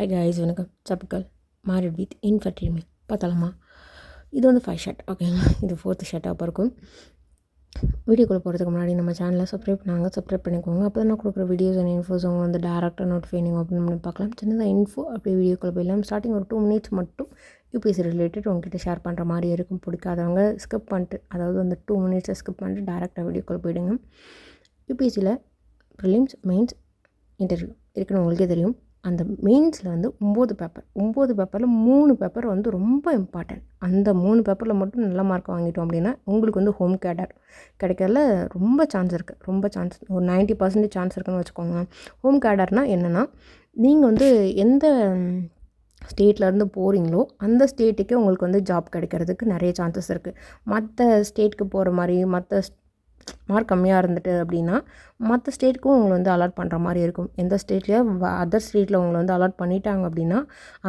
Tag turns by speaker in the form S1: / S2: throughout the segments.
S1: Hi guys, வணக்கம். சப்புக்கள் married with infertility பார்த்தலாமா? இது வந்து 5 ஷர்ட், ஓகேங்களா? இது 4th ஷர்ட்டாக இருக்கும். வீடியோக்குள்ளே போகிறதுக்கு முன்னாடி நம்ம சேனலை சப்ஸ்கிரைப் பண்ணிக்கோங்க. அப்போ தான் நான் கொடுக்குற வீடியோஸ் அண்ட் இன்ஃபோஸ் அவங்க வந்து டேரெக்டாக நோட்டிஃபை நீங்கள் ஓப்பன் பண்ணி பார்க்கலாம். சின்னதாக இன்ஃபோ அப்படியே வீடியோக்குள்ளே போயிடலாம். ஸ்டார்டிங் ஒரு 2 மினிட்ஸ் மட்டும் யூபிஎஸ்சி ரிலேட்டட் உங்ககிட்ட ஷேர் பண்ணுற மாதிரி இருக்கும். பிடிக்காதவங்க ஸ்கிப் பண்ணிட்டு, அதாவது அந்த 2 மினிட்ஸை ஸ்கிப் பண்ணிட்டு டேரெக்டாக வீடியோக்குள்ளே போயிடுங்க. யூபிஎஸ்சியில் ப்ரிலிம்ஸ், மெயின்ஸ், இன்டர்வியூ இருக்குன்னு உங்களுக்கே தெரியும். அந்த மெயின்ஸில் வந்து 9 பேப்பரில் 3 பேப்பர் வந்து ரொம்ப இம்பார்ட்டன்ட். அந்த 3 பேப்பரில் மட்டும் நல்ல மார்க் வாங்கிட்டோம் அப்படின்னா உங்களுக்கு வந்து ஹோம் கேடர் கிடைக்கிறதுல ரொம்ப சான்ஸ் இருக்குது. ஒரு 90% சான்ஸ் இருக்குதுன்னு வச்சுக்கோங்க. ஹோம் கேடர்னால் என்னென்னா, நீங்கள் வந்து எந்த ஸ்டேட்லேருந்து போகிறீங்களோ அந்த ஸ்டேட்டுக்கே உங்களுக்கு வந்து ஜாப் கிடைக்கிறதுக்கு நிறைய சான்சஸ் இருக்குது. மற்ற ஸ்டேட்டுக்கு போகிற மாதிரி, மற்ற மார்க் கம்மியாக இருந்துட்டு அப்படின்னா மற்ற ஸ்டேட்டுக்கும் உங்களை வந்து அலாட் பண்ணுற மாதிரி இருக்கும். எந்த ஸ்டேட்லேயோ அதர் ஸ்டேட்டில் உங்களை வந்து அலாட் பண்ணிட்டாங்க அப்படின்னா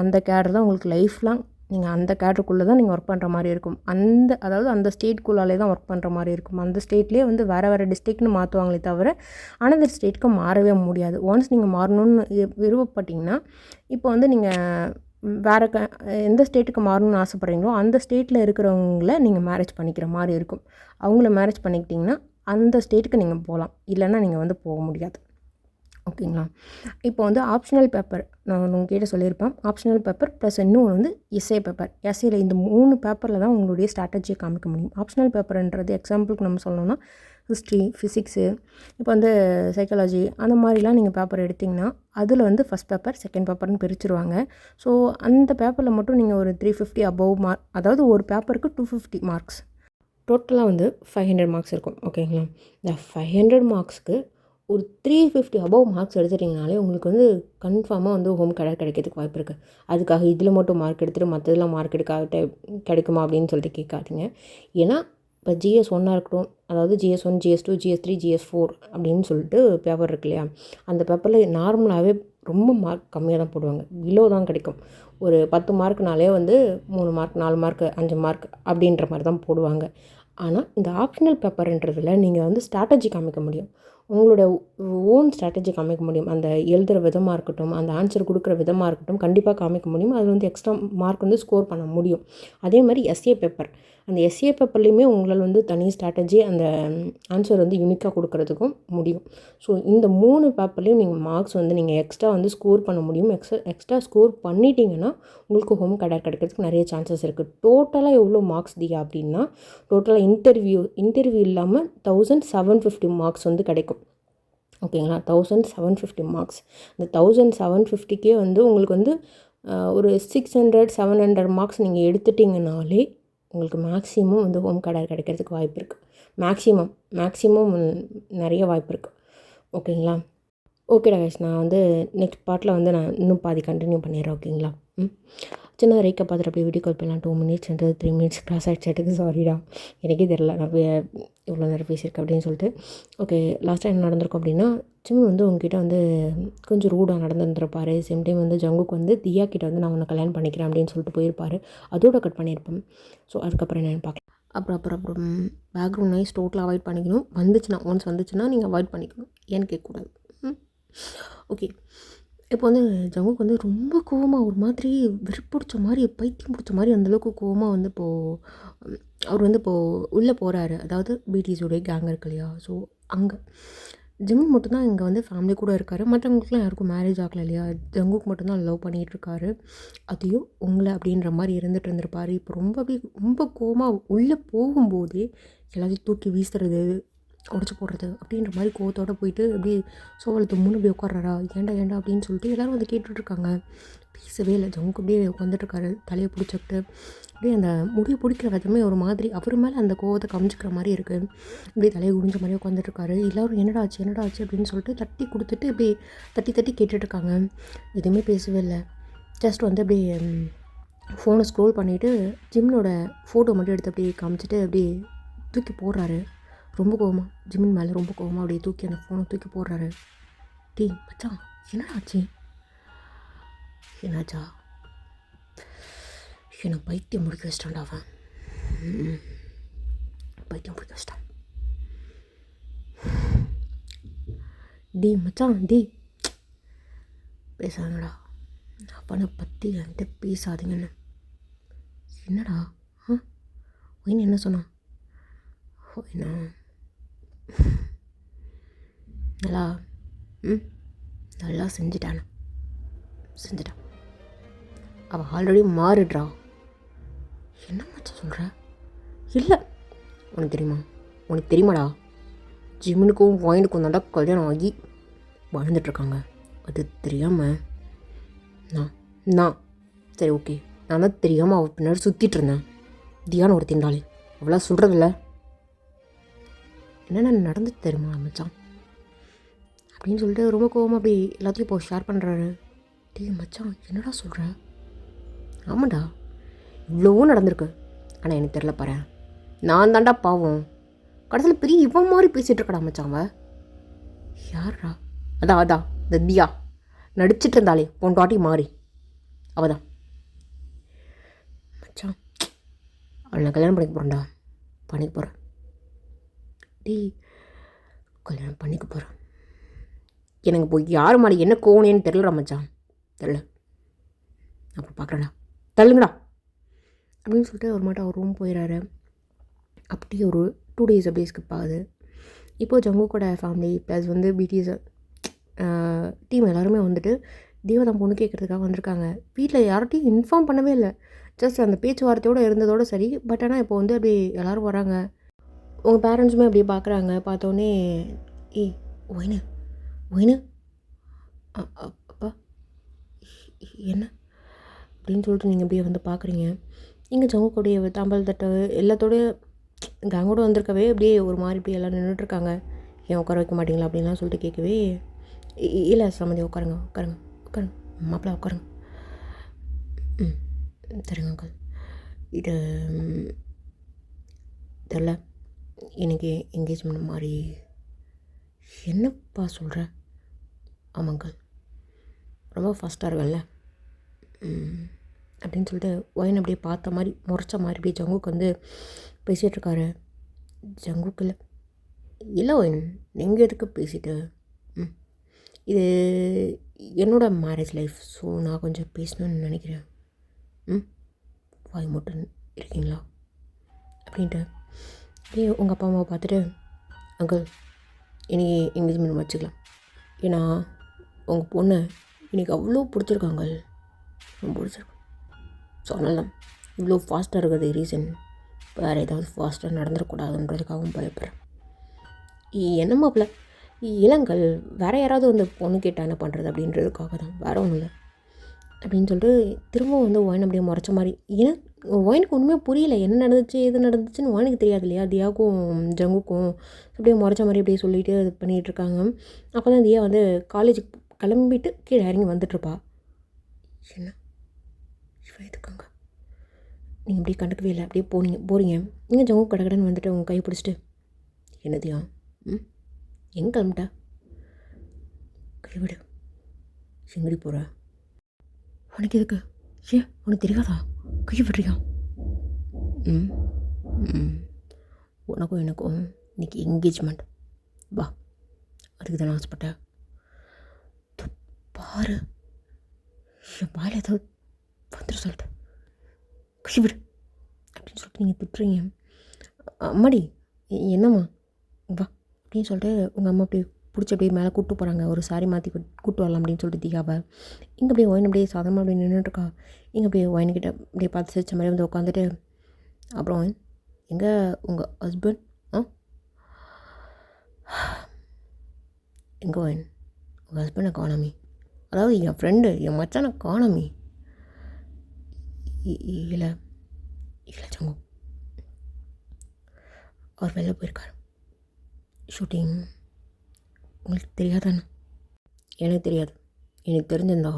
S1: அந்த கேடர் தான் உங்களுக்கு லைஃப் லாங், நீங்கள் அந்த கேடருக்குள்ளே தான் நீங்கள் ஒர்க் பண்ணுற மாதிரி இருக்கும். அந்த ஸ்டேட்குள்ளாலே தான் ஒர்க் பண்ணுற மாதிரி இருக்கும். அந்த ஸ்டேட்லேயே வந்து வேறு டிஸ்ட்ரிக்ட்னு மாற்றுவாங்களே தவிர அனதர் ஸ்டேட்டுக்கு மாறவே முடியாது. ஒன்ஸ் நீங்கள் மாறணும்னு விருப்பப்பட்டிங்கன்னா, இப்போ வந்து நீங்கள் வேறு எந்த ஸ்டேட்டுக்கு மாறணும்னு ஆசைப்பட்றீங்களோ அந்த ஸ்டேட்டில் இருக்கிறவங்கள நீங்கள் மேரேஜ் பண்ணிக்கிற மாதிரி இருக்கும். அவங்கள மேரேஜ் பண்ணிக்கிட்டிங்கன்னா அந்த ஸ்டேட்டுக்கு நீங்கள் போகலாம், இல்லைன்னா நீங்கள் வந்து போக முடியாது. ஓகேங்களா? இப்போ வந்து ஆப்ஷனல் பேப்பர் நான் உங்ககிட்ட சொல்லியிருப்பேன். ஆப்ஷனல் பேப்பர் ப்ளஸ் இன்னொன்று வந்து எஸ்ஏ பேப்பர். எஸ்ஏயில் இந்த 3 பேப்பரில் தான் உங்களுடைய ஸ்ட்ராட்டஜியை காமிக்க முடியும். ஆப்ஷனல் பேப்பர்ன்றது எக்ஸாம்பிளுக்கு நம்ம சொல்லணும்னா ஹிஸ்ட்ரி, ஃபிசிக்ஸு, இப்போ வந்து சைக்காலஜி அந்த மாதிரிலாம் நீங்கள் பேப்பர் எடுத்திங்கன்னா அதில் வந்து ஃபஸ்ட் பேப்பர், செகண்ட் பேப்பர்னு பிரிச்சுருவாங்க. ஸோ அந்த பேப்பரில் மட்டும் நீங்கள் ஒரு 350 அபவ் மார்க், அதாவது ஒரு பேப்பருக்கு 250 மார்க்ஸ், டோட்டலாக வந்து 500 மார்க்ஸ் இருக்கும். ஓகேங்களா? இந்த 500 மார்க்ஸ்க்கு ஒரு 350 அபவ் மார்க்ஸ் எடுத்துட்டிங்கனாலே உங்களுக்கு வந்து கன்ஃபார்மாக வந்து ஹோம் கேடர் கிடைக்கிறதுக்கு வாய்ப்பு இருக்குது. அதுக்காக இதில் மட்டும் மார்க் எடுத்துகிட்டு மற்றதெல்லாம் மார்க் எடுக்காத கிடைக்குமா அப்படின்னு சொல்லிட்டு கேட்காதீங்க. ஏன்னா இப்போ GS1 இருக்கட்டும், அதாவது GS1, GS2, GS3, GS4 அப்படின்னு சொல்லிட்டு பேப்பர் இருக்கு இல்லையா? அந்த பேப்பரில் நார்மலாகவே ரொம்ப மார்க் கம்மியாக தான் போடுவாங்க. பிலோ தான் கிடைக்கும். ஒரு 10 மார்க்னாலே வந்து 3 மார்க், 4 மார்க், 5 மார்க் அப்படின்ற மாதிரி தான் போடுவாங்க. ஆனால் இந்த ஆப்ஷனல் பேப்பர்ன்றதில் நீங்கள் வந்து ஸ்ட்ராட்டஜி காமிக்க முடியும். உங்களோட ஓன் ஸ்ட்ராட்டஜி காமிக்க முடியும். அந்த எழுதுகிற விதமாக இருக்கட்டும், அந்த ஆன்சர் கொடுக்குற விதமாக இருக்கட்டும், கண்டிப்பாக காமிக்க முடியும். அதில் வந்து எக்ஸ்ட்ரா மார்க் வந்து ஸ்கோர் பண்ண முடியும். அதே மாதிரி எஸ்ஏ பேப்பர், அந்த எஸ்ஏ பேப்பர்லேயுமே உங்களால் வந்து தனி ஸ்ட்ராட்டஜி அந்த ஆன்சர் வந்து யூனிக்காக கொடுக்கறதுக்கும் முடியும். ஸோ இந்த 3 பேப்பர்லேயும் நீங்கள் மார்க்ஸ் வந்து நீங்கள் எக்ஸ்ட்ரா வந்து ஸ்கோர் பண்ண முடியும். எக்ஸ்ட்ரா ஸ்கோர் பண்ணிட்டீங்கன்னா உங்களுக்கு ஹோம் கேடர் கிடைக்கிறதுக்கு நிறைய சான்சஸ் இருக்குது. டோட்டலாக எவ்வளோ மார்க்ஸ் அப்படின்னா, டோட்டலாக இன்டர்வியூ இல்லாமல் 1750 மார்க்ஸ் வந்து கிடைக்கும். ஓகேங்களா? 1750 மார்க்ஸ். இந்த 1750க்கே வந்து உங்களுக்கு வந்து ஒரு 600-700 மார்க்ஸ் நீங்கள் எடுத்துட்டிங்கனாலே உங்களுக்கு மேக்ஸிமம் வந்து ஹோம் கேடர் கிடைக்கிறதுக்கு வாய்ப்பு இருக்குது. மேக்ஸிமம் நிறைய வாய்ப்பு இருக்குது. ஓகேங்களா? ஓகேடா கைஸ், நான் வந்து நெக்ஸ்ட் பார்ட்டில் வந்து நான் இன்னும் பாதி கண்டினியூ பண்ணிடுறேன். ஓகேங்களா? சின்ன ரேக்கை பார்த்துட்டு அப்படியே வீடியோ கால் பண்ணலாம். 2 மினிட்ஸ்ன்றது 3 மினிட்ஸ் கிராஸ் ஆகிடுச்சேட்டுக்கு சாரிடா, எனக்கே தெரில நான் இவ்வளோ நேரம் பேசியிருக்கேன் அப்படின்னு சொல்லிட்டு. ஓகே, லாஸ்ட்டாக என்ன நடந்திருக்கும் அப்படின்னா, சிம்மு வந்து உங்ககிட்ட வந்து கொஞ்சம் ரூடாக நடந்துருப்பார். சேம் டைம் வந்து ஜங்குக்கு வந்து தியா கிட்ட வந்து நான் உன்னை கல்யாணம் பண்ணிக்கிறேன் அப்படின்னு சொல்லிட்டு போயிருப்பார். அதோட கட் பண்ணியிருப்பேன். ஸோ அதுக்கப்புறம் என்னென்னு பார்க்கலாம். அப்புறம் பேக்ரவுண்ட் நாய்ஸ் டோட்டலாக அவாய்ட் பண்ணிக்கணும். ஒன்ஸ் வந்துச்சுன்னா நீங்கள் அவாய்ட் பண்ணிக்கணும். ஏன்னு கேட்கக்கூடாது. ஓகே, இப்போ வந்து ஜங்குக்கு வந்து ரொம்ப கோவமாக, ஒரு மாதிரி வெறுப்பிடிச்ச மாதிரி, பைத்தியம் பிடிச்ச மாதிரி அந்தளவுக்கு கோவமாக வந்து அவர் வந்து உள்ளே போகிறாரு. அதாவது பிடிஸோடைய கேங் இருக்கு இல்லையா? ஸோ அங்கே ஜிம்மு மட்டும்தான் இங்கே வந்து ஃபேமிலி கூட இருக்கார். மற்றவங்களுக்குலாம் யாருக்கும் மேரேஜ் ஆகலை இல்லையா? ஜங்குக்கு மட்டும்தான் லவ் பண்ணிகிட்ருக்காரு. அதையும் உங்களை அப்படின்ற மாதிரி இருந்துகிட்டு இப்போ ரொம்ப கோவமாக உள்ளே போகும்போதே எல்லாத்தையும் தூக்கி வீசுறது, உடச்சி போடுறது அப்படின்ற மாதிரி கோவத்தோடு போயிட்டு அப்படியே சோவலை தும்முன்னு அப்படியே உட்கார்றாரா, ஏண்டா அப்படின்னு சொல்லிட்டு எல்லோரும் வந்து கேட்டுட்ருக்காங்க. பேசவே இல்லை. ஜங்குக்கு அப்படியே உட்காந்துட்ருக்காரு, தலையை பிடிச்சிக்கிட்டு அப்படியே அந்த முடியை பிடிக்கிற விதமே ஒரு மாதிரி அவர் மேலே அந்த கோவத்தை காமிச்சிக்கிற மாதிரி இருக்குது. அப்படியே தலையை குடிஞ்ச மாதிரியே உட்காந்துட்ருக்காரு. எல்லோரும் என்னடா ஆச்சு அப்படின்னு சொல்லிட்டு தட்டி கொடுத்துட்டு அப்படியே தட்டி கேட்டுட்ருக்காங்க. எதுவுமே பேசவே இல்லை. ஜஸ்ட் வந்து அப்படியே ஃபோனை ஸ்க்ரோல் பண்ணிவிட்டு ஜிம்னோட ஃபோட்டோ மட்டும் எடுத்து அப்படியே காமிச்சிட்டு அப்படியே தூக்கி போடுறாரு. ரொம்ப கோவமாக, ஜிம்மின் மேலே ரொம்ப கோவமாக அப்படியே தூக்கி அந்த ஃபோனை தூக்கி போடுறாரு. டேய் மச்சான், என்னடா ஆச்சு? என்னாச்சா? என்னை பைத்தியம் முடிக்க வச்சிட்டான்டா அவன். பைத்தியம் முடிக்க வச்சிட்டான். டேய் மச்சான், டேய் பேசாங்கடா, அவனை பற்றி என்கிட்ட பேசாதீங்கன்னு. என்னடா ஒயின் என்ன சொன்னான்? ஒயினா நல்லா நல்லா செஞ்சிட்டான். அவள் ஆல்ரெடி மாறிடுறா. என்ன மச்சான் சொல்கிற? இல்லை, உனக்கு தெரியுமாடா, ஜிம்முனுக்கும் ஒயினுக்கும் தாண்டா கல்யாணம் ஆகி வாழ்ந்துட்டுருக்காங்க. அது தெரியாமல் நான் சரி ஓகே, நான் தான் தெரியாமல் அவள் பின்னாடி சுற்றிட்டு இருந்தேன். தியானம் ஒரு திண்டாளி, அவ்வளோ சொல்கிறதில்ல. என்னென்ன நடந்துச்சு தெரியுமா மச்சான் அப்படின்னு சொல்லிட்டு ரொம்ப கோவமாக அப்படி எல்லாத்தையும் இப்போ ஷேர் பண்ணுறாரு. மச்சான் என்னடா சொல்கிற? ஆமாண்டா, இவ்வளவும் நடந்திருக்கு. ஆனால் எனக்கு தெரில பாரு, நான் தாண்டா பாவம். கடைசியில் பெரிய இவன் மாதிரி பேசிகிட்டு இருக்கடா மச்சான். யாரா? அதான் இந்த தியா நடிச்சிட்டு இருந்தாலே பொண்டாட்டி மாறி அவதான் மச்சான். அவளை நான் கல்யாணம் பண்ணிக்க போகிறேன். கல்யாணம் பண்ணிக்க போகிறேன். எனக்கு போய் யார் மாடி என்ன கோணேன்னு தெரிலடா மச்சான், தெரில. அப்புறம் பார்க்குறேன்டா, தள்ளுங்கடா அப்படின்னு சொல்லிட்டு ஒரு மாட்டம் அவர் ரூம் போயிடறாரு. அப்படியே ஒரு 2 days அப்படியே ஸ்கிப் ஆகுது. இப்போது ஜங்குக்கோட ஃபேமிலி ப்ளஸ் வந்து பிடிஎஸ் டீம் எல்லாருமே வந்துட்டு தேவதான் பொண்ணு கேட்குறதுக்காக வந்திருக்காங்க. வீட்டில் யார்கிட்டையும் இன்ஃபார்ம் பண்ணவே இல்லை. ஜஸ்ட் அந்த பேச்சுவார்த்தையோடு இருந்ததோடு சரி. பட் ஆனால் இப்போ வந்து அப்படி எல்லோரும் வராங்க. உங்கள் பேரண்ட்ஸுமே அப்படியே பார்க்குறாங்க. பார்த்தோன்னே ஒயினு அப்பா என்ன அப்படின்னு சொல்லிட்டு நீங்கள் அப்படியே வந்து பார்க்குறீங்க. இங்கே ஜங்குக்கோடைய தாம்பல் தட்டு எல்லாத்தோடைய கேங்கோட வந்திருக்கவே அப்படியே ஒரு மாதிரி இப்படி எல்லாம் நின்றுட்டுருக்காங்க. ஏன் உட்கார வைக்க மாட்டிங்களா அப்படின்லாம் சொல்லிட்டு கேட்கவே, இல்லை சம்மந்தி உட்காருங்க மாப்பிள்ளை உட்காருங்க. சரிங்க அங்கிள். இது தெரில, எனக்கு என்கேஜ்மெண்ட் மாதிரி. என்னப்பா சொல்கிற? ஆமாங்கள், ரொம்ப ஃபாஸ்ட்டாக இருக்கல்ல அப்படின்னு சொல்லிட்டு ஒயின் அப்படியே பார்த்த மாதிரி முறைச்ச மாதிரி அப்படியே ஜங்குக்கு வந்து பேசிகிட்ருக்காரு. ஜங்குக்கு இல்லை ஒயின், நீங்கள் எதுக்கு பேசிட்டு? இது என்னோடய மேரேஜ் லைஃப், ஸோ நான் கொஞ்சம் பேசணுன்னு நினைக்கிறேன். வாய் மட்டும் இருக்கீங்களா அப்படின்ட்டு அப்படியே உங்கள் அப்பா அம்மாவை பார்த்துட்டு, அங்கிள் இன்றைக்கி எங்கேஜ்மெண்ட் வச்சுக்கலாம். ஏன்னா உங்கள் பொண்ணை இன்றைக்கி அவ்வளோ பிடிச்சிருக்காங்க, ரொம்ப பிடிச்சிருக்கு. ஸோ அதனால தான் இவ்வளோ ஃபாஸ்ட்டாக இருக்கிறது ரீசன். வேறு ஏதாவது ஃபாஸ்ட்டாக நடந்துடக்கூடாதுன்றதுக்காகவும் பயப்படுறேன். என்ன மாப்பிள்ள இளங்கல், வேறு யாராவது வந்து பொண்ணு கேட்டால் என்ன பண்ணுறது அப்படின்றதுக்காக தான், வேறு ஒன்றும் இல்லை அப்படின்னு சொல்லிட்டு திரும்பவும் வந்து ஒயின் அப்படியே முறைச்ச மாதிரி. ஏன்னா ஒயினுக்கு ஒன்றுமே புரியல, என்ன நடந்துச்சு எது நடந்துச்சுன்னு ஒயினுக்கு தெரியாது இல்லையா, தியாவுக்கும் ஜங்குக்கும். அப்படியே முறைச்ச மாதிரி அப்படியே சொல்லிவிட்டு இது பண்ணிகிட்ருக்காங்க. அப்போ தான் தியா வந்து காலேஜுக்கு கிளம்பிட்டு கீழே இறங்கி வந்துட்டுருப்பா. என்ன இவன் எதுக்குங்க நீங்கள் அப்படியே கண்டுக்கவே இல்லை, அப்படியே போகிறீங்க. நீங்கள் ஜங்கு கடகடன்னு வந்துட்டு உங்கள் கை பிடிச்சிட்டு, என்னதியா எங்கே கிளம்பிட்டா? கைவிடு, எங்கடி போகிற? உனக்கு எதுக்கு? ஏன் உனக்கு தெரியாதா? கை விடுறியா? உனக்கும் எனக்கும் இன்றைக்கி என்கேஜ்மெண்ட், வா. அதுக்கு தானே ஆசைப்பட்டேன். பாரு என் வாயில் ஏதாவது வந்துட்டு சொல்லிட்டு கைவிடு அப்படின்னு சொல்லிட்டு நீங்கள் திட்டுறீங்க. அம்மாடி என்னம்மா வா அப்படின்னு சொல்லிட்டு உங்கள் அம்மா அப்படியே பிடிச்சி அப்படியே மேலே கூப்பிட்டு போகிறாங்க. ஒரு சாரி மாற்றி கூப்பிட்டு வரலாம் அப்படின்னு சொல்லிட்டு தியாவை. இங்கே அப்படியே ஒயின் அப்படியே சாதாரணமாக அப்படியே நின்றுட்டுருக்கா. இங்கே அப்படியே ஒயின்கிட்ட அப்படியே பார்த்து சிரிச்ச மாதிரி வந்து உட்காந்துட்டு, அப்புறம் எங்கே உங்கள் ஹஸ்பண்ட்? எங்கே ஒயின் உங்கள் ஹஸ்பண்டை காணாமே? அதாவது என் ஃப்ரெண்டு என் மச்சானை காணாமே. இல்லை சங்கு, அவர் வெளில போயிருக்கார் ஷூட்டிங். உங்களுக்கு தெரியாதானே? எனக்கு தெரியாது, எனக்கு தெரிஞ்சிருந்தா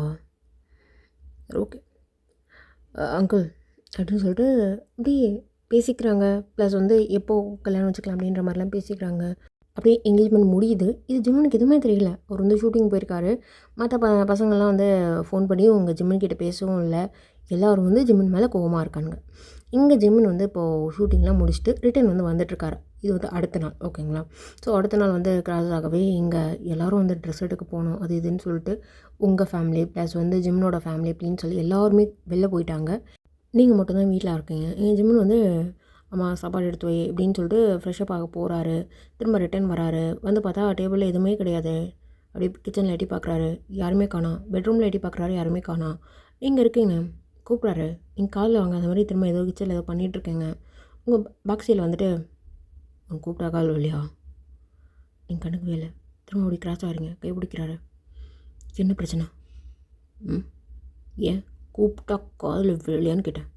S1: ஓகே அங்கிள் அப்படின்னு சொல்லிட்டு அப்படியே பேசிக்கிறாங்க. ப்ளஸ் வந்து எப்போ கல்யாணம் வச்சுக்கலாம் அப்படின்ற மாதிரிலாம் பேசிக்கிறாங்க. அப்படியே என்கேஜ்மெண்ட் முடியுது. இது ஜிம்மனுக்கு எதுவுமே தெரியல. அவர் வந்து ஷூட்டிங் போயிருக்காரு. மற்ற பசங்கள்லாம் வந்து ஃபோன் பண்ணி உங்கள் ஜிம்மன் கிட்டே பேசவும் இல்லை. எல்லோரும் வந்து ஜிம்மன் மேலே கோவமாக இருக்காங்க. இங்கே ஜிம்மன் வந்து இப்போது ஷூட்டிங்லாம் முடிச்சுட்டு ரிட்டன் வந்து வந்துட்டுருக்காரு. இது வந்து அடுத்த நாள் ஓகேங்களா. ஸோ அடுத்த நாள் வந்து கிராஸ் ஆகவே இங்கே எல்லோரும் வந்து ட்ரெஸ் எடுக்க போகணும் அது இதுன்னு சொல்லிட்டு உங்கள் ஃபேமிலி ப்ளஸ் வந்து ஜிம்னோட ஃபேமிலி அப்படின்னு சொல்லி எல்லாருமே வெளில போயிட்டாங்க. நீங்கள் மட்டும்தான் வீட்டில் இருக்கீங்க. எங்கள் ஜிம்னு வந்து அம்மா சாப்பாடு எடுத்து வை அப்படின்னு சொல்லிட்டு ஃப்ரெஷ்ஷப் ஆக போகிறாரு. திரும்ப ரிட்டன் வராரு. வந்து பார்த்தா டேபிளில் எதுவுமே கிடையாது. அப்படியே கிச்சனில் எட்டி பார்க்குறாரு, யாருமே காணோம். பெட்ரூமில் எட்டி பார்க்குறாரு, யாருமே காணோம். நீங்கள் இருக்கீங்க, கூப்பிட்றாரு, நீங்கள் காலைல வாங்க அந்த மாதிரி திரும்ப ஏதோ கிச்சனில் ஏதோ பண்ணிகிட்ருக்கேங்க. உங்கள் பேக் சைடில் வந்துட்டு அவங்க கூப்பிட்டா கால் இல்லையா, நீங்கள் கண்டுக்கவே இல்லை. திரும்ப அப்படி கிராஸ் ஆகிறீங்க, கை பிடிக்கிறாரு. என்ன பிரச்சனை? ஏன் கூப்பிட்டா கால் இல்லையான்னு கேட்டேன்.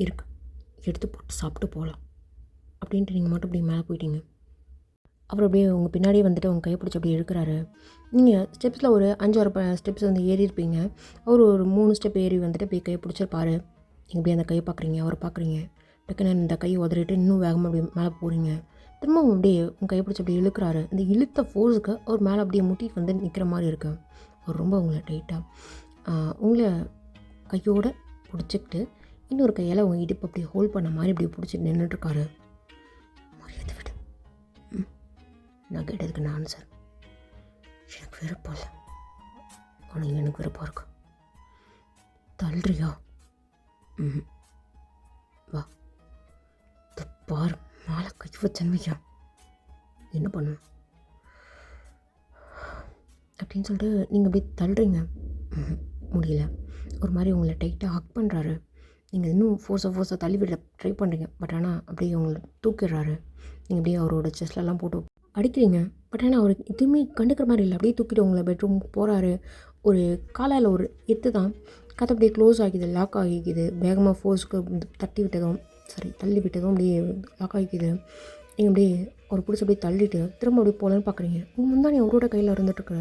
S1: இருக்கு, எடுத்து போட்டு சாப்பிட்டு போகலாம் அப்படின்ட்டு நீங்கள் மட்டும் அப்படி மேலே போயிட்டீங்க. அப்புறம் அப்படியே உங்கள் பின்னாடியே வந்துட்டு அவங்க கையை பிடிச்சி அப்படி இழுக்கிறாரு. நீங்கள் ஸ்டெப்ஸில் ஒரு 5-6 ஸ்டெப்ஸ் வந்து ஏறி இருப்பீங்க. அவர் ஒரு 3 ஸ்டெப் ஏறி வந்துட்டு அப்படியே கையை பிடிச்சிருப்பாரு. நீங்கள் அப்படியே அந்த கையை பார்க்குறீங்க, அவரை பார்க்குறீங்க. டக்குன்னு இந்த கையை உதறிட்டு இன்னும் வேகமாக அப்படியே மேலே போகிறீங்க. திரும்பவும் அப்படியே உங்கள் கையை பிடிச்சி அப்படியே இழுக்கிறாரு. இந்த இழுத்த ஃபோர்ஸுக்கு அவர் மேலே அப்படியே முட்டிட்டு வந்து நிற்கிற மாதிரி இருக்குது. அவர் ரொம்ப உங்களை டைட்டாக உங்களை கையோடு பிடிச்சிக்கிட்டு இன்னொரு கையால் உங்கள் இடுப்பு அப்படி ஹோல்ட் பண்ண மாதிரி இப்படி பிடிச்சிட்டு நின்றுட்டுருக்காரு. மரியாதை விடு, நான் கேட்டதுக்கு நான் ஆன்சர். எனக்கு விருப்பம் இல்லை, ஆனால் எனக்கு விருப்பம் இருக்கு. தள்ளுறியா? வா, பார் மேலே கை வச்சன் வையா, என்ன பண்ண அப்படின்னு சொல்லிட்டு நீங்கள் அப்படியே தள்ளுறீங்க. முடியல. ஒரு மாதிரி உங்களை டைட்டாக ஹக் பண்ணுறாரு. நீங்கள் இன்னும் ஃபோர்ஸாக தள்ளி விட ட்ரை பண்ணுறீங்க. பட் ஆனால் அப்படியே உங்களை தூக்கிடுறாரு. நீங்கள் அப்படியே அவரோட செஸ்ட்லலாம் போட்டு அடிக்கிறீங்க. பட் ஆனால் அவருக்கு எதுவுமே கண்டுக்கிற மாதிரி இல்லை. அப்படியே தூக்கிட்டு உங்களை பெட்ரூமுக்கு போகிறாரு. ஒரு காலையில் ஒரு எத்து தான் கதை அப்படியே க்ளோஸ் ஆகிக்குது, லாக் ஆகிக்குது. வேகமாக ஃபோர்ஸ்க்கு தள்ளி விட்டதும் அப்படியே லாக் ஆகிக்குது. நீங்கள் அப்படியே ஒரு பிடிச்சி அப்படியே தள்ளிட்டு திரும்ப அப்படியே போகலான்னு பார்க்குறீங்க. முன்னாடி அவரோட கையில் இருந்துட்டுருக்குற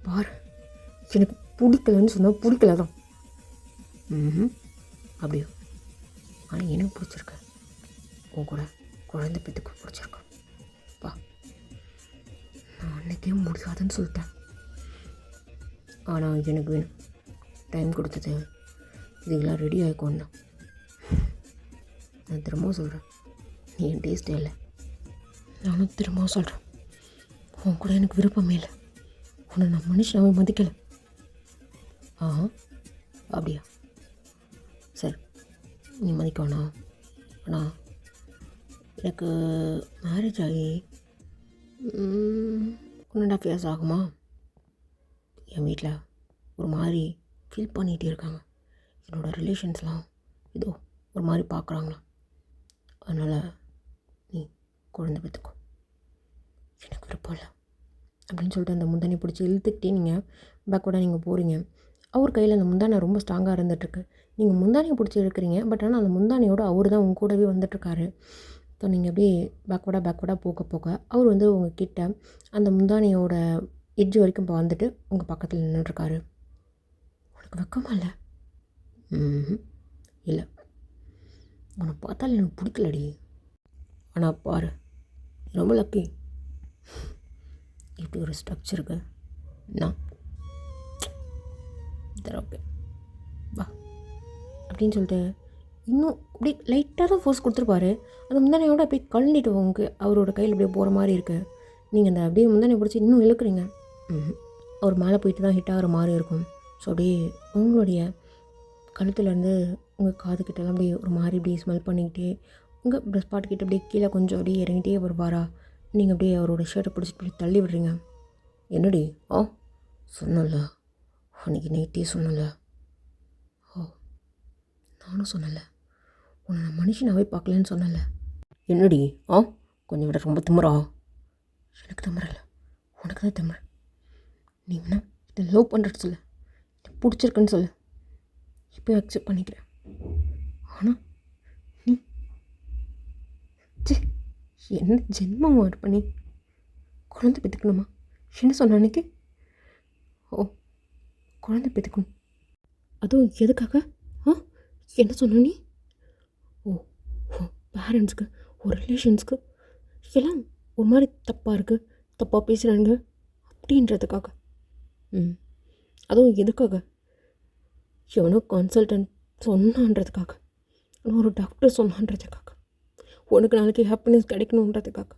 S1: பார், எனக்கு பிடிக்கலன்னு சொன்னால் பிடிக்கல தான். அப்படியோ, ஆனால் எனக்கு பிடிச்சிருக்கு. உன் கூட குழந்தை பெற்றுக்கு பிடிச்சிருக்கு. வா, நான் அன்றைக்கே முடியாதுன்னு சொல்லிட்டேன். ஆனால் எனக்கு வேணும். டைம் கொடுத்தது இதுக்கெல்லாம் ரெடி ஆகிக்கோன்னா. நான் திரும்பவும் சொல்கிறேன், நீ என் டேஸ்ட்டே இல்லை. நானும் திரும்பவும் சொல்கிறேன், உன் கூட எனக்கு விருப்பமே இல்லை. உன்னை நான் மனுஷனாவே மதிக்கலை. ஆஹா, அப்படியா? சரி, நீ மதிக்கணா. ஆனால் எனக்கு மேரேஜ் ஆகி 1.5 years ஆகுமா. என் வீட்டில் ஒரு மாதிரி ஃபீல் பண்ணிகிட்டே இருக்காங்க. என்னோடய ரிலேஷன்ஸ்லாம் ஏதோ ஒரு மாதிரி பார்க்குறாங்களா. அதனால் நீ குழந்தை பெற்றுக்கோ, எனக்கு விருப்பம் இல்லை அப்படின்னு சொல்லிட்டு அந்த முந்தானி பிடிச்சி இழுத்துக்கிட்டே நீங்கள் பேக்கோட நீங்கள் போகிறீங்க. அவர் கையில் அந்த முந்தானை ரொம்ப ஸ்ட்ராங்காக இருந்துகிட்ருக்கு. நீங்கள் முந்தானியை பிடிச்சி இழுக்கிறீங்க. பட் ஆனால் அந்த முந்தானியோட அவர் தான் உங்க கூடவே வந்துட்டுருக்காரு. ஸோ நீங்கள் அப்படியே பேக்வர்டாக போக அவர் வந்து உங்கள் கிட்ட அந்த முந்தானியோட எட்ஜ் வரைக்கும் இப்போ வந்துட்டு உங்கள் பக்கத்தில் நின்றுட்டுருக்காரு. உனக்கு வெக்கமா இல்லை? இல்லை, உன்னை பார்த்தாலும் எனக்கு பிடிக்கலடி. ஆனால் பாரு, ரொம்ப லக்கி, இப்படி ஒரு ஸ்ட்ரக்சருக்கு நான் ஓகே வா அப்படின்னு சொல்லிட்டு இன்னும் அப்படி லைட்டாக தான் ஃபோர்ஸ் கொடுத்துருப்பாரு. அந்த முந்தானையோட அப்படியே கழண்டிட்டு அவரோட கையில் அப்படியே போகிற மாதிரி இருக்குது. நீங்கள் அந்த அப்படியே முந்தானை பிடிச்சி இன்னும் இழுக்கிறீங்க. அவர் மேலே போயிட்டு தான் ஹிட் ஆகிற மாதிரி இருக்கும். ஸோ அப்படியே உங்களுடைய கழுத்துலேருந்து உங்கள் காதுக்கிட்டலாம் அப்படியே ஒரு மாதிரி இப்படி ஸ்மெல் பண்ணிக்கிட்டே உங்கள் ப்ரெஸ் பாட்டுக்கிட்ட அப்படியே கீழே கொஞ்சம் அப்படியே இறங்கிட்டே வருவாரா. நீங்கள் அப்படியே அவரோட ஷர்ட்டை பிடிச்சிட்டு அப்படியே தள்ளி விடுறீங்க. என்னடி? சொன்னல அன்றைக்கி நைட்டே சொன்னல. நானும் சொன்னல, உன்னை நான் மனுஷனாவே பார்க்கலன்னு சொன்னல. என்னடி? கொஞ்சம் விட ரொம்ப திமுறா. எனக்கு திமுறல, உனக்கு தான் திமுற. நீ வேணா இதை லவ் பண்ணுறது சொல்லு, இதை பிடிச்சிருக்குன்னு சொல்லு, இப்போ அக்செப்ட் பண்ணிக்கிறேன். ஆனால் நீ என்ன ஜென்மமாக இருப்ப? நீ குழந்தை பெற்றுக்கணுமா? என்ன சொன்ன அன்னைக்கு? குழந்தை பெற்றுக்கணும், அதுவும் எதுக்காக? என்ன சொன்ன நீ? பேரண்ட்ஸ்க்கு ஒரு ரிலேஷன்ஸ்க்கு எல்லாம் ஒரு மாதிரி தப்பாக இருக்குது, தப்பாக பேசுகிறாங்க அப்படின்றதுக்காக. அதுவும் எதுக்காக? எவனோ கன்சல்டன்ட் சொன்னான்றதுக்காக. நான் ஒரு டாக்டர் சொன்னான்றதுக்காக, உனக்கு நாளைக்கு ஹாப்பினஸ் கிடைக்கணுன்றதுக்காக,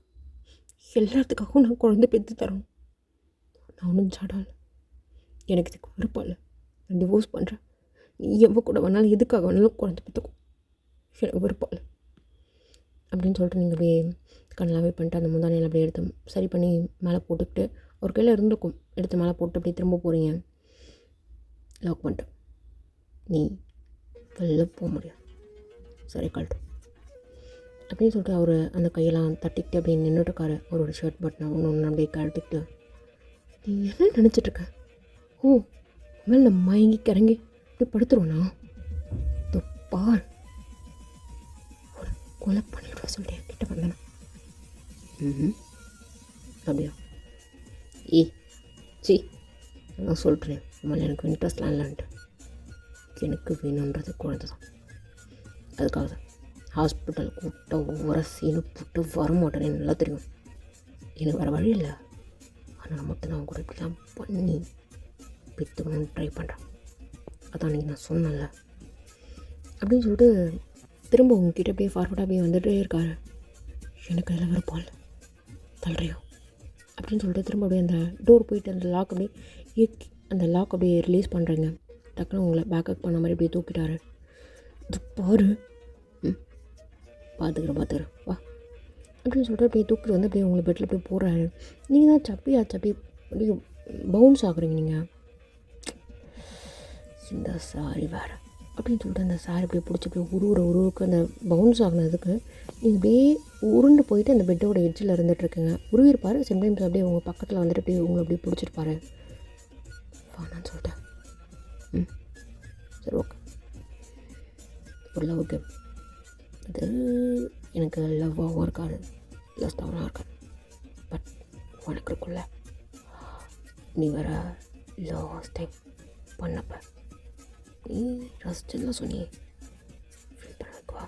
S1: எல்லாத்துக்காகவும் நான் குழந்தை பெற்று தரணும். நான் ஒன்றும் ஜாடால், எனக்கு இதுக்கு விருப்பம் இல்லை. நான் டிவோர்ஸ் பண்ணுறேன். நீ எவ்வளோ கூட வேணாலும் எதுக்காக வேணாலும் குழந்தை பெற்றுக்கும், எனக்கு விருப்பம் இல்லை அப்படின்னு சொல்லிட்டு நீங்கள் அப்படியே கண்ணெலாம் வெயிட் பண்ணிட்டு அந்த முந்தானையில் அப்படியே எடுத்து சரி பண்ணி மேலே போட்டுக்கிட்டு ஒரு கையில் இருந்துக்கும் எடுத்து மேலே போட்டு அப்படியே திரும்ப போகிறீங்க. லாக் பண்ணிட்டு நீ வெளில போக முடியாது, சரி கழட்டு அப்படின்னு சொல்லிட்டு அவர் அந்த கையெல்லாம் தட்டிக்கிட்டு அப்படியே நின்றுட்டுருக்காரு. அவரோட ஷர்ட் பட்டனை ஒன்று அப்படியே கழட்டிக்கிட்டு, நீ என்ன நினச்சிட்ருக்க? ஓ மேலே நான் மயங்கி கிறங்கி இப்படி படுத்துருவேண்ணா? பார், கொலை பண்ணிவிடுவா சொல்லிட்டு கிட்ட வந்தேன். அப்படியா? சி நான் சொல்கிறேன், அம்மாள் எனக்கு இன்ட்ரெஸ்ட்லாம் இல்லைன்ட்டு. எனக்கு வேணுன்றது குழந்தை தான். அதுக்காக தான் ஹாஸ்பிட்டல் கூப்பிட்ட ஒவ்வொரு சீனு போட்டு வரமாட்டேன்னு நல்லா தெரியும். எனக்கு வேறு வழி இல்லை. ஆனால் மட்டும் நான் கூட இப்படிலாம் பண்ணி பெற்றுக்கணும்னு ட்ரை பண்ணுறேன். அதான் நீங்கள் நான் சொன்னேன்ல அப்படின்னு சொல்லிட்டு திரும்ப உங்ககிட்ட அப்படியே ஃபார்வர்டாக அப்படியே வந்துகிட்டே இருக்காரு. எனக்கு அதில் விருப்பம் இல்லை, தள்ளுறியோ அப்படின்னு சொல்லிட்டு திரும்ப அப்படியே அந்த டோர் போயிட்டு அந்த லாக் அப்படியே அந்த லாக் அப்படியே ரிலீஸ் பண்ணுறீங்க. டக்குன்னு உங்களை பேக்கப் பண்ண மாதிரி அப்படியே தூக்கிட்டாரு. இது பாரு, பார்த்துக்கிறேன் வா அப்படின்னு சொல்லிட்டு அப்படியே தூக்கிட்டு வந்து அப்படியே உங்களை பெட்டில் அப்படியே போடுறாரு. நீங்கள் தான் சப்பி அப்படியே பவுன்ஸ் ஆகுறீங்க. நீங்கள் இந்த சாரி வேறு அப்படின்னு சொல்லிட்டு அந்த சாரி அப்படியே பிடிச்சி அப்படியே உருவுக்கு அந்த பவுன்ஸ் ஆகினதுக்கு நீங்கள் அப்படியே உருண்டு போயிட்டு அந்த பெட்டோட எட்ஜில் இருந்துகிட்ருக்குங்க. உருவிருப்பார். சம்டைம்ஸ் அப்படியே உங்கள் பக்கத்தில் வந்துட்டு அப்படியே உங்களை அப்படியே பிடிச்சிருப்பாரு. வானான்னு சொல்லிட்டேன். சரி ஓகே, ஒரு லவ் கேம். அது எனக்கு லவ்வாகவும் இருக்காது, லஸ்டாகவும் இருக்காது. பட் உனக்கு இருக்குல்ல, நீ வேறு லாஸ்ட் டைம் பண்ணப்ப நீ ரசிச்செல்லாம் சொன்னியே, ஃபீல் பண்ண வைக்கவா?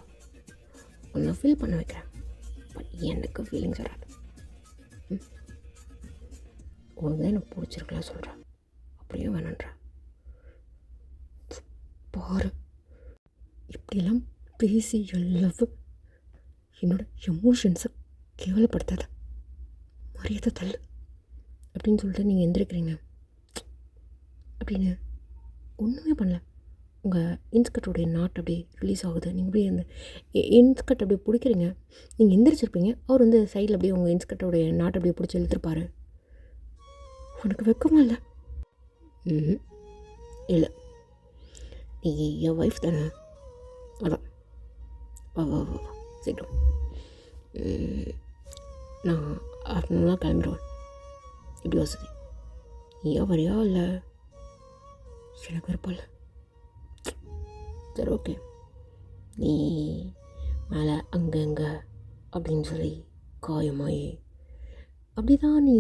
S1: உன்னை ஃபீல் பண்ண வைக்கிறேன். பட் எனக்கு ஃபீலிங்ஸ் வராது. உனக்கு தான் எனக்கு பிடிச்சிருக்கலாம் சொல்கிறேன், அப்படியே வேணான்ற. பாரு, இப்படியெல்லாம் பேசி லவ் என்னோட எமோஷன்ஸை கேவலப்படுத்தாத, மரியாதை தள்ளு அப்படின்னு சொல்லிட்டு நீங்கள் எந்திரிக்கிறீங்க. அப்படின்னு ஒன்றுமே பண்ணல. உங்கள் இன்ஸ்கர்ட்டோடைய நாட் அப்படியே ரிலீஸ் ஆகுது. நீங்கள் அப்படியே அந்த இன்ஸ்கர்ட் அப்படியே பிடிக்கிறீங்க. நீங்கள் எந்திரிச்சிருப்பீங்க. அவர் வந்து சைடில் அப்படியே உங்கள் இன்ஸ்கர்ட்டோடைய நாட் அப்படியே பிடிச்சி இழுத்துருப்பார். உனக்கு வெக்கமா இல்லை? இல்லை, நீ என் ஒய்ஃப் தானே, அதான் வா வா வா சீக்கிரம். நான் ஆஃப்டர்நூன்லாம் கிளம்பிடுவேன். இப்படி வசதி நீ ஏன் வரியா? இல்லை எனக்கு விருப்பம் இல்லை. சரி ஓகே, நீ மேலே அங்கே அப்படின்னு சொல்லி காயமாயி அப்படி தான் நீ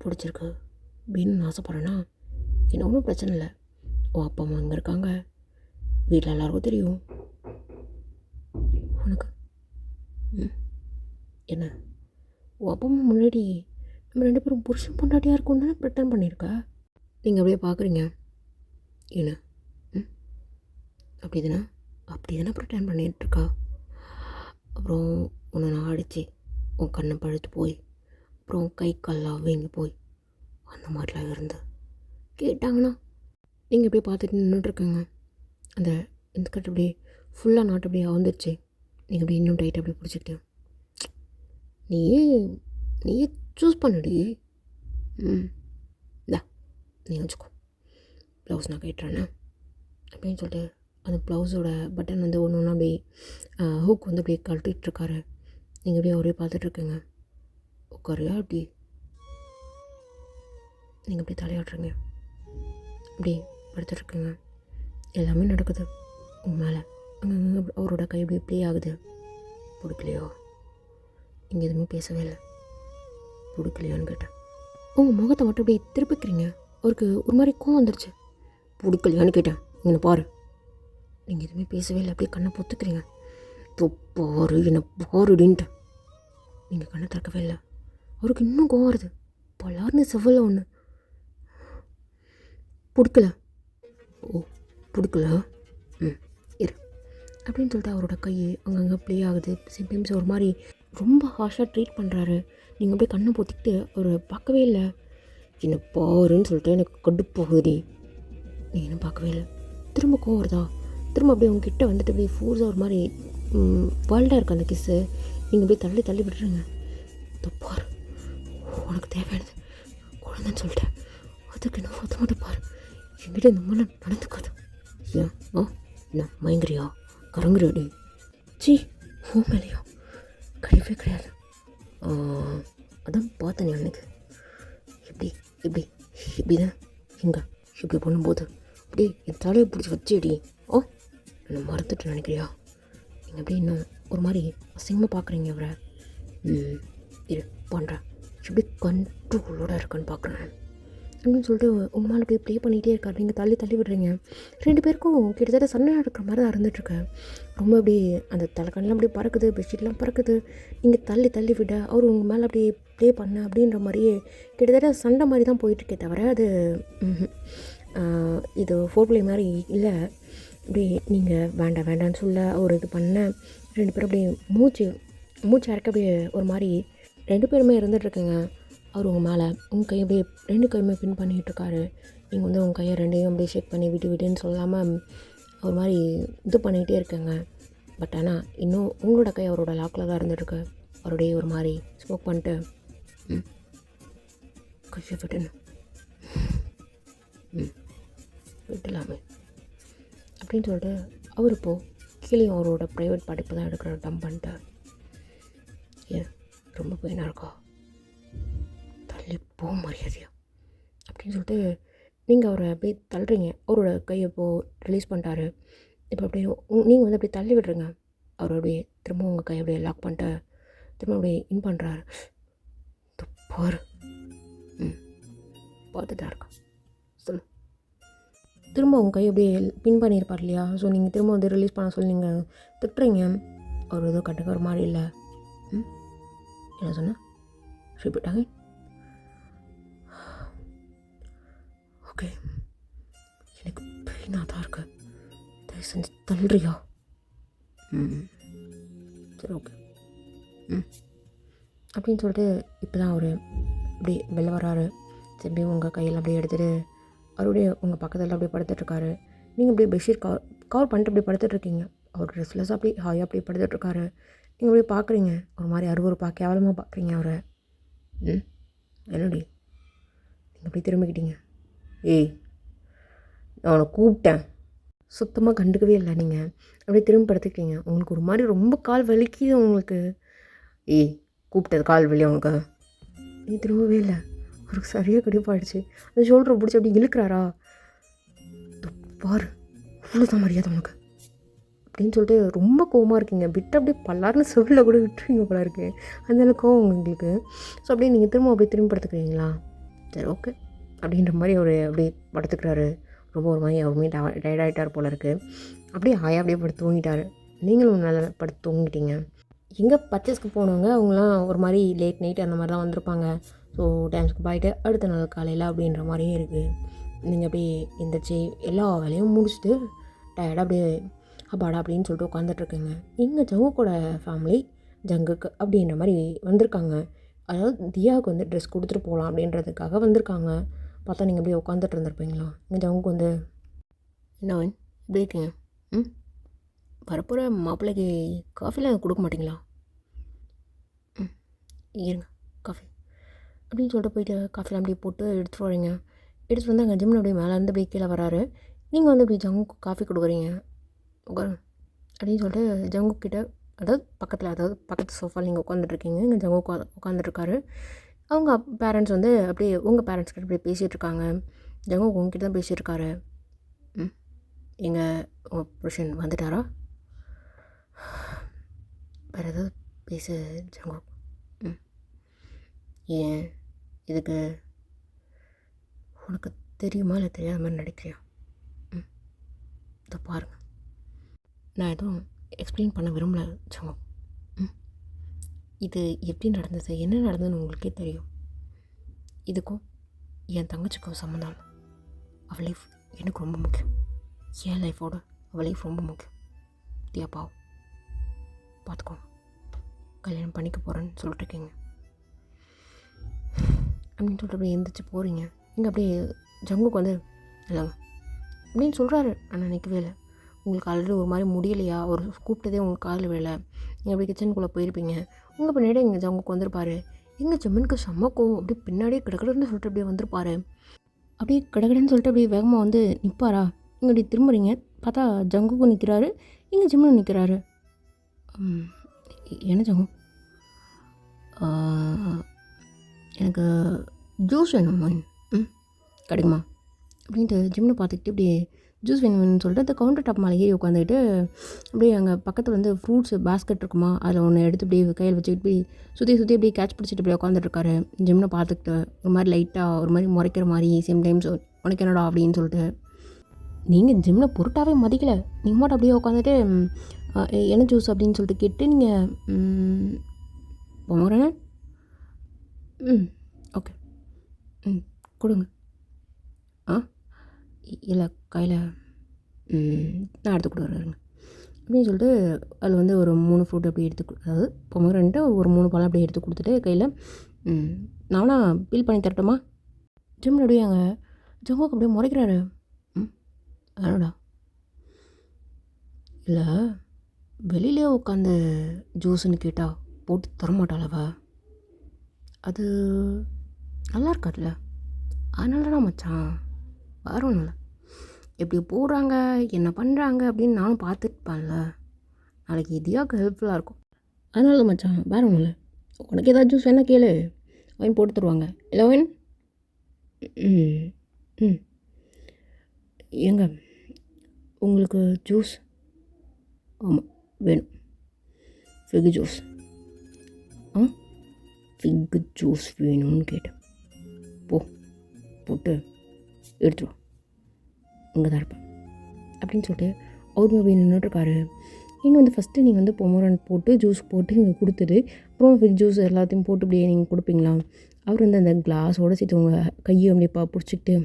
S1: பிடிச்சிருக்கு அப்படின்னு ஆசைப்பட்றேன்னா என்ன ஒன்றும் பிரச்சனை இல்லை. உன் அப்பா அம்மா அங்கே இருக்காங்க, வீட்டில் எல்லாருக்கும் தெரியும். உனக்கு என்ன உன் அப்பா அம்மா முன்னாடி நம்ம 2 பேரும் புருஷன் பொண்டாட்டியாக இருக்கும்னு தானே ப்ரிட்டன் பண்ணியிருக்க. நீங்கள் அப்படியே பார்க்குறீங்க. என்ன அப்படி தானே ப்ரிட்டன் பண்ணிகிட்ருக்கா. அப்புறம் உன்னை நான் அடித்து உன் கண்ணை பழுத்து போய் அப்புறம் கை கால்லாம் வீங்கி போய் அந்த மாதிரிலாம் இருந்து கேட்டாங்கன்னா நீங்கள் அப்படியே பார்த்துட்டு நின்றுட்டுருக்கங்க. அந்த இன்ஸ்கர்ட் அப்படியே ஃபுல்லாக நாட்டு அப்படியே வந்துடுச்சு. நீங்கள் அப்படியே இன்னும் டைட்டாக அப்படியே பிடிச்சிக்கிட்டு நீயே சூஸ் பண்ணுடி. நீ வச்சுக்கோ, ப்ளவுஸ் நான் கேட்டுறேண்ணே அப்படின்னு சொல்லிட்டு அந்த ப்ளவுஸோட பட்டன் வந்து ஒன்று ஒன்று அப்படியே ஹூக் வந்து அப்படியே கழட்டிகிட்ருக்காரு. நீங்கள் அப்படியே அவரே பார்த்துட்ருக்குங்க. உட்காரியா அப்படி நீங்கள் அப்படியே தலையாடுறீங்க, அப்படி படுத்துட்ருக்குங்க. எல்லாமே நடக்குது உங்கள் மேலே. அங்கே அவரோட கை இப்படி ப்ளே ஆகுது. பிடிக்கலையோ? நீங்கள் எதுவுமே பேசவே இல்லை. பிடிக்கலையோன்னு கேட்டேன். உங்கள் முகத்தை மட்டும் அப்படியே திருப்பிக்கிறீங்க. அவருக்கு ஒரு மாதிரி கோவம் வந்துடுச்சு. பிடிக்கலையான்னு கேட்டேன். இங்கே பாரு. நீங்கள் எதுவுமே பேசவே இல்லை, அப்படியே கண்ணை பொத்துக்கிறீங்க. பாரு என்னை பாருடின்ட்டு நீங்கள் கண்ணை திறக்கவே இல்லை. அவருக்கு இன்னும் கோவம் வருது. பலார்னு செவ்வல ஒன்று. பிடிக்கல? ஓ பிடிக்கல, இரு அப்படின்னு சொல்லிட்டு அவரோட கை அங்கங்கே ப்ளே ஆகுது. சிம்டம்ஸ் ஒரு மாதிரி ரொம்ப ஹார்ஷாக ட்ரீட் பண்ணுறாரு. நீங்கள் அப்படியே கண்ணை பொத்திக்கிட்டு அவர் பார்க்கவே இல்லை. என்ன பாருன்னு சொல்லிட்டு எனக்கு கடுப்பாகுதுடி. நீ இன்னும் பார்க்கவே இல்லை. திரும்ப கோவம் வருதா? திரும்ப அப்படியே உங்ககிட்ட வந்துட்டு அப்படியே ஃபோர்ஸாக ஒரு மாதிரி வேர்ல்டாக இருக்குது அந்த கிஸ்ஸு. நீங்கள் அப்படியே தள்ளி தள்ளி விட்டுருங்க. தப்பார் உனக்கு தேவையானது குழந்தைன்னு சொல்லிட்டேன். அதுக்கு என்ன ஒத்த மட்டும் பாரு. என்கிட்ட இந்த மாதிரி நடந்துக்காது. ஏன் என்ன மயங்குறியா கரங்குறியாடி? சி ஓ மேலையா கிடையவே கிடையாது. அதான் பார்த்தேன் அன்னைக்கு. எப்படி எப்படி இப்படி தான் எங்கே இப்படி பண்ணும்போது அப்படியே என் தலையை பிடிச்சி வச்சேடி. என்னை மறந்துட்டு நினைக்கிறியா? நீங்கள் அப்படியே இன்னும் ஒரு மாதிரி அசிங்கமாக பார்க்குறீங்க அவரை. இரு பண்ணுறேன். எப்படி கண்ட்ரோலோடு இருக்கான்னு பார்க்குறேன் அப்படின்னு சொல்லிட்டு உங்கள் மேலே போய் ப்ளே பண்ணிகிட்டே இருக்காரு. நீங்கள் தள்ளி தள்ளி விடுறீங்க. 2 பேருக்கும் கிட்டத்தட்ட சண்டை நடக்கிற மாதிரி தான் இருந்துகிட்ருக்கு. ரொம்ப அப்படி அந்த தலைக்கண்ணெலாம் அப்படியே பறக்குது, பெட்ஷீட்லாம் பறக்குது. நீங்கள் தள்ளி தள்ளி விட அவர் உங்கள் மேலே அப்படியே ப்ளே பண்ண அப்படின்ற மாதிரியே கிட்டத்தட்ட சண்டை மாதிரி தான் போயிட்டுருக்கே தவிர அது இது ஃபோர் ப்ளே மாதிரி இல்லை. அப்படி நீங்கள் வேண்டாம் வேண்டான்னு சொல்ல அவர் இது பண்ண 2 பேரும் அப்படியே மூச்சு இறக்க அப்படியே ஒரு மாதிரி 2 பேருமே இருந்துகிட்ருக்குங்க. அவர் உங்கள் மேலே உங்கள் கையை அப்படியே 2 கையுமே பின் பண்ணிகிட்ருக்காரு. நீங்கள் வந்து உங்கள் கையை 2யும் அப்படியே ஷேக் பண்ணி விட்டுன்னு சொல்லாமல் ஒரு மாதிரி இது பண்ணிகிட்டே இருக்கேங்க. பட் ஆனால் இன்னும் உங்களோட கை அவரோட லாக்கில் தான் இருந்துகிட்ருக்கு. அவருடைய ஒரு மாதிரி ஸ்மோக் பண்ணிட்டு கையை விட்டுன்னு விட்டுலாமே அப்படின்னு சொல்லிட்டு அவர் இப்போது கீழே அவரோட ப்ரைவேட் படிப்பு தான் எடுக்கிற டம்ப் பண்ணிட்டு ஏன் ரொம்ப பெயினாக இருக்கா? தள்ளி போ மரியாதையா அப்படின்னு சொல்லிட்டு நீங்கள் அவரை அப்படியே தள்ளுறீங்க. அவரோட கையை இப்போது ரிலீஸ் பண்ணிட்டாரு. இப்போ அப்படியே நீங்கள் வந்து அப்படியே தள்ளி விடுறீங்க. அவர் அப்படியே திரும்ப உங்கள் கையை அப்படியே லாக் பண்ணிட்டு திரும்ப அப்படியே இன் பண்ணுறாரு. பாரு பார்த்துட்டா இருக்கா சொல்லு. திரும்ப உங்கள் கையை அப்படியே பின் பண்ணியிருப்பார் இல்லையா? ஸோ நீங்கள் திரும்ப வந்து ரிலீஸ் பண்ண சொல்லி நீங்கள் திட்டுறீங்க. அவர் எதுவும் கட்டுக்கிற மாதிரி இல்லை. என்ன சொன்ன? ரிப்பீட் ஆகி ஓகே எனக்கு பெயினாக தான் இருக்கு. தயவு செஞ்சு தள்ளுறியா? சரி ஓகே அப்படின்னு சொல்லிட்டு இப்போ தான் அவர் அப்படியே வெளில வராரு. திரும்பி உங்கள் கையில் அப்படியே எடுத்துகிட்டு அவருடைய உங்கள் பக்கத்தில் அப்படியே படுத்துட்ருக்காரு. நீங்கள் அப்படியே பெட்ஷீட் கவர் பண்ணிட்டு அப்படியே படுத்துட்ருக்கீங்க. அவர் ட்ரெஸ்லெஸ்ஸாக அப்படியே ஹாயாக அப்படியே படுத்துட்ருக்காரு. நீங்கள் அப்படியே பார்க்குறீங்க. ஒரு மாதிரி அருவருப்பாக கேவலமாக பார்க்குறீங்க அவரை. என்னடி நீங்கள் அப்படியே திரும்பிக்கிட்டீங்க. ஏய் நான் அவனை கூப்பிட்டேன். சுத்தமாக கண்டுக்கவே இல்லை. நீங்கள் அப்படியே திரும்பி படுத்துக்கிட்டீங்க. உங்களுக்கு ஒரு மாதிரி ரொம்ப கால் வலிக்குது உங்களுக்கு. ஏய் கூப்பிட்டது கால் வலி அவனுக்கு. நீ திரும்பவே இல்லை. அவருக்கு சரியாக கடுப்பாயிடுச்சு. அந்த ஷோல்டரை பிடிச்சி அப்படி இழுக்கிறாரா? பாரு இவ்வளோதான் மரியாதை உனக்கு அப்படின்னு சொல்லிட்டு ரொம்ப கோவமாக இருக்கீங்க. விட்டு அப்படியே பல்லாருன்னு செவிலில் கூட விட்டுருவீங்க போல இருக்கு. அந்தளவுக்கு கோவம் உங்களுக்கு. ஸோ அப்படியே நீங்கள் திரும்ப அப்படியே திரும்பி படுத்துக்கிறீங்களா? சரி ஓகே அப்படின்ற மாதிரி அவர் அப்படியே படுத்துக்கிறாரு. ரொம்ப ஒரு மாதிரி அவருமே டயர்டாகிட்டார் போல இருக்குது. அப்படியே ஹாயாக அப்படியே படுத்து தூங்கிட்டார். நீங்களும் நல்லா படுத்து தூங்கிட்டீங்க. எங்கே பர்ச்சேஸ்க்கு போனவங்க அவங்களாம் ஒரு மாதிரி லேட் நைட் அந்த மாதிரி தான் வந்திருப்பாங்க. ஸோ டைம்ஸ்க்கு போயிட்டு அடுத்த நாள் காலையில் அப்படின்ற மாதிரியே இருக்குது. நீங்கள் அப்படியே எந்திரிச்சு எல்லா வேலையும் முடிச்சுட்டு டயர்டாக அப்படியே அப்பாடா அப்படின்னு சொல்லிட்டு உட்காந்துட்ருக்குங்க. எங்கள் ஜங்குக்கோட ஃபேமிலி ஜங்குக்கு அப்படின்ற மாதிரி வந்திருக்காங்க. அதாவது தியாவுக்கு வந்து ட்ரெஸ் கொடுத்துட்டு போகலாம் அப்படின்றதுக்காக வந்திருக்காங்க. பார்த்தா நீங்கள் அப்படியே உட்காந்துட்டு இருந்திருப்பீங்களா? எங்கள் ஜங்குக்கு வந்து என்ன இப்படி இருக்கீங்க? வரப்போகிற மாப்பிள்ளைக்கு காஃபிலாம் கொடுக்க மாட்டிங்களா? இருங்க காஃபி அப்படின்னு சொல்லிட்டு போயிட்டு காஃபிலாம் அப்படியே போட்டு எடுத்துகிட்டு வரீங்க. எடுத்துகிட்டு வந்து அங்கே ஜிம்மில் அப்படியே மேலேருந்து அப்படியே கீழே வராரு. நீங்கள் வந்து அப்படி ஜங்குக்கு காஃபி கொடுக்குறீங்க. உட்காரு அப்படின்னு சொல்லிட்டு ஜங்குக்கிட்ட அதாவது பக்கத்து சோஃபாவில் நீங்கள் உட்காந்துட்ருக்கீங்க. இங்கே ஜங்கு உட்காந்துட்ருக்காரு. அவங்க பேரண்ட்ஸ் வந்து அப்படியே உங்கள் பேரண்ட்ஸ் கிட்ட அப்படியே பேசிகிட்ருக்காங்க. ஜங்கு உங்ககிட்ட தான் பேசிகிட்ருக்காரு. எங்கள் உங்கள் புருஷன் வந்துட்டாரா? வேறு ஏதாவது பேசு ஜங்கு. ஏன் இதுக்கு உனக்கு தெரியுமா இல்லை தெரியாத மாதிரி நடிக்கிறியா? இதை பாருங்கள், நான் எதுவும் எக்ஸ்பிளைன் பண்ண விரும்பல ஜங்கு. இது எப்படி நடந்தது என்ன நடந்ததுன்னு உங்களுக்கே தெரியும். இதுக்கும் என் தங்கச்சிக்கும் சம்மந்தம் இல்லை. அவள் லைஃப் எனக்கு ரொம்ப முக்கியம். என் லைஃபோட அவள் லைஃப் ரொம்ப முக்கியம். தியாப்பா பார்த்துக்கோங்க, கல்யாணம் பண்ணிக்க போகிறேன்னு சொல்லிட்டுருக்கீங்க அப்படின்னு சொல்லிட்டு அப்படியே எழுந்திரிச்சு போகிறீங்க. இங்கே அப்படியே ஜங்குக்கு வந்து இல்லைங்க அப்படின்னு சொல்கிறாரு. ஆனால் நிற்கவே இல்லை. உங்களுக்கு ஆல்ரெடி ஒரு மாதிரி முடியலையா, ஒரு கூப்பிட்டதே உங்களுக்கு காதில் விழலை. நீங்கள் அப்படியே கிச்சனுக்குள்ளே போயிருப்பீங்க. உங்கள் பின்னாடி இங்கே ஜங்குக்கு வந்திருப்பார். எங்கள் ஜம்மனுக்கு செம்ம கோவம். அப்படியே பின்னாடியே கிடக்கடன்னு சொல்லிட்டு அப்படியே வந்திருப்பார். அப்படியே கிடக்கடன்னு சொல்லிட்டு அப்படியே வேகமாக வந்து நிற்பாரா. இங்கே அப்படி திரும்புறீங்க, பார்த்தா ஜங்குக்கும் நிற்கிறாரு, இங்கே ஜிம்முன்னு நிற்கிறாரு. என்ன ஜங்கு, எனக்கு ஜூஸ் வேணும் கிடைக்குமா அப்படின்ட்டு ஜிம்னு பார்த்துக்கிட்டு இப்படி ஜூஸ் வேணும்னு சொல்லிட்டு அந்த கவுண்டர் டாப் மேலே ஏறி உட்காந்துக்கிட்டு அப்படியே அங்கே பக்கத்தில் வந்து ஃப்ரூட்ஸ் பேஸ்கெட் இருக்குமா, அதில் ஒன்று எடுத்து இப்படி கையில் வச்சுக்கிட்டு இப்படி சுற்றி சுற்றி இப்படி கேட்ச் பிடிச்சிட்டு இப்படி உட்காந்துட்ருக்காரு. ஜிம்னு பார்த்துக்கிட்டு ஒரு மாதிரி லைட்டாக ஒரு மாதிரி முறைக்கிற மாதிரி சேம் டைம்ஸ் உனக்கு என்னடா அப்படின்னு சொல்லிட்டு. நீங்கள் ஜிம்மில் பொருட்டாகவே மதிக்கலை. நீங்கள் மட்டும் அப்படியே உட்காந்துட்டு என்ன ஜூஸ் அப்படின்னு சொல்லிட்டு கேட்டு நீங்கள் போகிறேன்னு ஓகே கொடுங்க. இல்லை கையில் நான் எடுத்து கொடுக்குறேங்க அப்படின்னு சொல்லிட்டு அதில் வந்து ஒரு 3 ஃப்ரூட் அப்படி அதாவது பொமோகிரானேட்டை ஒரு 3 பழம் அப்படியே எடுத்து கொடுத்துட்டு கையில் நானா பீல் பண்ணி தரட்டுமா ஜிம்மில் அப்படியே அங்கே ஜங்குக்கு அப்படியே முறைக்கிறாரு. அதோடா இல்லை வெளியிலே உட்காந்து ஜூஸுன்னு கேட்டால் போட்டு தரமாட்டாளவ, அது நல்லா இருக்காதுல்ல, அதனால தான் மச்சான் வேற ஒன்றும் இல்லை. எப்படி போடுறாங்க என்ன பண்ணுறாங்க அப்படின்னு நானும் பார்த்துட்டுப்பான்ல, நாளைக்கு இதையாவுக்கு ஹெல்ப்ஃபுல்லாக இருக்கும். அதனால தான் மச்சான் வேற ஒன்றும் இல்லை. உனக்கு ஏதாவது ஜூஸ் வேணால் கேளு, ஒயின் போட்டு தருவாங்க. இல்லை ஒயின் ஏங்க உங்களுக்கு ஜூஸ் ஆமாம் வேணும், ஃபிக் ஜூஸ் ஃபிக் ஜூஸ் வேணும்னு கேட்டேன். போட்டு எடுத்துருவோம், இங்கே தான் இருப்பேன் அப்படின்னு சொல்லிட்டு அவர் அப்படி நின்றுட்டுருக்காரு. நீங்கள் வந்து ஃபஸ்ட்டு நீங்கள் வந்து பொமோகிரானேட் போட்டு ஜூஸ் போட்டு நீங்கள் கொடுத்துட்டு அப்புறம் ஃபிக் ஜூஸ் எல்லாத்தையும் போட்டு அப்படியே நீங்கள் கொடுப்பீங்களா? அவர் வந்து அந்த கிளாஸோடு சேர்த்து உங்கள் கையை அப்படியே பிடிச்சிக்கிட்டு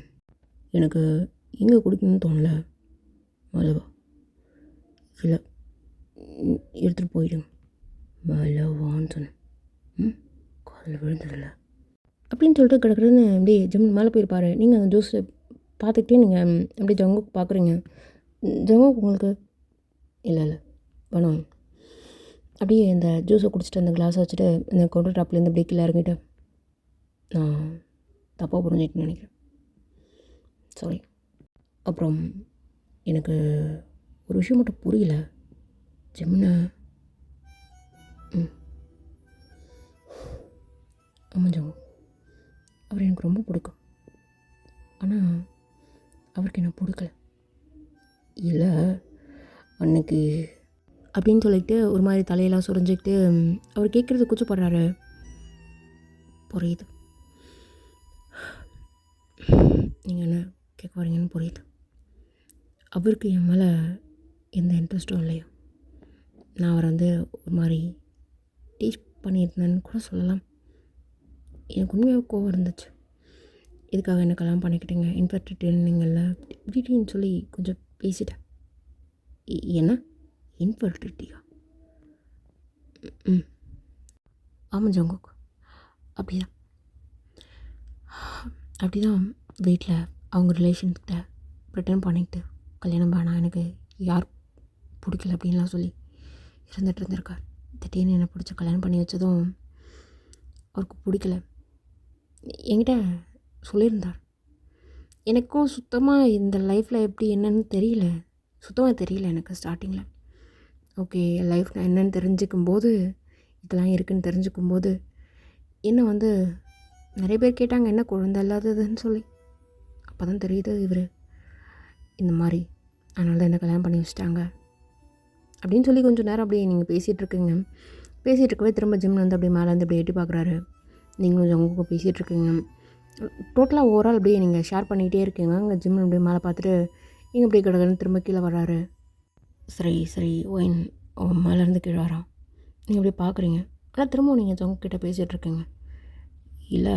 S1: எனக்கு எங்கே குடிக்கணும்னு தோணலை மலவா, இல்லை எடுத்துகிட்டு போயிடுங்க மலவான்னு சொன்னேன், காதில் விழுந்ததில்லை அப்படின்னு சொல்லிட்டு கிடக்குறதுன்னு அப்படியே ஜம்முன்னு மேலே போயிருப்பார். நீங்கள் அந்த ஜூஸை பார்த்துக்கிட்டே நீங்கள் அப்படியே ஜங்குக்கு பார்க்குறீங்க. ஜங்குக்கு உங்களுக்கு இல்லை வேணும் அப்படியே இந்த ஜூஸை குடிச்சிட்டு அந்த கிளாஸை வச்சுட்டு அந்த கவுண்டர் டாப்லேருந்து அப்படியே கீழே இறங்கிட்டு நான் தப்பாக புரிஞ்சுக்கிட்டு நினைக்கிறேன், சாரி. அப்புறம் எனக்கு ஒரு விஷயம் மட்டும் புரியல ஜெமினா. ஆமாம் ஜங்கு, அவர் எனக்கு ரொம்ப பிடிக்கும், ஆனால் அவருக்கு என்ன பிடிக்கல. இல்லை அன்னைக்கு அப்படின்னு சொல்லிட்டு ஒரு மாதிரி தலையெல்லாம் சுரிஞ்சிக்கிட்டு அவர் கேட்குறது கூச்சப்படுறாரு. புரியுது, நீங்கள் என்ன கேட்க வரீங்கன்னு புரியுது. அவருக்கு என் மேலே எந்த இன்ட்ரெஸ்ட்டும் இல்லையா, நான் அவரை வந்து ஒரு மாதிரி டீச் பண்ணியிருந்தேன்னு கூட சொல்லலாம். எனக்கு உண்மையாக கோவம் இருந்துச்சு, இதுக்காக என்ன கல்யாணம் பண்ணிக்கிட்டீங்க, இன்ஃபர்டிலிட்டிங்கள்ல இப்படின்னு சொல்லி கொஞ்சம் பேசிட்டேன். என்ன இன்ஃபர்டிலிட்டியா? ஆமாம் ஜங்குக், அப்படி தான் வீட்டில் அவங்க ரிலேஷன்கிட்ட ப்ரிட்டன் பண்ணிக்கிட்டு கல்யாணம் பண்ணால் எனக்கு யார் பிடிக்கல அப்படின்லாம் சொல்லி இருந்துகிட்டு இருந்திருக்கார். திடீர்னு என்னை பிடிச்ச கல்யாணம் பண்ணி வச்சதும் அவருக்கு பிடிக்கல, என்கிட்ட சொல்லியிருந்தார். எனக்கும் சுத்தமாக இந்த லைஃப்பில் எப்படி என்னன்னு தெரியல, சுத்தமாக தெரியல எனக்கு ஸ்டார்டிங்கில். ஓகே லைஃப் நான் என்னென்னு தெரிஞ்சுக்கும்போது, இதெல்லாம் இருக்குதுன்னு தெரிஞ்சுக்கும்போது என்ன வந்து நிறைய பேர் கேட்டாங்க என்ன குழந்தை இல்லாததுன்னு சொல்லி. அப்போ தான் தெரியுது இவர் இந்த மாதிரி, அதனால தான் என்ன கல்யாணம் பண்ணி வச்சிட்டாங்க அப்படின்னு சொல்லி கொஞ்சம் நேரம் அப்படியே நீங்கள் பேசிகிட்ருக்கீங்க. பேசிகிட்டு இருக்கவே திரும்ப ஜிம்மில் வந்து அப்படியே மேலே வந்து அப்படியே எட்டி பார்க்குறாரு. நீங்களும் கொஞ்சம் உங்களுக்கு பேசிகிட்ருக்கீங்க. டோட்டலாக ஓவரால் அப்படியே நீங்கள் ஷேர் பண்ணிக்கிட்டே இருக்கீங்க. அங்கே ஜிம்மில் அப்படியே மேலே பார்த்துட்டு நீங்கள் அப்படியே கிடக்குன்னு திரும்ப கீழே வர்றாரு. சரி ஒயின் மேலேருந்து கீழே வரான். நீங்கள் அப்படியே பார்க்குறீங்க, ஆனால் திரும்ப நீங்கள் ஜங்கு கிட்டே பேசிகிட்ருக்கீங்க. இல்லை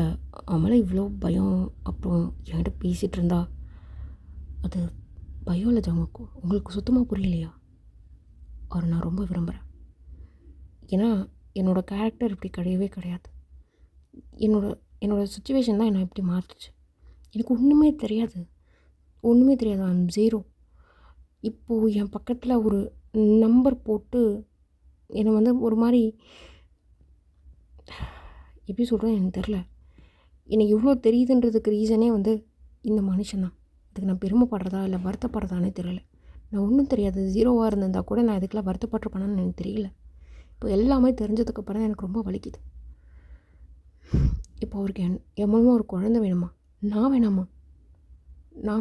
S1: அவன் இவ்வளோ பயம், அப்புறம் என்கிட்ட பேசிகிட்டு இருந்தா அது பயம் இல்லை ஜங்குக்கு, உங்களுக்கு சுத்தமாக புரியலையா? அவரை நான் ரொம்ப விரும்புகிறேன். ஏன்னா என்னோடய கேரக்டர் இப்படி கிடையவே கிடையாது. என்னோடய சுச்சுவேஷன் தான் என்னை இப்படி மாற்றுச்சு. எனக்கு ஒன்றுமே தெரியாது. I'm zero. இப்போது என் பக்கத்தில் ஒரு நம்பர் போட்டு என்னை வந்து ஒரு மாதிரி எப்படி சொல்கிறேன் எனக்கு தெரில. எனக்கு இவ்வளோ தெரியுதுன்றதுக்கு ரீசனே வந்து இந்த மனுஷன் தான். இதுக்கு நான் பெருமைப்படுறதா இல்லை வருத்தப்படுறதானே தெரியல. நான் ஒன்றும் தெரியாது, ஜீரோவாக இருந்திருந்தால் கூட நான் இதுக்கெலாம் வருத்தப்பட்டிருப்பேனான்னு எனக்கு தெரியல. இப்போ எல்லாமே தெரிஞ்சதுக்கப்புறம் தான் எனக்கு ரொம்ப வலிக்குது. இப்போ அவருக்கு என் மூலமாக ஒரு குழந்தை வேணுமா? நான்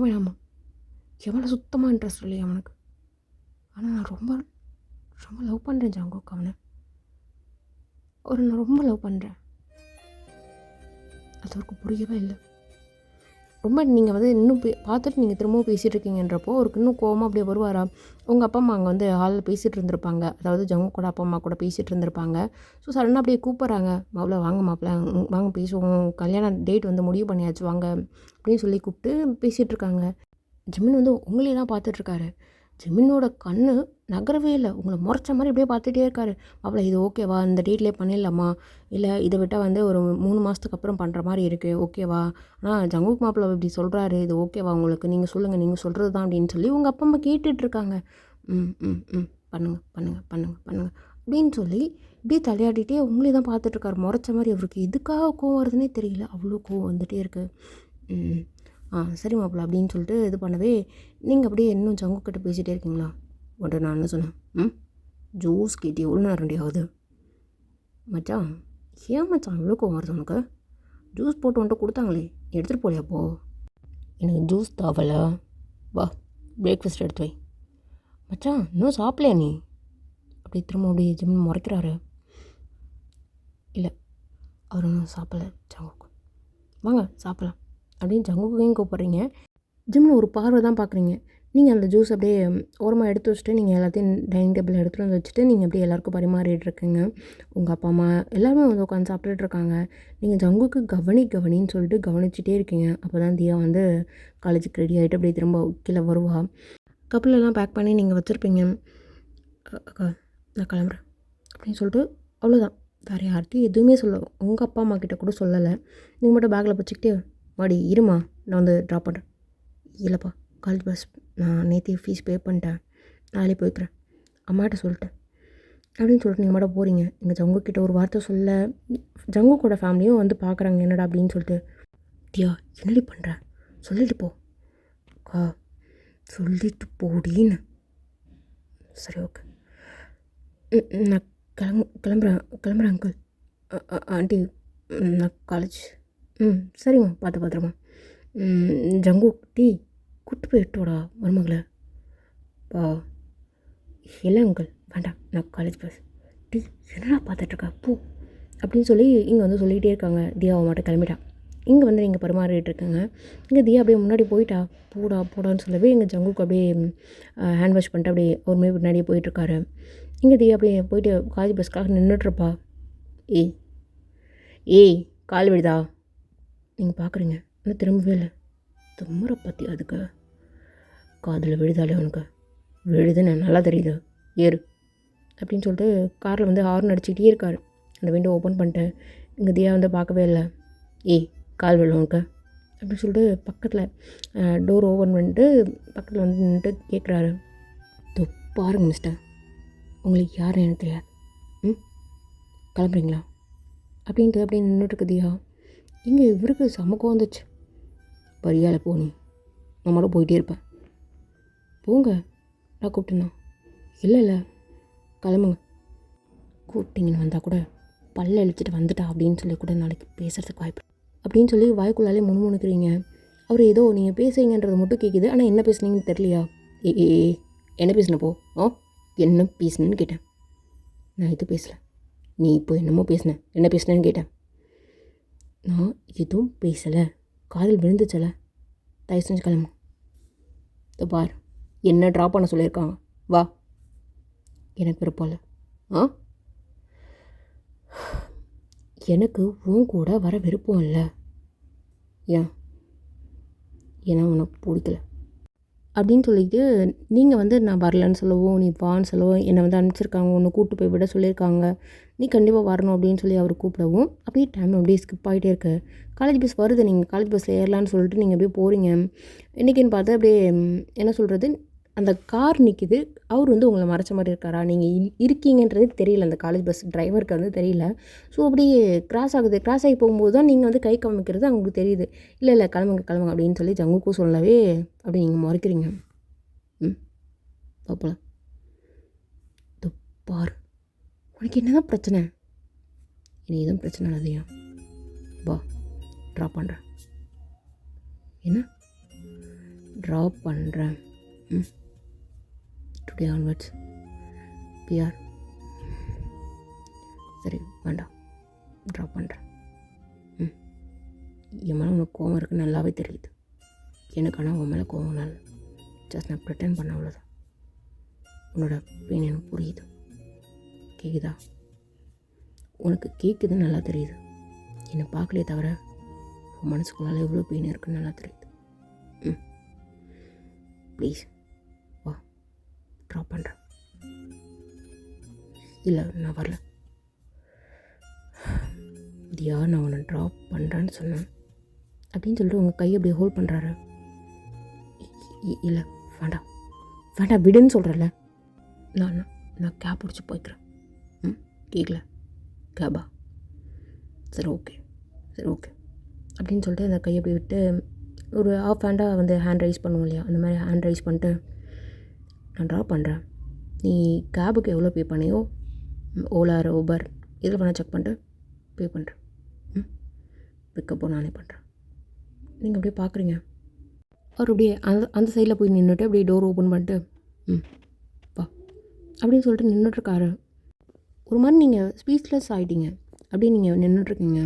S1: வேணாமா? எவ்வளோ சுத்தமாக இன்ட்ரெஸ்ட் இல்லையா அவனுக்கு. ஆனால் நான் ரொம்ப ரொம்ப லவ் பண்ணுறேன் ஜங்குக். நான் ரொம்ப லவ் பண்ணுறேன். அது அவருக்கு புரியவே இல்லை. ரொம்ப நீங்கள் வந்து இன்னும் பார்த்துட்டு நீங்கள் திரும்பவும் பேசிகிட்டு இருக்கீங்கன்றப்போ அவருக்கு இன்னும் கோவமாக அப்படியே வருவாரா? உங்கள் அப்பா அம்மா அங்கே வந்து ஹாலில் பேசிகிட்டு இருந்திருப்பாங்க. அதாவது ஜங்குக்கோட அப்பா அம்மா கூட பேசிகிட்டு இருந்திருப்பாங்க. ஸோ சடனாக அப்படியே கூப்பிட்றாங்க, மாப்பிள்ள வாங்க, மாப்பிள்ள வாங்க பேசுவோம், கல்யாண டேட் வந்து முடிவு பண்ணியாச்சு வாங்க அப்படின்னு சொல்லி கூப்பிட்டு பேசிகிட்டு இருக்காங்க. ஜிமின் வந்து உங்களே தான் பார்த்துட்ருக்காரு. ஜிமினோட கண் நகரவே இல்லை. உங்களை முறைச்ச மாதிரி அப்படியே பார்த்துட்டே இருக்காரு. மாப்பிள்ள இது ஓகேவா, இந்த டேட்லேயே பண்ணிடலாமா, இல்லை இதை விட்டால் வந்து ஒரு 3 மாதத்துக்கு அப்புறம் பண்ணுற மாதிரி இருக்குது, ஓகேவா? ஆனால் ஜங்குக் மாப்பிள்ள இப்படி சொல்கிறாரு, இது ஓகேவா உங்களுக்கு, நீங்கள் சொல்லுங்கள், நீங்கள் சொல்கிறது தான் அப்படின்னு சொல்லி உங்கள் அப்பா அம்மா கேட்டுட்ருக்காங்க. ம் ம் ம் பண்ணுங்க பண்ணுங்க பண்ணுங்க பண்ணுங்க அப்படின்னு சொல்லி இப்படியே தலையாடிட்டே உங்களே தான் பார்த்துட்ருக்காரு முறைச்ச மாதிரி. அவருக்கு எதுக்காக கோவம் வருதுன்னே தெரியல, அவ்வளோ கோவம் வந்துகிட்டே இருக்குது. சரி மாப்பிள்ள அப்படின்னு சொல்லிட்டு இது பண்ணவே நீங்கள் அப்படியே இன்னும் ஜங்குக்கிட்ட பேசிகிட்டே இருக்கீங்களா? உன்ட்ட நான் என்ன சொன்னேன்? ஜூஸ் கேட்டி எவ்வளோ நேரம் ரெடி ஆகுது மச்சான்? ஏன் மச்சான் இவ்வளோ கோவம் வருது உனக்கு? ஜூஸ் போட்டு வந்துட்டு கொடுத்தாங்களே, எடுத்துகிட்டு போலையாப்போ? எனக்கு ஜூஸ் தேவல, வா பிரேக்ஃபாஸ்ட் எடுத்து வை. மச்சான் இன்னும் சாப்பிடலையா நீ? அப்படி திரும்ப அப்படியே ஜிம் முறைக்கிறாரு. இல்லை அவர் இன்னும் சாப்பிடல ஜங்குக், வாங்க சாப்பிட்லாம் அப்படின்னு ஜங்குக்கையும் கூப்பிட்றீங்க. ஜிம்மில் ஒரு பார்வை தான் பார்க்குறீங்க. நீங்கள் அந்த ஜூஸ் அப்படியே ஓரமாக எடுத்து வச்சுட்டு நீங்கள் எல்லாத்தையும் டைனிங் டேபிளில் எடுத்துகிட்டு வந்து வச்சுட்டு நீங்கள் அப்படியே எல்லாேருக்கும் பரிமாறிட்டுருக்கீங்க. உங்கள் அப்பா அம்மா எல்லாருமே வந்து உட்காந்து சாப்பிட்டுட்ருக்காங்க. நீங்கள் ஜங்குக்கு கவனின்னு சொல்லிட்டு கவனிச்சிட்டே இருக்கீங்க. அப்போ தான் தியா வந்து காலேஜுக்கு ரெடி ஆகிட்டு அப்படியே திரும்ப கீழே வருவா. கப்பலெல்லாம் பேக் பண்ணி நீங்கள் வச்சுருப்பீங்க. அக்கா நான் கிளம்புறேன் அப்படின்னு சொல்லிட்டு அவ்வளோதான். வேறு யார்கிட்டையும் எதுவுமே உங்கள் அப்பா அம்மா கிட்டே கூட சொல்லலை. நீங்கள் மட்டும் பேக்கில் வச்சுக்கிட்டே வாடி இருமா நான் வந்து ட்ராப் பண்ணுறேன். இல்லைப்பா காலேஜ் பஸ் நான் நேற்று ஃபீஸ் பே பண்ணிட்டேன், நாளே போய்க்கிறேன், அம்மாட்ட சொல்லிட்டேன் அப்படின்னு சொல்லிட்டு நீங்கள் மட்டும் போகிறீங்க. எங்கள் ஜங்குக்கிட்ட ஒரு வார்த்தை சொல்ல ஜங்குக்கோட ஃபேமிலியும் வந்து பார்க்குறாங்க என்னடா அப்படின்னு சொல்லிட்டு. தியா என்னடி பண்ணுற, சொல்லிட்டு போ அக்கா, சொல்லிட்டு போடின்னு. சரி ஓகே நான் கிளம்புறேன் அங்கிள். ஆண்டி நான் காலேஜ். சரிம்மா பார்த்து பத்திரமா. ஜங்கு டீ கூட்டு போய் எட்டோடா மருமகளை. பா இல்லை அங்கிள் வேண்டாம், நான் காலேஜ் பஸ். டீ என்னடா பார்த்துட்ருக்கா போ அப்படின்னு சொல்லி இங்கே வந்து சொல்லிகிட்டே இருக்காங்க. தியாவை மட்டும் கிளம்பிட்டான். இங்கே வந்து நீங்கள் பரிமாறிட்டு இருக்காங்க. இங்கே தியா அப்படியே முன்னாடி போயிட்டா, போடான்னு சொல்லவே எங்கள் ஜங்குக்கு அப்படியே ஹேண்ட் வாஷ் பண்ணிட்டு அப்படியே ஒருமே பின்னாடியே போயிட்டுருக்காரு. இங்கே தியா அப்படியே போயிட்டு காலேஜ் பஸ்க்காக நின்றுட்டுருப்பா. ஏய் கால் விடுதா நீங்கள் பார்க்குறீங்க, இன்னும் திரும்பவே இல்லை. தும்முறை பற்றி அதுக்கு காதில் விழுதாலே உனக்கு விழுதுன்னு நல்லா தெரியுது, ஏறு அப்படின்னு சொல்லிட்டு காரில் வந்து ஹார்ன் அடிச்சுக்கிட்டே இருக்கார். அந்த விண்டோ ஓப்பன் பண்ணிட்டேன். இங்கே தியா வந்து பார்க்கவே இல்லை. கால் விழும் உனக்கு அப்படின்னு சொல்லிட்டு பக்கத்தில் டோர் ஓப்பன் பண்ணிட்டு பக்கத்தில் வந்து நின்றுட்டு கேட்குறாரு. பாருங்க மிஸ்டர், உங்களுக்கு யாரும் எனக்கு தெரியாது, கிளம்புறீங்களா அப்படின்ட்டு அப்படியே நின்றுட்டுருக்கு தியா. இங்கே இவருக்கு சமக்கம் வந்துச்சு. பரியால போனி நம்மளோட போயிட்டே இருப்பேன், போங்க நான் கூப்பிட்டேண்ணா. இல்லை கிளம்புங்க, கூப்பிட்டீங்கன்னு வந்தால் கூட பல்ல அழிச்சிட்டு வந்துட்டா அப்படின்னு சொல்லி கூட நாளைக்கு பேசுகிறதுக்கு வாய்ப்பு அப்படின்னு சொல்லி வாய்க்குள்ளாலே முணுமுணுக்கிறீங்க. அவர் ஏதோ நீங்கள் பேசுறீங்கன்றது மட்டும் கேட்குது, ஆனால் என்ன பேசுனீங்கன்னு தெரியலையா? என்ன பேசினப்போ என்ன பேசுனேன்னு கேட்டேன். நான் இது பேசலை, நீ இப்போ என்னமோ பேசினேன், என்ன பேசுனேன்னு கேட்டேன். நான் எதுவும் பேசலை, காதில் விழுந்துச்சல, தயவு செஞ்சு கிளம்பு. இதோ பார், என்ன ட்ராப் பண்ண சொல்லியிருக்காங்க, வா. எனக்கு விருப்பம் இல்லை. எனக்கு உன் கூட வர விருப்பம் இல்லை. ஏன்னா உனக்கு பிடிக்கல, அப்படின்னு சொல்லிட்டு நீங்கள் வந்து நான் வரலன்னு சொல்லவும், நீ வான்னு சொல்லவும், என்னை வந்து அனுப்பிச்சிருக்காங்க, உன்னை கூப்பிட்டு போய் விட சொல்லியிருக்காங்க, நீ கண்டிப்பாக வரணும் அப்படின்னு சொல்லி அவர் கூப்பிடவும், அப்படியே டைம் அப்படியே ஸ்கிப் ஆகிட்டே இருக்கு. காலேஜ் பஸ் வருது, நீங்கள் காலேஜ் பஸ்ஸில் ஏறலான்னு சொல்லிட்டு நீங்கள் அப்படியே போகிறீங்க. என்றைக்குன்னு பார்த்தா அப்படியே என்ன சொல்கிறது, அந்த கார் நிற்கிது. அவர் வந்து உங்களை மறைச்ச மாதிரி இருக்காரா, நீங்கள் இருக்கீங்கன்றது தெரியல, அந்த காலேஜ் பஸ் டிரைவருக்கு வந்து தெரியல. ஸோ அப்படியே கிராஸ் ஆகுது. கிராஸ் ஆகி போகும்போது தான் நீங்கள் வந்து கை காமிக்கிறது அவங்களுக்கு தெரியுது. இல்லை இல்லை கிளம்புங்க கிளம்புங்க அப்படின்னு சொல்லி ஜங்குக்கும் சொல்லவே அப்படி நீங்கள் முறைக்கிறீங்க. பார்ப்பலாம். பார், உனக்கு என்ன தான் பிரச்சனை? இனி எதுவும் பிரச்சனை இல்லையா? வா, ட்ராப் பண்ணுறேன். என்ன ட்ராப் பண்ணுறேன்? Today onwards PR. சரி வேண்டாம், ட்ராப் பண்ணுறேன். என் மேலே உனக்கு கோவம் இருக்குது நல்லாவே தெரியுது. எனக்கு ஆனால் உன் மேலே கோவம் இல்லை, ஜஸ்ட் நான் ப்ரிட்டன் பண்ண அவ்வளோதான். உன்னோட பெயின் எனக்கு புரியுது. கேட்குதா? உனக்கு கேட்குதுன்னு நல்லா தெரியுது. என்னை பார்க்கலையே தவிர உன் மனசுக்குள்ளால் எவ்வளோ பெயின் இருக்குன்னு நல்லா தெரியுது. ப்ளீஸ் வா, ட்ராப் பண்ணுறேன். இல்லை நான் வரல தியா, நான் உன்னை ட்ராப் பண்ணுறேன்னு சொன்னேன் அப்படின்னு சொல்லிட்டு உங்கள் கையை அப்படியே ஹோல்ட் பண்ணுறாரு. இல்லை வேண்டாம் வேண்டாம் விடுன்னு சொல்கிறல்ல. நான் கேப் பிடிச்சி போய்க்கிறேன். கேட்கல கேபா? சரி ஓகே அப்படின்னு சொல்லிட்டு அந்த கையை அப்படி விட்டு ஒரு ஆஃப் ஹேண்டாக வந்து ஹேண்ட் ரைஸ் பண்ணுவோம் இல்லையா, அந்த மாதிரி ஹேண்ட் ரைஸ் பண்ணிட்டு நான் ட்ராப் பண்ணுறேன். நீ கேபுக்கு எவ்வளோ பே பண்ணியோ, ஓலார் ஊபர் இதில் வேணால் செக் பண்ணிட்டு பே பண்ணுறேன். பிக்கப்போ நானே பண்ணுறேன். நீங்கள் அப்படியே பார்க்குறீங்க. அவர் அப்படியே அந்த சைடில் போய் நின்றுட்டு அப்படியே டோர் ஓப்பன் பண்ணிட்டு வா அப்படின்னு சொல்லிட்டு நின்றுட்டுருக்காரு. ஒரு மாதிரி நீங்கள் ஸ்பீச்லெஸ் ஆகிட்டீங்க. அப்படியே நீங்கள் நின்றுட்டுருக்கீங்க.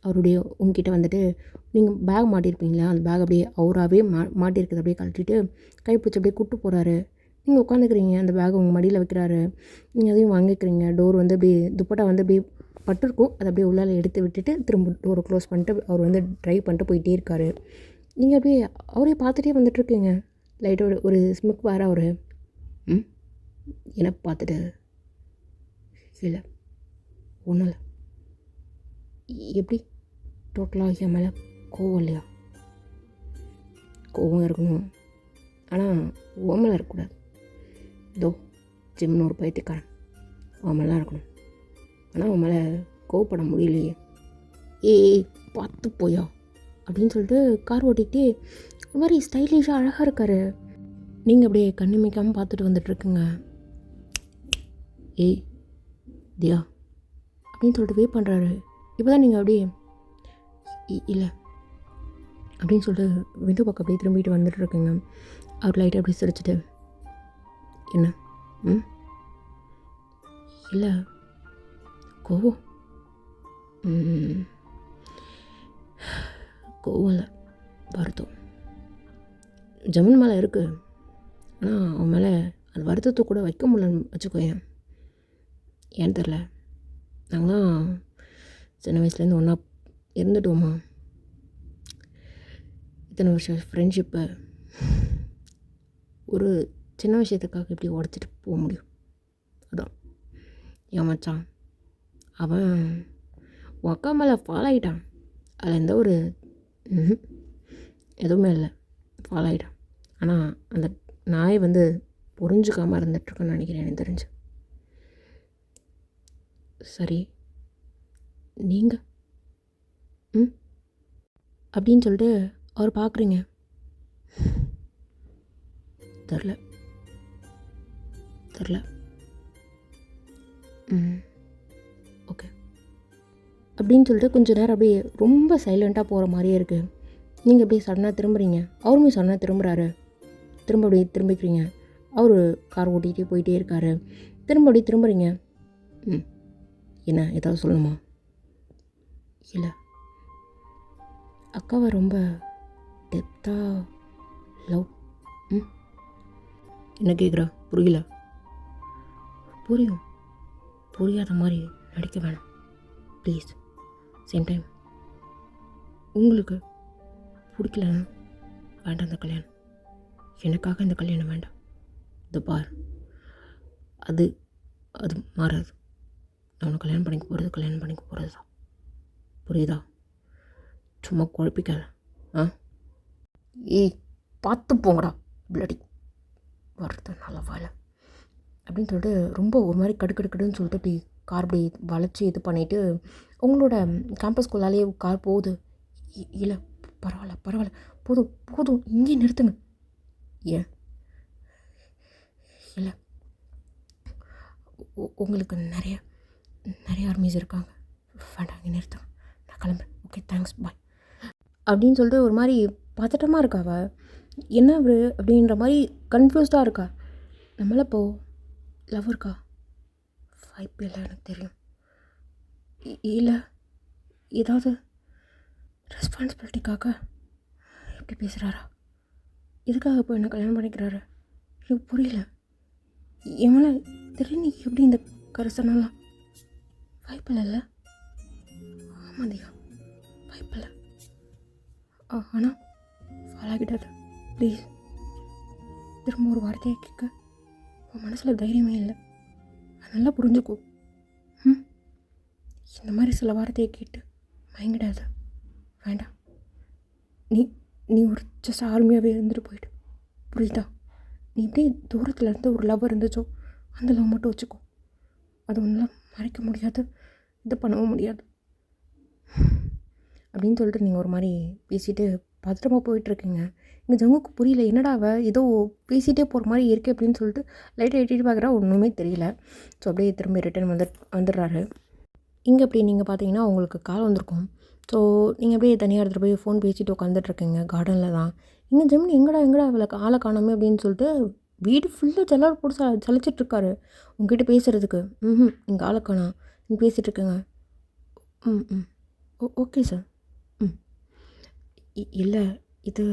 S1: அவருடைய உங்ககிட்ட வந்துட்டு நீங்கள் பேக் மாட்டியிருப்பீங்களா, அந்த பேக் அப்படியே அவராகவே மாட்டியிருக்குது அப்படியே கழட்டிட்டு கைப்பிடிச்சி அப்படியே கூப்பிட்டு போகிறாரு. நீங்கள் உட்காந்துக்கிறீங்க, அந்த பேக் உங்கள் மடியில் வைக்கிறாரு. நீங்கள் அதையும் வாங்கிக்கிறீங்க. டோர் வந்து அப்படியே துப்பட்டா வந்து அப்படியே பட்டிருக்கும், அதை அப்படியே உள்ளால் எடுத்து விட்டுட்டு திரும்ப டோரை க்ளோஸ் பண்ணிட்டு அவர் வந்து ட்ரைவ் பண்ணிட்டு போயிட்டே இருக்கார். நீங்கள் அப்படியே அவரே பார்த்துட்டே வந்துட்டுருக்கீங்க. லைட்டாக ஒரு ஸ்மிக் வேறு அவர் என்ன பார்த்துட்டு, இல்லை ஒன்றும் இல்லை, எப்படி டோட்டலாக என் மேலே கோவம் இல்லையா? கோவம் இருக்கணும், ஆனால் உன் மேலே இருக்கக்கூடாது. இதோ ஜிம்னு ஒரு பைத்தியக்காரன் அவன் மேலாம் இருக்கணும், ஆனால் அவன் மேலே கோவப்பட முடியலையே. ஏய் பார்த்து போயா அப்படின்னு சொல்லிட்டு கார் ஓட்டிக்கிட்டே ஒரு மாதிரி ஸ்டைலிஷாக அழகாக இருக்கார். நீங்கள் அப்படியே கண்ணிமைக்காமல் பார்த்துட்டு வந்துட்டுருக்குங்க. ஏய் தியா அப்படின்னு சொல்லிட்டு வே பண்ணுறாரு. இப்போ தான் நீங்கள் அப்படியே இல்லை அப்படின்னு சொல்லிட்டு விண்டோ பக்கம் அப்படியே திரும்பிட்டு வந்துட்டுருக்குங்க. அவர் லைட்டாக அப்படியே சிரிச்சிட்டு, என்ன இல்லை கோவம் கோவம் இல்லை, வருத்தம் ஜமுன் மேலே இருக்குது. ஆனால் அவன் மேலே அந்த வருத்தத்தை கூட வைக்க முடியலன்னு வச்சுக்கோயேன். ஏன்னு தெரில, நாங்களாம் சின்ன வயசுலேருந்து ஒன்றா இருந்துட்டோமா, இத்தனை வருஷம் ஃப்ரெண்ட்ஷிப்பை ஒரு சின்ன விஷயத்துக்காக இப்படி உடச்சிட்டு போக முடியும்? அதான் என் மச்சான் அவன் உன் அக்கா மேலே ஃபாலோ ஆகிட்டான். அதில் எந்த ஒரு எதுவுமே இல்லை, ஃபாலோ ஆகிட்டான். ஆனால் அந்த நாயை வந்து புரிஞ்சுக்காமல் இருந்துகிட்ருக்குன்னு நினைக்கிறேன் எனக்கு தெரிஞ்சு. சரி நீங்கள் அப்படின்னு சொல்லிட்டு அவர் பார்க்குறீங்க. தெரில ஓகே அப்படின்னு சொல்லிட்டு கொஞ்சம் நேரம் அப்படியே ரொம்ப சைலண்ட்டாக போகிற மாதிரியே இருக்குது. நீங்கள் அப்படியே சடனாக திரும்புகிறீங்க, அவருமே சடனாக திரும்புகிறாரு. திரும்ப அப்படியே திரும்பிக்கிறீங்க. அவர் கார் ஓட்டிகிட்டே போயிட்டே இருக்கார். திரும்ப அப்படியே திரும்புகிறீங்க. என்ன ஏதாவது சொல்லணுமா? இல்லை, அக்காவை ரொம்ப டெப்த்தாக லவ். என்ன கேட்குறா? புரியல? புரியாத மாதிரி நடிக்க வேணாம் ப்ளீஸ். சேம் டைம் உங்களுக்கு பிடிக்கலன்னா வேண்டாம் அந்த கல்யாணம். எனக்காக இந்த கல்யாணம் வேண்டாம். இது பார், அது அது மாறாது. நான் உன்னை கல்யாணம் பண்ணிக்க போகிறது தான். புரியுதா? சும்மா குழப்பிக்காத. ஆ ஏய், பார்த்து போங்கடா பிளடி வர்றது நல்ல வேலை அப்படின்னு சொல்லிட்டு ரொம்ப ஒரு மாதிரி கடுக்கடுன்னு சொல்லிட்டு இப்படி கார் இப்படி வளைச்சி இது பண்ணிவிட்டு உங்களோட கேம்பஸ்குள்ளாலேயே கார் போகுது. இல்லை, பரவாயில்ல போதும் இங்கே நிறுத்துங்க. ஏன் இல்லை, உங்களுக்கு நிறைய ஆர்மிஸ் இருக்காங்க. வேண்டாம், இங்கே நிறுத்துங்க, நான் கிளம்புறேன். ஓகே, தேங்க்ஸ், பாய் அப்படின்னு சொல்லிட்டு ஒரு மாதிரி பதட்டமாக இருக்கா அவ. என்ன அவரு அப்படின்ற மாதிரி கன்ஃபியூஸ்டாக இருக்கா. நம்மள இப்போ லவ் இருக்கா? வாய்ப்பு இல்லை, எனக்கு தெரியும். இல்லை, ஏதாவது ரெஸ்பான்சிபிலிட்டிக்காக எப்படி பேசுகிறாரா? எதுக்காக இப்போ என்ன கல்யாணம் பண்ணிக்கிறாரு? எனக்கு புரியல. என் மேலே திடீர்னு எப்படி இந்த கரிசனம்லாம்? வாய்ப்பில்லை. ஆமாதியா, வாய்ப்பில்லை. ஆனால் ஃபாலாகிடாது ப்ளீஸ். திரும்ப ஒரு வார்த்தையை கேட்க உன் மனசில் தைரியமே இல்லை. நல்லா புரிஞ்சுக்கோ. இந்த மாதிரி சில வார்த்தையை கேட்டு மயங்கிடாது. வேண்டாம். நீ ஒரு ஜஸ்ட் ஆர்மியாகவே இருந்துட்டு போயிட்டு, புரியுதா? நீ இப்படி தூரத்தில் இருந்து ஒரு லவ் இருந்துச்சோ, அந்த லவ் மட்டும் வச்சுக்கோ. அது ஒன்றும் மறைக்க முடியாது, இது பண்ணவும் முடியாது அப்படின்னு சொல்லிட்டு நீங்கள் ஒரு மாதிரி பேசிகிட்டு பத்திரமா போயிட்டுருக்கீங்க. இங்கே ஜங்குக்கு புரியல, என்னடா ஏதோ பேசிகிட்டே போகிற மாதிரி இருக்கு அப்படின்னு சொல்லிட்டு லைட்டாக எட்டிட்டு பார்க்குறா, ஒன்றுமே தெரியல. ஸோ அப்படியே திரும்பி ரிட்டர்ன் வந்துடுறாரு. இங்கே அப்படி நீங்கள் பார்த்தீங்கன்னா உங்களுக்கு கால் வந்திருக்கும். ஸோ நீங்கள் அப்படியே தனியாக எடுத்துகிட்டு போய் ஃபோன் பேசிட்டு உட்காந்துட்ருக்கீங்க கார்டனில் தான். இங்கே ஜெமினி எங்கடா அவளை ஆளை காணாமே அப்படின்னு சொல்லிட்டு வீடு ஃபுல்லாக ஜல்லார் போட்டு சலிச்சிட்ருக்காரு உங்ககிட்ட பேசுகிறதுக்கு. இங்கே ஆளை காணா, நீங்கள் பேசிகிட்ருக்கேங்க. Okay sir. இல்லை, இது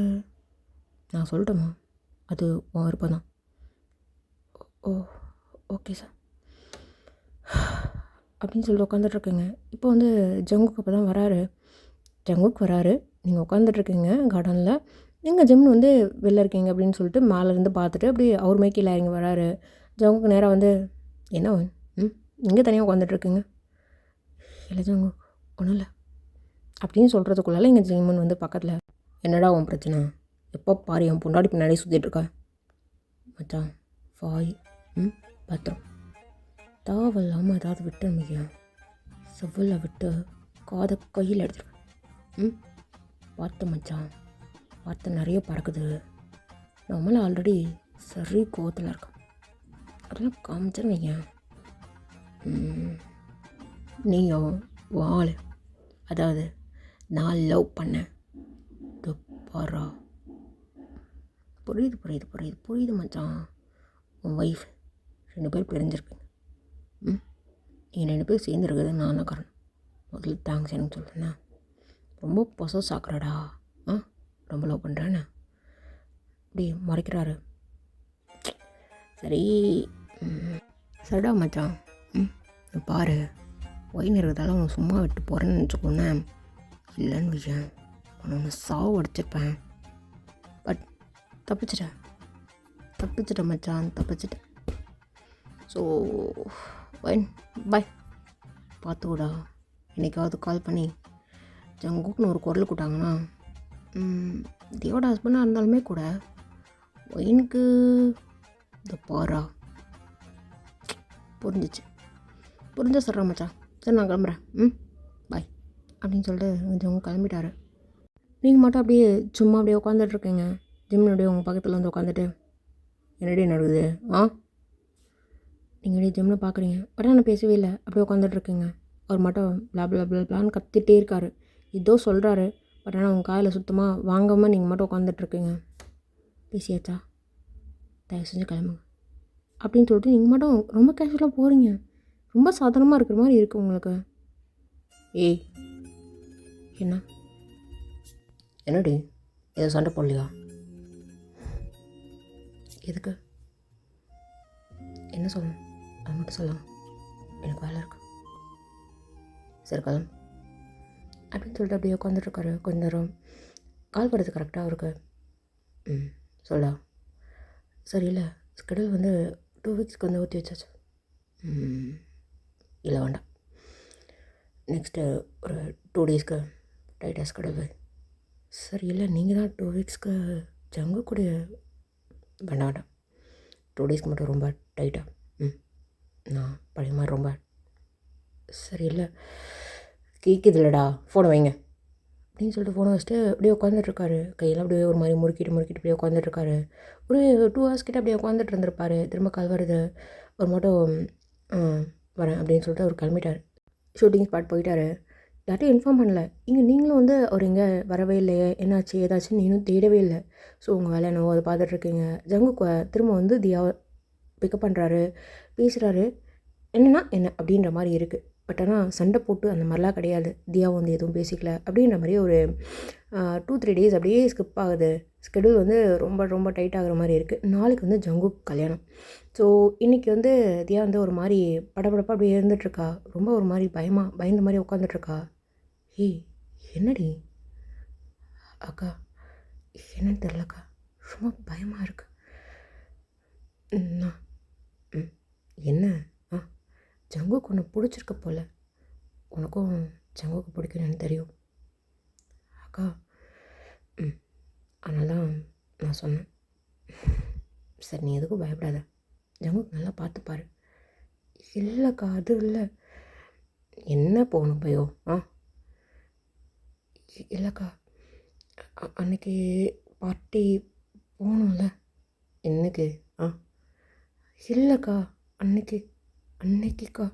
S1: நான் சொல்லட்டுமா? அது உன் விருப்பம் தான். ஓகே சார் அப்படின்னு சொல்லிட்டு உட்காந்துட்ருக்கேங்க. இப்போ வந்து ஜங்குக்கு அப்போ தான் வராரு. நீங்கள் உட்காந்துட்ருக்கீங்க கார்டனில். நீங்கள் ஜெமின் வந்து வெளில இருக்கீங்க அப்படின்னு சொல்லிட்டு மேலேருந்து பார்த்துட்டு அப்படியே அவர் கீழே இறங்கி வராரு. ஜங்குக்கு நேராக வந்து என்ன இங்கே தனியாக உட்காந்துட்ருக்குங்க. இல்லை ஜங்கு, ஒன்றும் இல்லை அப்படின்னு சொல்கிறதுக்குள்ளால எங்கள் ஜெமின் வந்து பக்கத்தில், என்னடா உன் பிரச்சனை? எப்போ பாரு என் பொண்டாடி பின்னாடி சுற்றிட்டுருக்க மச்சான். வாய் பத்திரம் தேவையில்லாமல் ஏதாவது விட்டு மிக செவ்வில் விட்டு காதை கையில் எடுத்துருக்கேன். பார்த்து மச்சான், வார்த்தை நிறைய பறக்குது. நம்மள ஆல்ரெடி சரி கோவத்தில் இருக்கேன். அதெல்லாம் காமிச்சேன்னு வைங்க, நீயும் வாள். அதாவது நான் லவ் பண்ணேன் பாரா. புரியுது மச்சான். உன் ஒய்ஃப் 2 பேர் பிரிஞ்சிருக்குங்க. நீங்கள் 2 பேர் சேர்ந்துருக்குது நான் காரணம். முதல்ல தேங்க்ஸ் எனக்கு சொல்கிறேண்ணா. ரொம்ப பொசஸ் ஆக்குறாடா. ரொம்ப லவ் பண்ணுறேண்ணா. அப்படி மறைக்கிறாரு. சரிடா மச்சான். பாரு, ஒயின் இருக்கிறதால அவனை சும்மா விட்டு போகிறேன்னு நினச்சிக்கோண்ணே. இல்லைன்னு விஷயம் ஒன்று சாவு அடிச்சிருப்பேன். பட் தப்பிச்சிட்டேன் மச்சான், தப்பிச்சிட்டேன். ஸோ ஒயின் பாய். பார்த்துக்கூடா, என்னைக்காவது கால் பண்ணி ஜங்குக்குன்னு ஒரு குரல் கூட்டாங்கன்னா, தேவோட ஹஸ்பண்டாக இருந்தாலுமே கூட ஒயினுக்கு இந்த பாரா புரிஞ்ச சொல்கிறேன் மச்சான். சரி, நான் கிளம்புறேன். பாய் அப்படின்னு சொல்லிட்டு ஜங்கு கிளம்பிட்டாரு. நீங்கள் மட்டும் அப்படியே சும்மா அப்படியே உட்காந்துட்ருக்கீங்க. ஜிம்னு அப்படியே உங்கள் பக்கத்தில் வந்து உட்காந்துட்டு, என்னடி நடக்குது? நீங்கள் அப்படியே ஜிம்னு பார்க்குறீங்க. பட் நான் பேசவே இல்லை, அப்படியே உட்காந்துட்ருக்கீங்க. அவர் மட்டும் பிளான்னு கத்திட்டே இருக்காரு. ஏதோ சொல்கிறாரு, பட் ஆனால் உங்கள் காதில் சுத்தமாக வாங்காமல் நீங்கள் மட்டும் உட்காந்துட்ருக்கீங்க. பேசியாச்சா? தயவு செஞ்சு கிளம்புங்க அப்படின்னு சொல்லிட்டு நீங்கள் மட்டும் ரொம்ப கேஷுவலாக போகிறீங்க. ரொம்ப சாதாரணமாக இருக்கிற மாதிரி இருக்குது உங்களுக்கு. ஏய், என்னடி ஏதோ சண்டை போடலையா? எதுக்கு? என்ன சொல்லணும் அது மட்டும் சொல்லலாம். எனக்கு வேலை இருக்கு. சரி கிளம்பு அப்படின்னு சொல்லிட்டு அப்படியே உட்காந்துட்ருக்காரு. கொஞ்ச நேரம் கால் பண்ணுறது கரெக்டாக அவருக்கு. சொல்லா சரி இல்லை ஸ்கெடியூல் வந்து 2 வீக்ஸ்க்கு வந்து ஊற்றி வச்சாச்சு. இல்லை வேண்டாம், நெக்ஸ்ட்டு ஒரு 2 டேஸ்க்கு டைட்டாக ஸ்கெடியூல். சரி இல்லை நீங்கள் தான் 2 வீக்ஸ்க்கு ஜங்கு கூட வேண்டாம் வேண்டாம், 2 டேஸ்க்கு மட்டும் ரொம்ப டைட்டாக. நான் பழைய மாதிரி ரொம்ப சரி இல்லை கேட்குது இல்லைடா, ஃபோனை வைங்க அப்படின்னு சொல்லிட்டு ஃபோனை வச்சுட்டு அப்படியே உட்காந்துட்ருக்காரு. கையெல்லாம் அப்படியே ஒரு மாதிரி முறுக்கிட்டு அப்படியே உட்காந்துட்ருக்காரு. ஒரு 2 ஹவர்ஸ் கிட்ட அப்படியே உட்காந்துட்டு இருந்திருப்பார். திரும்ப கால் வருது. ஒரு மட்டும் வரேன் அப்படின்னு சொல்லிட்டு அவர் கிளம்பிட்டார். ஷூட்டிங் ஸ்பாட் போயிட்டார். யார்ட்டையும் இன்ஃபார்ம் பண்ணல. நீங்களும் வந்து அவர் எங்கே வரவே இல்லையே, என்னாச்சு ஏதாச்சுன்னு இன்னும் தேடவே இல்லை. ஸோ உங்கள் வேலை என்னவோ அதை பார்த்துட்ருக்கீங்க. ஜங்குக்கு திரும்ப வந்து தியாவை பிக்கப் பண்ணுறாரு, பேசுகிறாரு. என்னன்னா என்ன அப்படின்ற மாதிரி இருக்குது. பட் ஆனால் சண்டை போட்டு அந்த மாதிரிலாம் கிடையாது. தியா வந்து எதுவும் பேசிக்கல அப்படின்ற மாதிரி ஒரு 2-3 டேஸ் அப்படியே ஸ்கிப் ஆகுது. ஸ்கெடியூல் வந்து ரொம்ப ரொம்ப டைட் ஆகிற மாதிரி இருக்குது. நாளைக்கு வந்து ஜங்குக் கல்யாணம். ஸோ இன்றைக்கி வந்து தியா வந்து ஒரு மாதிரி படபடப்பாக அப்படியே இருந்துகிட்ருக்கா. ரொம்ப ஒரு மாதிரி பயந்த மாதிரி உட்காந்துட்ருக்கா. ஏய் என்னடி அக்கா, என்னன்னு தெரிலக்கா, ரொம்ப பயமாக இருக்கு. என்ன ஜங்குக்கு ஒன்று பிடிச்சிருக்க போல். உனக்கும் ஜங்குக்கு பிடிக்குன்னு எனக்கு தெரியும் அக்கா. அதனால தான் நான் சொன்னேன். சரி நீ எதுக்கும் பயப்படாத, ஜங்குக்கு நல்லா பார்த்துப்பாரு. இல்லைக்கா அது இல்லை. என்ன போகணும் பயோ? இல்லைக்கா அன்னைக்கு பார்ட்டி போகணும்ல. என்னைக்கு? இல்லைக்கா அன்னைக்குக்கா.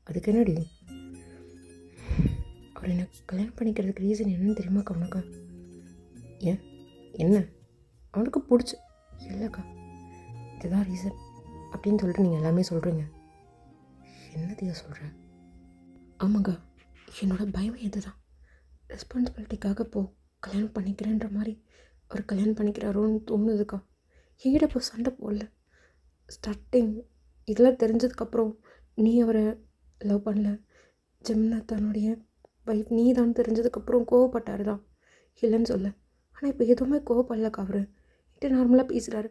S1: அதுக்கு என்னடி? அவர் என்னை கல்யாணம் பண்ணிக்கிறதுக்கு ரீசன் என்னன்னு தெரியுமாக்கா உனக்கா? ஏன் என்ன? அவனுக்கு பிடிச்சி. இல்லைக்கா இதுதான் ரீசன் அப்படின்னு சொல்லிட்டு நீங்கள் எல்லாமே சொல்கிறீங்க. என்னதையா சொல்கிறேன்? ஆமாங்க, என்னோடய பயமே இதுதான். ரெஸ்பான்சிபிலிட்டிக்காக கல்யாணம் பண்ணிக்கிறேன்ற மாதிரி அவர் கல்யாணம் பண்ணிக்கிறாரோன்னு தோணுதுக்கா. என்கிட்ட இப்போ சண்டை போடல. ஸ்டார்டிங் இதெல்லாம் தெரிஞ்சதுக்கப்புறம் நீ அவரை லவ் பண்ணல, ஜெமினா தன்னுடைய வைஃப் நீ தான் தெரிஞ்சதுக்கப்புறம் கோவப்பட்டார் தான், இல்லைன்னு சொல்ல. ஆனால் இப்போ எதுவுமே கோவப்படலக்கா. அவர் கிட்ட நார்மலாக பேசுகிறாரு.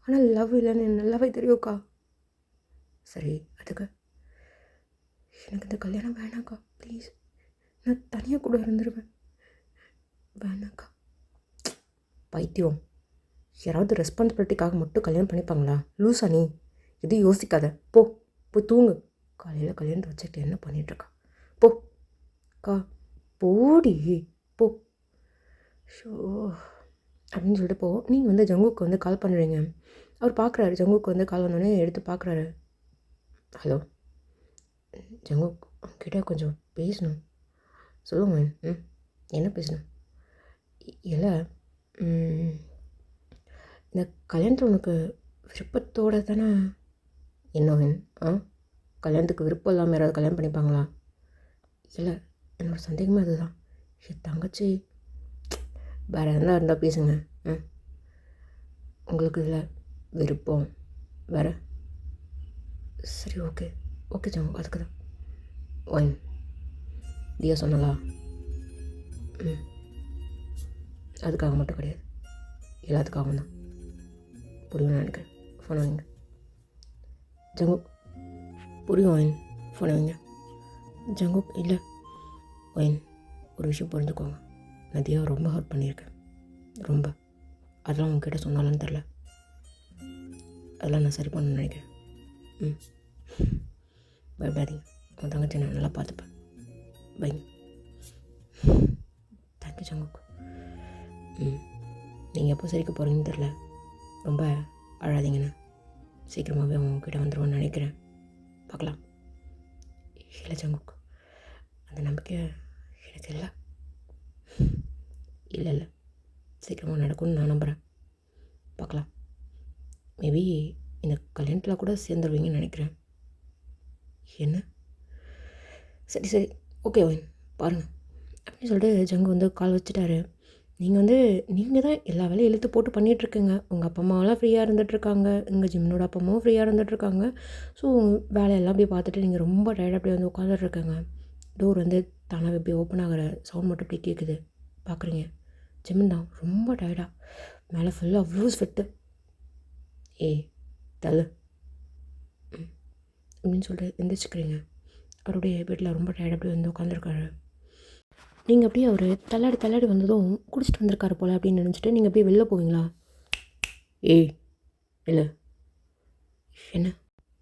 S1: ஆனால் லவ் இல்லைன்னு எனக்கு நல்லாவே தெரியும்க்கா. சரி அதுக்கு எனக்கு இந்த கல்யாணம் வேணாக்கா ப்ளீஸ். நான் தனியாக கூட இருந்துருவேன். வேணாக்கா. பைத்தியம், யாராவது ரெஸ்பான்சிபிலிட்டிக்காக மட்டும் கல்யாணம் பண்ணிப்பாங்களா? லூசா நீ? எதுவும் யோசிக்காத, போய் தூங்கு. காலையில் கல்யாணத்தை வச்சுக்கிட்டு என்ன பண்ணிகிட்ருக்கா? அக்கா போடி போ. ஷோ அப்படின்னு சொல்லிட்டு நீங்கள் வந்து ஜங்குக்கு வந்து கால் பண்ணுறீங்க. அவர் பார்க்குறாரு. ஜங்குக்கு வந்து கால் வந்தோடனே எடுத்து பார்க்குறாரு. ஹலோ ஜங்குக், கிட்ட கொஞ்சம் பேசணும். சொல்லுங்க. என்ன பேசணும்? இல்லை இந்த கல்யாணத்தில் உனக்கு விருப்பத்தோடு தானே? என்ன கல்யாணத்துக்கு விருப்பம் இல்லாமல் யாராவது கல்யாணம் பண்ணிப்பாங்களா? இல்லை, என்னோடய சந்தேகமே அதுதான். என் தங்கச்சி வேறு எதனா இருந்தால் பேசுங்க. உங்களுக்கு இதில் விருப்பம் வேறு? சரி ஓகே ஜங்கு, அதுக்கு தான் ஒயின் தியா சொன்னலா? அதுக்காக மட்டும் கிடையாது, எல்லாத்துக்காகவும் தான். புரியும் நினைக்கிறேன். ஃபோன் வைங்க ஜங்குக். புரியும் ஒயின், ஃபோனை வைங்க ஜங்குக். இல்லை ஒயின், ஒரு விஷயம் புரிஞ்சுக்கோங்க. நான் தியாவை ரொம்ப ஹர்ட் பண்ணியிருக்கேன், ரொம்ப. அதெல்லாம் உங்ககிட்ட சொன்னாலும் தெரில. அதெல்லாம் நான் சரி பண்ணணும்னு நினைக்கிறேன். பயப்படாதீங்க, உன் தங்கச்சி நான் நல்லா பார்த்துப்பேன். பைங்க. Thank you Jungkook. நீங்கள் எப்போ சரிக்க போகிறீங்கன்னு தெரில. ரொம்ப அழாதீங்கண்ணா. சீக்கிரமாகவே உங்ககிட்ட வந்துடுவோன்னு நினைக்கிறேன். பார்க்கலாம். இல்லை ஜங்குக், அந்த நம்பிக்கை எனக்கு இல்லை. இல்லை சீக்கிரமாக நடக்கும்னு நான் நம்புகிறேன். பார்க்கலாம். மேபி இந்த கல்யாணத்தில் கூட சேர்ந்துருவீங்கன்னு நினைக்கிறேன். என்ன? சரி ஓகே ஒயின், பாருங்கள் அப்படின்னு சொல்லிட்டு ஜங்கு வந்து கால் வச்சுட்டாரு. நீங்கள் தான் எல்லா வேலையும் இழுத்து போட்டு பண்ணிகிட்ருக்கீங்க. உங்கள் அப்பா அம்மாவெல்லாம் ஃப்ரீயாக இருந்துகிட்ருக்காங்க, எங்கள் ஜிம்னோட அப்பா அம்மாவும் ஃப்ரீயாக இருந்துகிட்ருக்காங்க. ஸோ வேலையெல்லாம் அப்படியே பார்த்துட்டு நீங்கள் ரொம்ப டயர்டாக அப்படியே வந்து உட்காந்துட்ருக்கேங்க. டோர் வந்து தானாக இப்படி ஓப்பன் ஆகிற சவுண்ட் மட்டும் இப்படி கேட்குது. பார்க்குறீங்க ஜிம்மின் தான் ரொம்ப டயர்டாக, மேலே ஃபுல்லாக அவ்வளோ ஸ்வெட்டு. ஏய் தள்ளு அப்படின்னு சொல்லிட்டு எந்திரிச்சுக்கிறீங்க. அவருடைய வீட்டில் ரொம்ப டயர்ட் அப்படியே வந்து உட்காந்துருக்காரு. நீங்கள் அப்படியே அவர் தள்ளாடி தள்ளாடி வந்ததும் குடிச்சிட்டு வந்திருக்காரு போல் அப்படின்னு நினச்சிட்டு நீங்கள் அப்படியே வெளில போவீங்களா? ஏய் இல்லை என்ன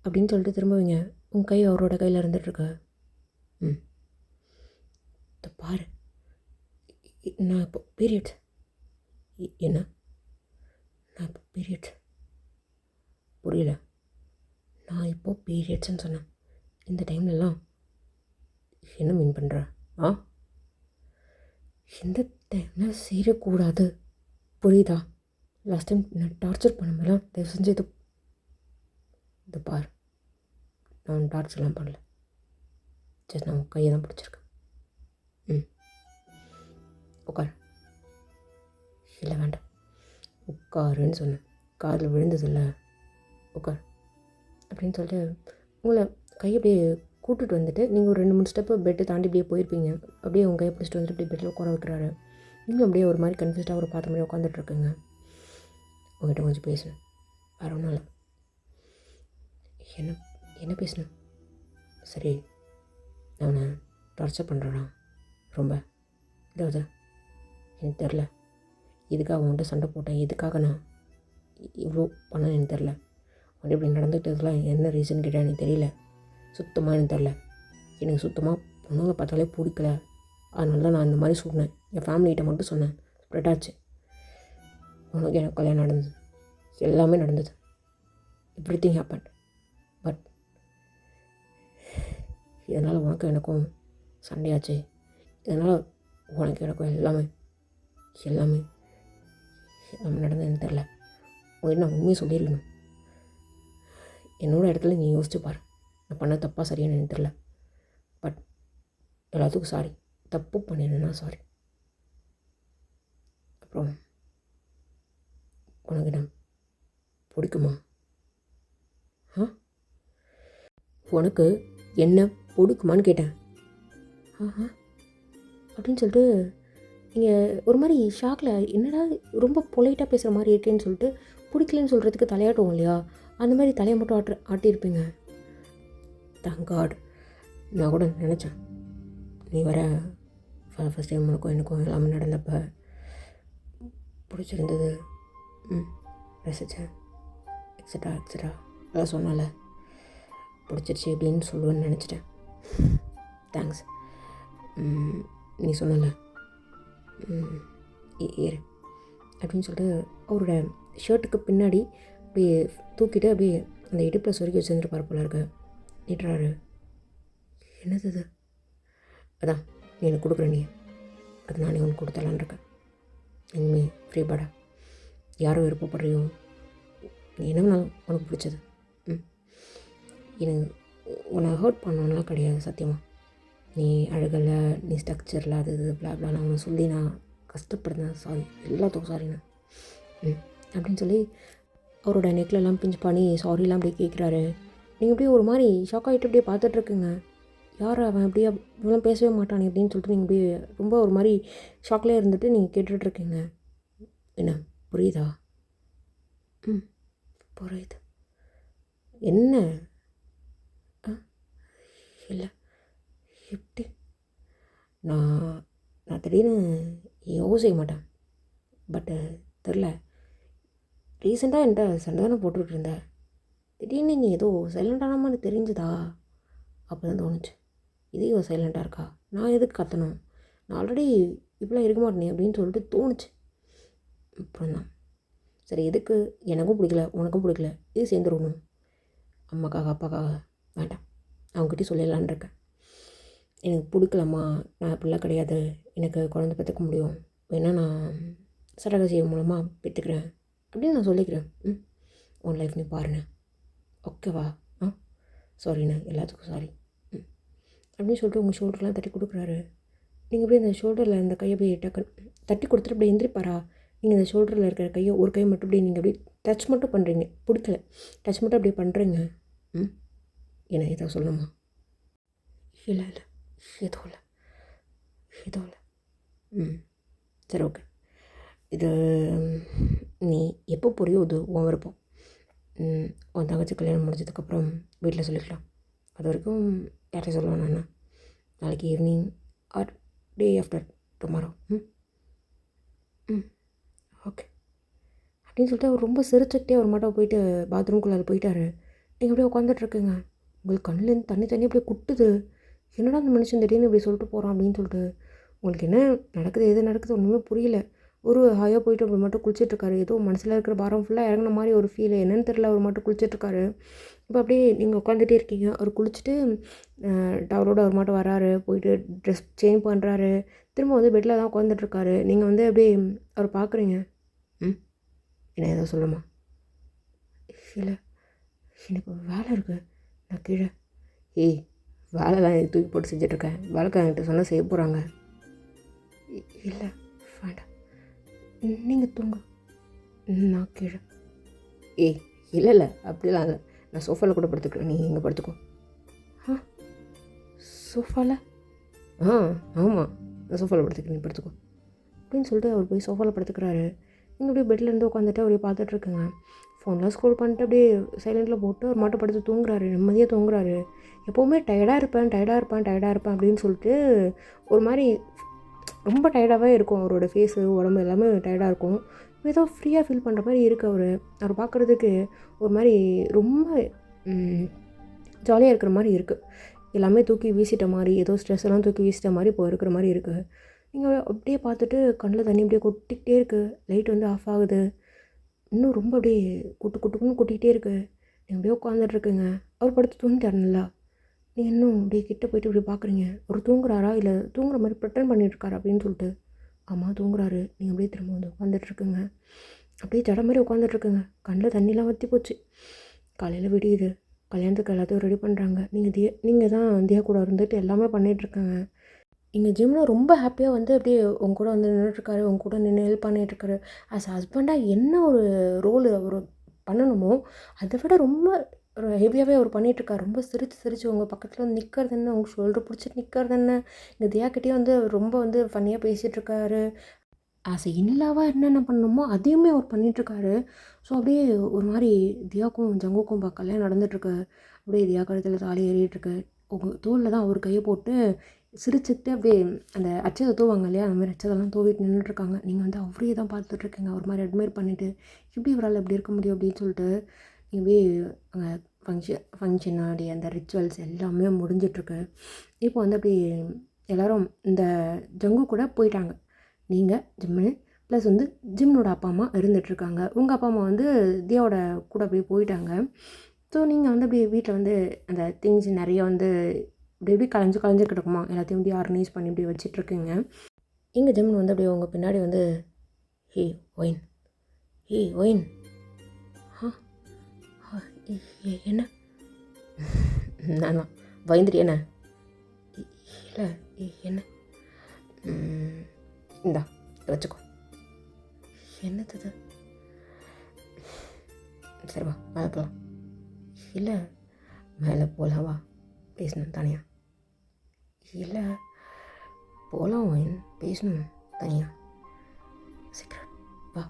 S1: அப்படின்னு சொல்லிட்டு திரும்புவீங்க. உங்கள் கை அவரோட கையில் இருந்துகிட்ருக்க. இதை பாரு, நான் இப்போ பீரியட்ஸ். என்ன? நான் இப்போ பீரியட்ஸ் புரியல. நான் இப்போது பீரியட்ஸ்ன்னு சொன்னேன். இந்த டைம்லலாம் என்ன மீன் பண்ணுற? இந்த டைமில் சேரக்கூடாது, புரியுதா? லாஸ்ட் டைம் நான் டார்ச்சர் பண்ணும்போதெல்லாம் தயவு செஞ்சு இது பார், நான் டார்ச்சர்லாம் பண்ணல. ஜஸ்ட் நான் கையை தான் பிடிச்சிருக்கேன். உட்கார். இல்லை வேண்டாம், உட்காருன்னு சொன்னேன். காதில் விழுந்ததில்ல, உட்கார் அப்படின்னு சொல்லிட்டு உங்களை கையை அப்படியே கூட்டிகிட்டு வந்துட்டு நீங்கள் ஒரு 2-3 ஸ்டெப்பு பெட்டை தாண்டி இப்படியே போயிருப்பீங்க. அப்படியே உங்கள் கையை பிடிச்சிட்டு வந்துட்டு அப்படியே பெட்டில் உட்கார வைக்கிறாரு. நீங்களும் அப்படியே ஒரு மாதிரி கன்ஃபியூஸ்டாக ஒரு பார்த்த மாதிரி உட்காந்துட்ருக்குங்க. உங்கள்கிட்ட கொஞ்சம் பேசுனேன், வேறு ஒன்றும் இல்லை. என்ன என்ன பேசுனேன்? சரி, நான் டார்ச்சர் பண்ணுறேன்னா ரொம்ப இதாவது எனக்கு தெரில. எதுக்காக உன்கிட்ட சண்டை போட்டேன், எதுக்காக நான் இவ்வளோ பண்ணேன்னு எனக்கு தெரில. அப்படி இப்படி நடந்துக்கிட்டதுலாம் என்ன ரீசன் கேட்டால் எனக்கு தெரியல. சுத்தமாக எனக்கு தெரில. எனக்கு சுத்தமாக பொண்ணுங்களை பார்த்தாலே பிடிக்கல. அதனால தான் நான் இந்த மாதிரி சொன்னேன். என் ஃபேமிலிகிட்ட மட்டும் சொன்னேன். ஸ்ப்ரெட் ஆச்சு. உனக்கு எனக்கு கல்யாணம் நடந்தது, எல்லாமே நடந்தது. Everything happen. பட் இதனால் உனக்கும் எனக்கும் சண்டையாச்சு. இதனால் உனக்கு எனக்கும் எல்லாமே எல்லாமே நடந்தது எனக்கு தெரில. உங்கள்கிட்ட நான் உண்மையை சொல்லியிருக்கணும். என்னோடய இடத்துல நீ யோசிச்சு பாரு, நான் பண்ண தப்பாக சரியானு எனக்கு தெரில. பட் எல்லாத்துக்கும் சாரி. தப்பு பண்ணிடுனா சாரி. அப்புறம் உனக்கு நான் பிடிக்குமா? உனக்கு என்ன பிடிக்குமான்னு கேட்டேன். அப்படின்னு சொல்லிட்டு நீங்கள் ஒரு மாதிரி ஷாக்கில், என்னடா ரொம்ப பொலைட்டாக பேசுகிற மாதிரி இருக்கேன்னு சொல்லிட்டு பிடிக்கலன்னு சொல்கிறதுக்கு தலையாட்டுவோம் இல்லையா, அந்த மாதிரி தலையை மட்டும் ஆட்டியிருப்பீங்க. Thank God. நான் கூட நினச்சேன் நீ வர ஃபஸ்ட் டைம் உனக்கும் எனக்கும் எல்லாமே நடந்தப்போ பிடிச்சிருந்தது, ரசித்தேன், எக்ஸட்ரா எக்ஸட்ரா அதான் சொன்னால பிடிச்சிருச்சு அப்படின்னு சொல்லுவேன்னு நினச்சிட்டேன். தேங்க்ஸ். நீ சொன்னல ஏறு அப்படின்னு சொல்லிட்டு அவரோட ஷர்ட்டுக்கு பின்னாடி அப்படியே தூக்கிட்டு அப்படியே அந்த இடுப்பில் சொருக்கி வச்சுருந்துருப்பார் போல இருக்க. நீட்டுறாரு. என்னது இது? அதான் நீ எனக்கு கொடுக்குற, நீ அது நானே உனக்கு கொடுத்தலான் இருக்கேன். இனிமே ஃப்ரீ பாடா, யாரோ விருப்பப்படுறியோ, நீ என்ன வேணாலும் உனக்கு பிடிச்சது. எனக்கு உன்னை ஹர்ட் பண்ணணும்லாம் கிடையாது சத்தியமாக. நீ அழகலை, நீ ஸ்ட்ரக்சரில் அது இது பிளாப்லாம் நான் உன்னை சொல்லி நான் கஷ்டப்படுறேன், சாரி, எல்லாத்துக்கும் சாரிண்ணா அப்படின்னு சொல்லி அவரோட நெக்லெல்லாம் பிஞ்ச் பண்ணி சாரிலாம் அப்படியே கேட்குறாரு. நீங்கள் அப்படியே ஒரு மாதிரி ஷாக் ஆகிட்டு அப்படியே பார்த்துட்ருக்குங்க. யார் அவன் அப்படியே இவ்வளோ பேசவே மாட்டானே அப்படின்னு சொல்லிட்டு நீங்கள் அப்படியே ரொம்ப ஒரு மாதிரி ஷாக்லேயே இருந்துட்டு நீங்கள் கேட்டுட்ருக்கீங்க. என்ன புரியுதா? புரியுது. என்ன? இல்லை எப்படி? நான் திடீர்னு யோசிக்க மாட்டேன். பட்டு தெரில, ரீசெண்டாக என்கிட்ட சண்டை தானே போட்டுக்கிட்டு இருந்தேன். திடீர்னு நீ ஏதோ சைலண்டான மாதிரி தெரிஞ்சுதா? அப்போ தான் தோணுச்சு, இதே இவ சைலண்ட்டாக இருக்கா, நான் எதுக்கு கத்தணும், நான் ஆல்ரெடி இப்படிலாம் இருக்க மாட்டேனே அப்படின்னு சொல்லிட்டு தோணுச்சு. அப்புறம் தான் சரி, எதுக்கு, எனக்கும் பிடிக்கல உனக்கும் பிடிக்கல, இது சேர்ந்துருக்கணும், அம்மாக்காக அப்பாக்காக வேண்டாம், அவங்ககிட்ட சொல்லிடலான் இருக்கேன். எனக்கு பிடிக்கலம்மா, நான் அப்படிலாம் கிடையாது, எனக்கு குழந்தை பெற்றுக்க முடியும், வேணால் நான் சடகசிய மூலமாக பெற்றுக்கிறேன் அப்படின்னு நான் சொல்லிக்கிறேன். உன் லைஃப் நீ பாருண்ணே, ஓகேவா? சாரிண்ணே, எல்லாத்துக்கும் சாரி அப்படின்னு சொல்லிட்டு உங்கள் ஷோல்டர்லாம் தட்டி கொடுக்குறாரு. நீங்கள் அப்படியே அந்த ஷோல்டரில் அந்த கையை அப்படியே தட்டி கொடுத்துட்டு அப்படியே எந்திரிப்பாரா? நீங்கள் இந்த ஷோல்டரில் இருக்கிற கையை ஒரு கை மட்டும் அப்படியே நீங்கள் அப்படியே டச் மட்டும் பண்ணுறீங்க, பிடிக்கல, டச் மட்டும் அப்படியே பண்ணுறீங்க. என்ன ஏதோ சொல்லணுமா? இல்லை இல்லை, ஏதோ இல்லை, ஏதோ இல்லை. சரி, ஓகே. இது நீ எப்போ புரியும், இது உன் விருப்பம். உன் தங்கச்சி கல்யாணம் முடிஞ்சதுக்கப்புறம் வீட்டில் சொல்லிக்கலாம். அது வரைக்கும் யார்கிட்ட சொல்லுவேன் நான். நாளைக்கு evening R day after tomorrow. ம் ம் ஓகே அப்படின்னு சொல்லிட்டு அவர் ரொம்ப சிரிச்சுக்கிட்டே ஒரு மாட்டோம் போயிட்டு பாத்ரூம்குள்ளே போயிட்டார். நீங்கள் அப்படியே உட்காந்துட்ருக்குங்க. உங்களுக்கு கண்ணுலேருந்து தண்ணி அப்படியே குட்டுது. என்னடா அந்த மனுஷன் திடீர்னு இப்படி சொல்லிட்டு போகிறான் அப்படின்னு சொல்லிட்டு உங்களுக்கு என்ன நடக்குது எது நடக்குது ஒன்றுமே புரியல. ஒரு ஹாயாக போயிட்டு அப்படி மட்டும் குளிச்சிட்ருக்காரு. ஏதோ மனசில் இருக்கிற பாரம் ஃபுல்லாக இறங்கின மாதிரி ஒரு ஃபீல் என்னன்னு தெரில. அவர் மட்டும் குளிச்சிட்ருக்காரு. இப்போ அப்படியே நீங்கள் உட்காந்துட்டே இருக்கீங்க. அவர் குளிச்சுட்டு டவலோட அவர் மட்டும் வராரு. போயிட்டு ட்ரெஸ் சேஞ்ச் பண்ணுறாரு. திரும்ப வந்து பெட்டில் தான் உட்காந்துட்ருக்காரு. நீங்கள் வந்து அப்படியே அவர் பார்க்குறீங்க. என்ன ஏதோ சொல்லுமா? இல்லை எனக்கு வேலை இருக்குது, நான் கீழே. ஏய் வேலைலாம் தூக்கி போட்டு செஞ்சிட்ருக்கேன். வேலைக்காரங்கிட்ட சொன்னால் செய்ய போகிறாங்க. இல்லை வேண்டாம், நீங்கள் தூங்க, நான் கீழே. ஏய் இல்லை அப்படிலாம் இல்லை, நான் சோஃபாவில் கூட படுத்துக்கிறேன், நீ இங்கே படுத்துக்கோ. சோஃபாவில்? ஆமாம், நான் சோஃபாவில் படுத்துக்கிறேன், நீ படுத்துக்கோ அப்படின்னு சொல்லிட்டு அவர் போய் சோஃபாவில் படுத்துக்கிறாரு. நீங்கள் அப்படியே பெட்லேருந்து உட்காந்துட்டு அப்படியே பார்த்துட்ருக்குங்க. ஃபோன்லாம் ஸ்க்ரோல் பண்ணிட்டு அப்படியே சைலண்டில் போட்டு ஒரு மாட்டை படுத்து தூங்குறாரு. நிம்மதியாக தூங்குறாரு. எப்போவுமே டயர்டாக இருப்பேன் அப்படின்னு சொல்லிட்டு ஒரு மாதிரி ரொம்ப டயர்டாகவே இருக்கும். அவரோட ஃபேஸு உடம்பு எல்லாமே டயர்டாக இருக்கும். ஏதோ ஃப்ரீயாக ஃபீல் பண்ணுற மாதிரி இருக்குது. அவர் பார்க்குறதுக்கு ஒரு மாதிரி ரொம்ப ஜாலியாக இருக்கிற மாதிரி இருக்குது. எல்லாமே தூக்கி வீசிட்ட மாதிரி, ஏதோ ஸ்ட்ரெஸ் எல்லாம் தூக்கி வீசிட்ட மாதிரி இப்போ இருக்கிற மாதிரி இருக்குது. நீங்கள் அப்படியே பார்த்துட்டு கண்ணில் தண்ணி அப்படியே கொட்டிக்கிட்டே இருக்குது. லைட் வந்து ஆஃப் ஆகுது. இன்னும் ரொம்ப அப்படியே குட்டுக்குன்னு கொட்டிக்கிட்டே இருக்குது. நீங்கள் அப்படியே உட்காந்துட்ருக்குங்க. அவர் படுத்து தூங்கிட்டார் நல்லா. நீங்கள் இன்னும் அப்படியே கிட்டே போய்ட்டு இப்படி பார்க்குறீங்க. அவர் தூங்குறாரா இல்லை தூங்குற மாதிரி ப்ரிட்டன் பண்ணிகிட்ருக்காரு அப்படின்னு சொல்லிட்டு. ஆமாம் தூங்குறாரு. நீங்கள் அப்படியே திரும்ப வந்து உட்காந்துட்ருக்குங்க. அப்படியே ஜட மாதிரி உட்காந்துட்ருக்குங்க. கண்ணில் தண்ணிலாம் வற்றி போச்சு. காலையில் விடியுது. கல்யாணத்துக்கு எல்லாத்தையும் ரெடி பண்ணுறாங்க. நீங்கள் தான் தியா கூட இருந்துட்டு எல்லாமே பண்ணிகிட்ருக்காங்க. எங்கள் ஜிம்மில் ரொம்ப ஹாப்பியாக வந்து அப்படியே உங்க கூட வந்து நின்றுட்டுருக்காரு. உங்க கூட நின்று ஹெல்ப் பண்ணிகிட்ருக்காரு. ஆஸ் ஹஸ்பண்டாக என்ன ஒரு ரோல் அவர் பண்ணணுமோ அதை விட ரொம்ப ஹெவியாகவே அவர் பண்ணிகிட்ருக்காரு. ரொம்ப சிரித்து உங்கள் பக்கத்தில் வந்து நிற்கிறது என்ன, உங்கள் ஷோல்டர் பிடிச்சிட்டு நிற்கிறது என்ன. எங்கள் தியாக்கிட்டே வந்து ரொம்ப வந்து ஃபன்னியாக பேசிகிட்ருக்காரு. ஆஸ் எ இன்லாவாக என்னென்ன பண்ணணுமோ அதையுமே அவர் பண்ணிகிட்ருக்காரு. ஸோ அப்படியே ஒரு மாதிரி தியாக்கும் ஜங்குக்கும் கல்யாணம் நடந்துகிட்ருக்கு. அப்படியே தியா கழுத்தில் தாலி ஏறிட்டுருக்கு. உங்கள் தோளில் தான் அவர் கையை போட்டு சிரிச்சுக்கிட்டு அப்படியே அந்த அச்சதை தூவாங்க இல்லையா, அந்த மாதிரி அச்சதெல்லாம் தூவிட்டு நின்றுட்டுருக்காங்க. நீங்கள் வந்து அவரே தான் பார்த்துட்ருக்கீங்க. ஒரு மாதிரி அட்மையர் பண்ணிவிட்டு எப்படி இவரால் எப்படி இருக்க முடியும் அப்படின்னு சொல்லிட்டு இப்படியே அங்கே ஃபங்க்ஷனுடைய அந்த ரிச்சுவல்ஸ் எல்லாமே முடிஞ்சிட்ருக்கு. இப்போ வந்து அப்படி எல்லோரும் இந்த ஜங்கு கூட போயிட்டாங்க. நீங்கள் ஜிம்மு ப்ளஸ் வந்து ஜிம்னோட அப்பா அம்மா இருந்துகிட்ருக்காங்க. உங்கள் அப்பா அம்மா வந்து தியாவோட கூட அப்படியே போயிட்டாங்க. ஸோ நீங்கள் வந்து அப்படியே வீட்டில் வந்து அந்த திங்ஸ் நிறைய வந்து இப்படி கலைஞ்சு கிடக்குமா எல்லாத்தையும் இப்படி ஆர்கனைஸ் பண்ணி இப்படி வச்சிட்ருக்குங்க. எங்கள் ஜிம்னு வந்து அப்படியே உங்கள் பின்னாடி வந்து ஹே ஒயின் என்ன நான் பயந்துட்டு என்ன இல்லை என்ன இந்தா வச்சுக்கோ. என்னது? சரிவா மேலே போகலாம். இல்லை மேலே போகலாம் வா, பேசணும் தனியாக. இல்லை போகலாம் ஒயின், பேசணும் தனியாக. சீக்கிரம் வா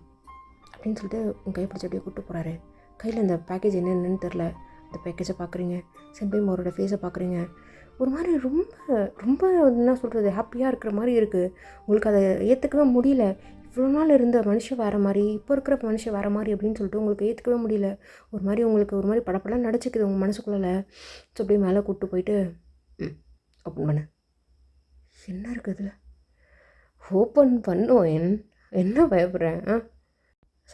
S1: அப்படின்னு சொல்லிட்டு உங்கள் கையை பிடிச்சி அப்படியே கூப்பிட்டு போகிறாரு. கையில் இந்த பேக்கேஜ் என்னென்னு தெரில. இந்த பேக்கேஜை பார்க்குறீங்க, செம்பை மோரோட ஃபேஸை பார்க்குறீங்க. ஒரு மாதிரி ரொம்ப ரொம்ப என்ன சொல்கிறது, ஹாப்பியாக இருக்கிற மாதிரி இருக்குது. உங்களுக்கு அதை ஏற்றுக்கவே முடியல. இவ்வளோ நாள் இருந்த மனுஷன் வேறு மாதிரி, இப்போ இருக்கிற மனுஷன் வேறு மாதிரி அப்படின்னு சொல்லிட்டு உங்களுக்கு ஏற்றுக்கவே முடியல. ஒரு மாதிரி உங்களுக்கு ஒரு மாதிரி படப்பெல்லாம் நடிச்சிக்குது உங்கள் மனசுக்குள்ளே. ஸோ அப்படியே மேலே கூப்பிட்டு போயிட்டு ஓப்பன் பண்ணு. என்ன இருக்குது இதில்? ஓப்பன் பண்ணுவோம். என்ன பயப்படுறேன்?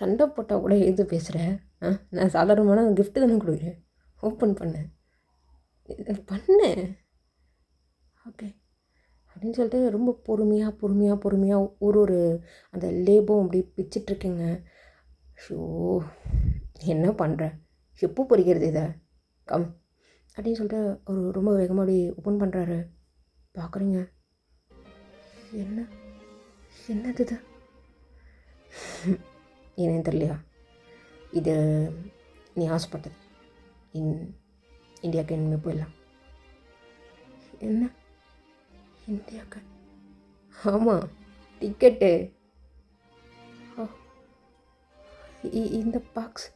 S1: சண்டை போட்டால் கூட எது பேசுகிறேன்? நான் சாதாரணமான கிஃப்ட்டு தானே கொடுக்குறேன். ஓப்பன் பண்ணு ஓகே அப்படின்னு சொல்லிட்டு ரொம்ப பொறுமையாக ஒரு அந்த லேபும் அப்படி பிச்சிட்ருக்கேங்க. ஷோ என்ன பண்ணுறேன், எப்போ பொறிக்கிறது இதை கம் அப்படின்னு சொல்லிட்டு ஒரு ரொம்ப வேகமாக அப்படி ஓப்பன் பண்ணுறாரு. பார்க்குறீங்க, என்னது இது? என்னன்னு தெரியலையா? இது நீ ஆசைப்பட்டது. இந்தியாவுக்கு இனிமேல் போயிடலாம். என்ன இந்தியாவுக்கு? ஆமாம், டிக்கெட்டு. இந்த பாக்ஸ்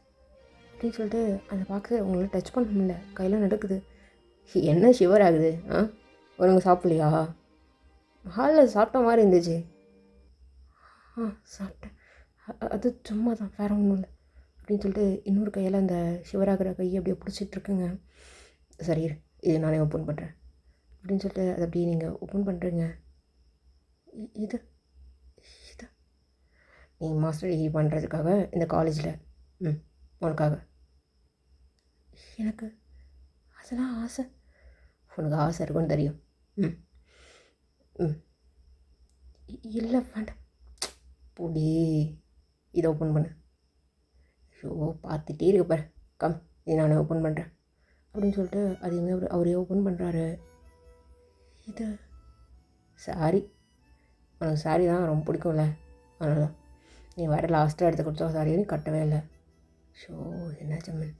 S1: அப்படின்னு சொல்லிட்டு அந்த பாக்ஸை உங்களால் டச் பண்ண முடியல, கையெல்லாம் நடக்குது. என்ன ஷிவர் ஆகுது? ஒழுங்கு சாப்பிட்லையா? ஹாலில் சாப்பிட்ட மாதிரி இருந்துச்சு. சாப்பிட்டேன், அது சும்மா தான், வேறு ஒன்றும் இல்லை அப்படின்னு சொல்லிட்டு இன்னொரு கையில் அந்த ஷிவராகிற கையை அப்படியே பிடிச்சிட்ருக்குங்க. சரி இது நானே ஓப்பன் பண்ணுறேன் அப்படின்னு சொல்லிட்டு அதை அப்படியே நீங்கள் ஓப்பன் பண்ணுறீங்க. இது இது நீ மாஸ்டர் டிகிரி பண்ணுறதுக்காக இந்த காலேஜில் உனக்காக. எனக்கு அதெல்லாம் ஆசை. உனக்கு ஆசை இருக்குன்னு தெரியும். இல்லை வேண்டாம், போடி, இதை ஓப்பன் பண்ணு. ஐயோ பார்த்துட்டே இருக்க பாரு, கம் இதை நானே ஓப்பன் பண்ணுறேன் அப்படின்னு சொல்லிட்டு அதையுமே அவரே ஓப்பன் பண்ணுறாரு. இது சாரி, உனக்கு சாரி தான் ரொம்ப பிடிக்கும்ல, அதனால நீ வேறு லாஸ்ட்டாக எடுத்து கொடுத்தா சாரி நீ கட்டவே இல்லை. ஷோ என்ன ஜம்மன்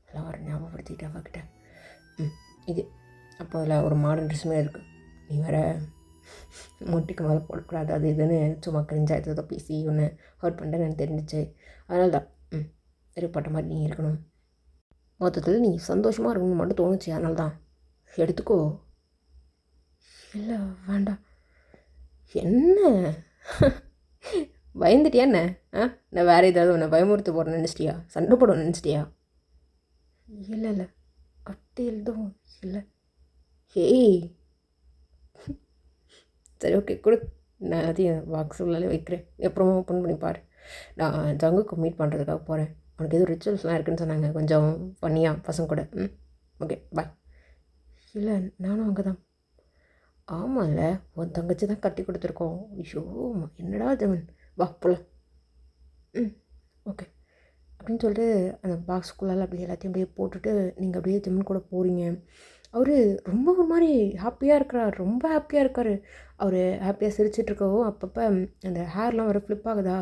S1: எல்லாம் வர ஞாபகப்படுத்திக்கிட்டே அவகிட்ட. இது அப்போ அதில் ஒரு மாடர்ன் ட்ரெஸ்ஸுமே இருக்குது. நீ வேறு முட்டிக்கு மேலே போடக்கூடாது அது இதுன்னு சும்மா கிரிஞ்சாயத்தை பேசி ஒன்று ஹர்ட் பண்ணிட்டேன்னு எனக்கு தெரிஞ்சிச்சு. அதனால தான் சரிப்பட்ட மாதிரி நீ இருக்கணும், மொத்தத்தில் நீ சந்தோஷமாக இருக்கணும்னு மட்டும் தோணுச்சு, அதனால தான் எடுத்துக்கோ. இல்லை வேண்டாம். என்ன பயந்துட்டியா என்ன? நான் வேறு ஏதாவது உன்னை பயமுறுத்த போகிறேன்னு நினச்சிட்டியா? சண்டை போடணும்னு நினச்சிட்டியா? இல்லை இல்லை அப்படி எதுவும் இல்லை. ஹேய் சரி ஓகே கொடு, நான் எல்லாத்தையும் பாக்ஸ் உள்ளே வைக்கிறேன், அப்புறமா ஓப்பன் பண்ணி பாரு. நான் ஜங்குக்கு மீட் பண்ணுறதுக்காக போகிறேன். அவனுக்கு எதுவும் ரிச்சுவல்ஸ்லாம் இருக்குதுன்னு சொன்னாங்க, கொஞ்சம் பண்ணியா பசங்க கூட. Okay bye. இல்லை நானும் அங்கே தான். ஆமாம்ல, உன் தங்கச்சி தான் கட்டி கொடுத்துருக்கோம். ஐயோ என்னடா ஜமன், வா போகலாம். ஓகே அப்படின்னு சொல்லிட்டு அந்த பாக்ஸுக்குள்ளால் அப்படியே எல்லாத்தையும் அப்படியே போட்டுட்டு நீங்கள் அப்படியே ஜமன் கூட போகிறீங்க. அவர் ரொம்ப ஒரு மாதிரி ஹாப்பியாக இருக்கிறார், ரொம்ப ஹாப்பியாக இருக்கார். அவர் ஹாப்பியாக சிரிச்சிட்ருக்கவும் அப்பப்போ அந்த ஹேர்லாம் வர ஃப்ளிப் ஆகுதா,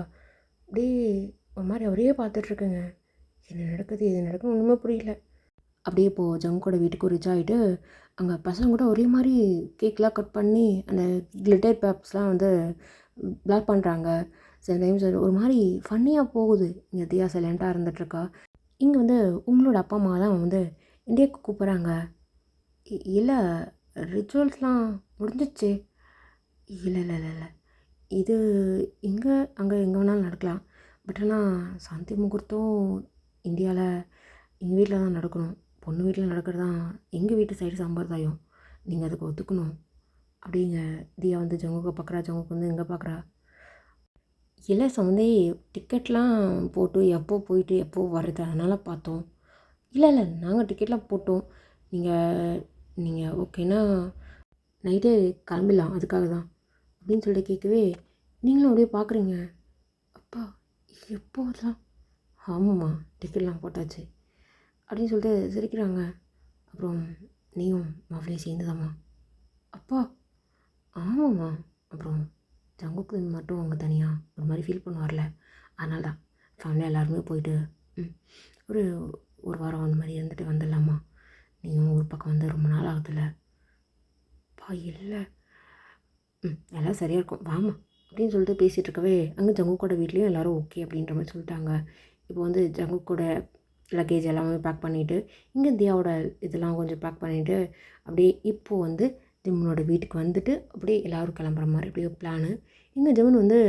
S1: அப்படியே ஒரு மாதிரி அவரையே பார்த்துட்ருக்குங்க. என்ன நடக்குது இது நடக்குது ஒன்றுமே புரியல. அப்படியே இப்போது ஜங்கோட வீட்டுக்கு ரீச் ஆகிட்டு அங்கே பசங்க கூட ஒரே மாதிரி கேக்லாம் கட் பண்ணி அந்த கிளிட்டர் பேப்ஸ்லாம் வந்து பிளாக் பண்ணுறாங்க. சில டைம்ஸ் ஒரு மாதிரி ஃபன்னியாக போகுது. இங்கே தியா சைலண்ட்டாக இருந்துகிட்ருக்கா. இங்கே வந்து உங்களோட அப்பா அம்மா தான் வந்து இந்தியாவுக்கு கூப்பிட்றாங்க. இல்லை ரிச்சுவல்ஸ்லாம் முடிஞ்சிச்சு. இல்லை இல்லை இல்லை இல்லை இது இங்கே அங்கே எங்கே வேணாலும் நடக்கலாம். பட் ஆனால் சாந்தி முகூர்த்தம் இந்தியாவில் எங்கள் வீட்டில் தான் நடக்கணும். பொண்ணு வீட்டில் நடக்கிறது தான் எங்கள் வீட்டு சைடு சம்பிரதாயம். நீங்கள் அதுக்கு ஒத்துக்கணும் அப்படிங்க. தியா வந்து ஜங்குக்கு பார்க்குறா, ஜங்குக்கு வந்து எங்கே பார்க்குறா. இல்லை சம்மந்தி டிக்கெட்லாம் போட்டு எப்போ போயிட்டு எப்போ வர்றது அதனால் பார்த்தோம். இல்லை இல்லை நாங்கள் டிக்கெட்லாம் போட்டோம், நீங்கள் ஓகேனா நைட்டே கிளம்பிடலாம், அதுக்காக தான் அப்படின்னு சொல்லிட்டு கேட்கவே நீங்களும் அப்படியே பார்க்குறீங்க. அப்பா எப்போ அதெல்லாம்? ஆமாம்மா டிக்கெட்லாம் போட்டாச்சு அப்படின்னு சொல்லிட்டு சிரிக்கிறாங்க. அப்புறம் நீயும் மாப்பிள்ளையும் சேர்ந்துதாம்மா? அப்பா ஆமாம்மா. அப்புறம் ஜங்குக்கு மட்டும் அவங்க தனியாக ஒரு மாதிரி ஃபீல் பண்ணுவார்ல, அதனால தான் ஃபேமிலியாக எல்லாருமே போயிட்டு ஒரு ஒரு வாரம் அந்த மாதிரி இருந்துட்டு வந்துடலாமா. நீங்கள் ஒரு பக்கம் வந்து ரொம்ப நாள் ஆகுதுல்ல. பா இல்லை எல்லாம் சரியாக இருக்கும் வாமா அப்படின்னு சொல்லிட்டு பேசிகிட்டு இருக்கவே அங்கே ஜங்குக்கோட வீட்லேயும் எல்லோரும் ஓகே அப்படின்ற மாதிரி சொல்லிட்டாங்க. இப்போ வந்து ஜங்குக்கோட லக்கேஜ் எல்லாமே பேக் பண்ணிவிட்டு இங்கே தியாவோட இதெல்லாம் கொஞ்சம் பேக் பண்ணிவிட்டு அப்படியே இப்போது வந்து ஜிம்மனோட வீட்டுக்கு வந்துட்டு அப்படியே எல்லோரும் கிளம்புற மாதிரி அப்படியே பிளானு. இங்கே ஜிம்மன் வந்து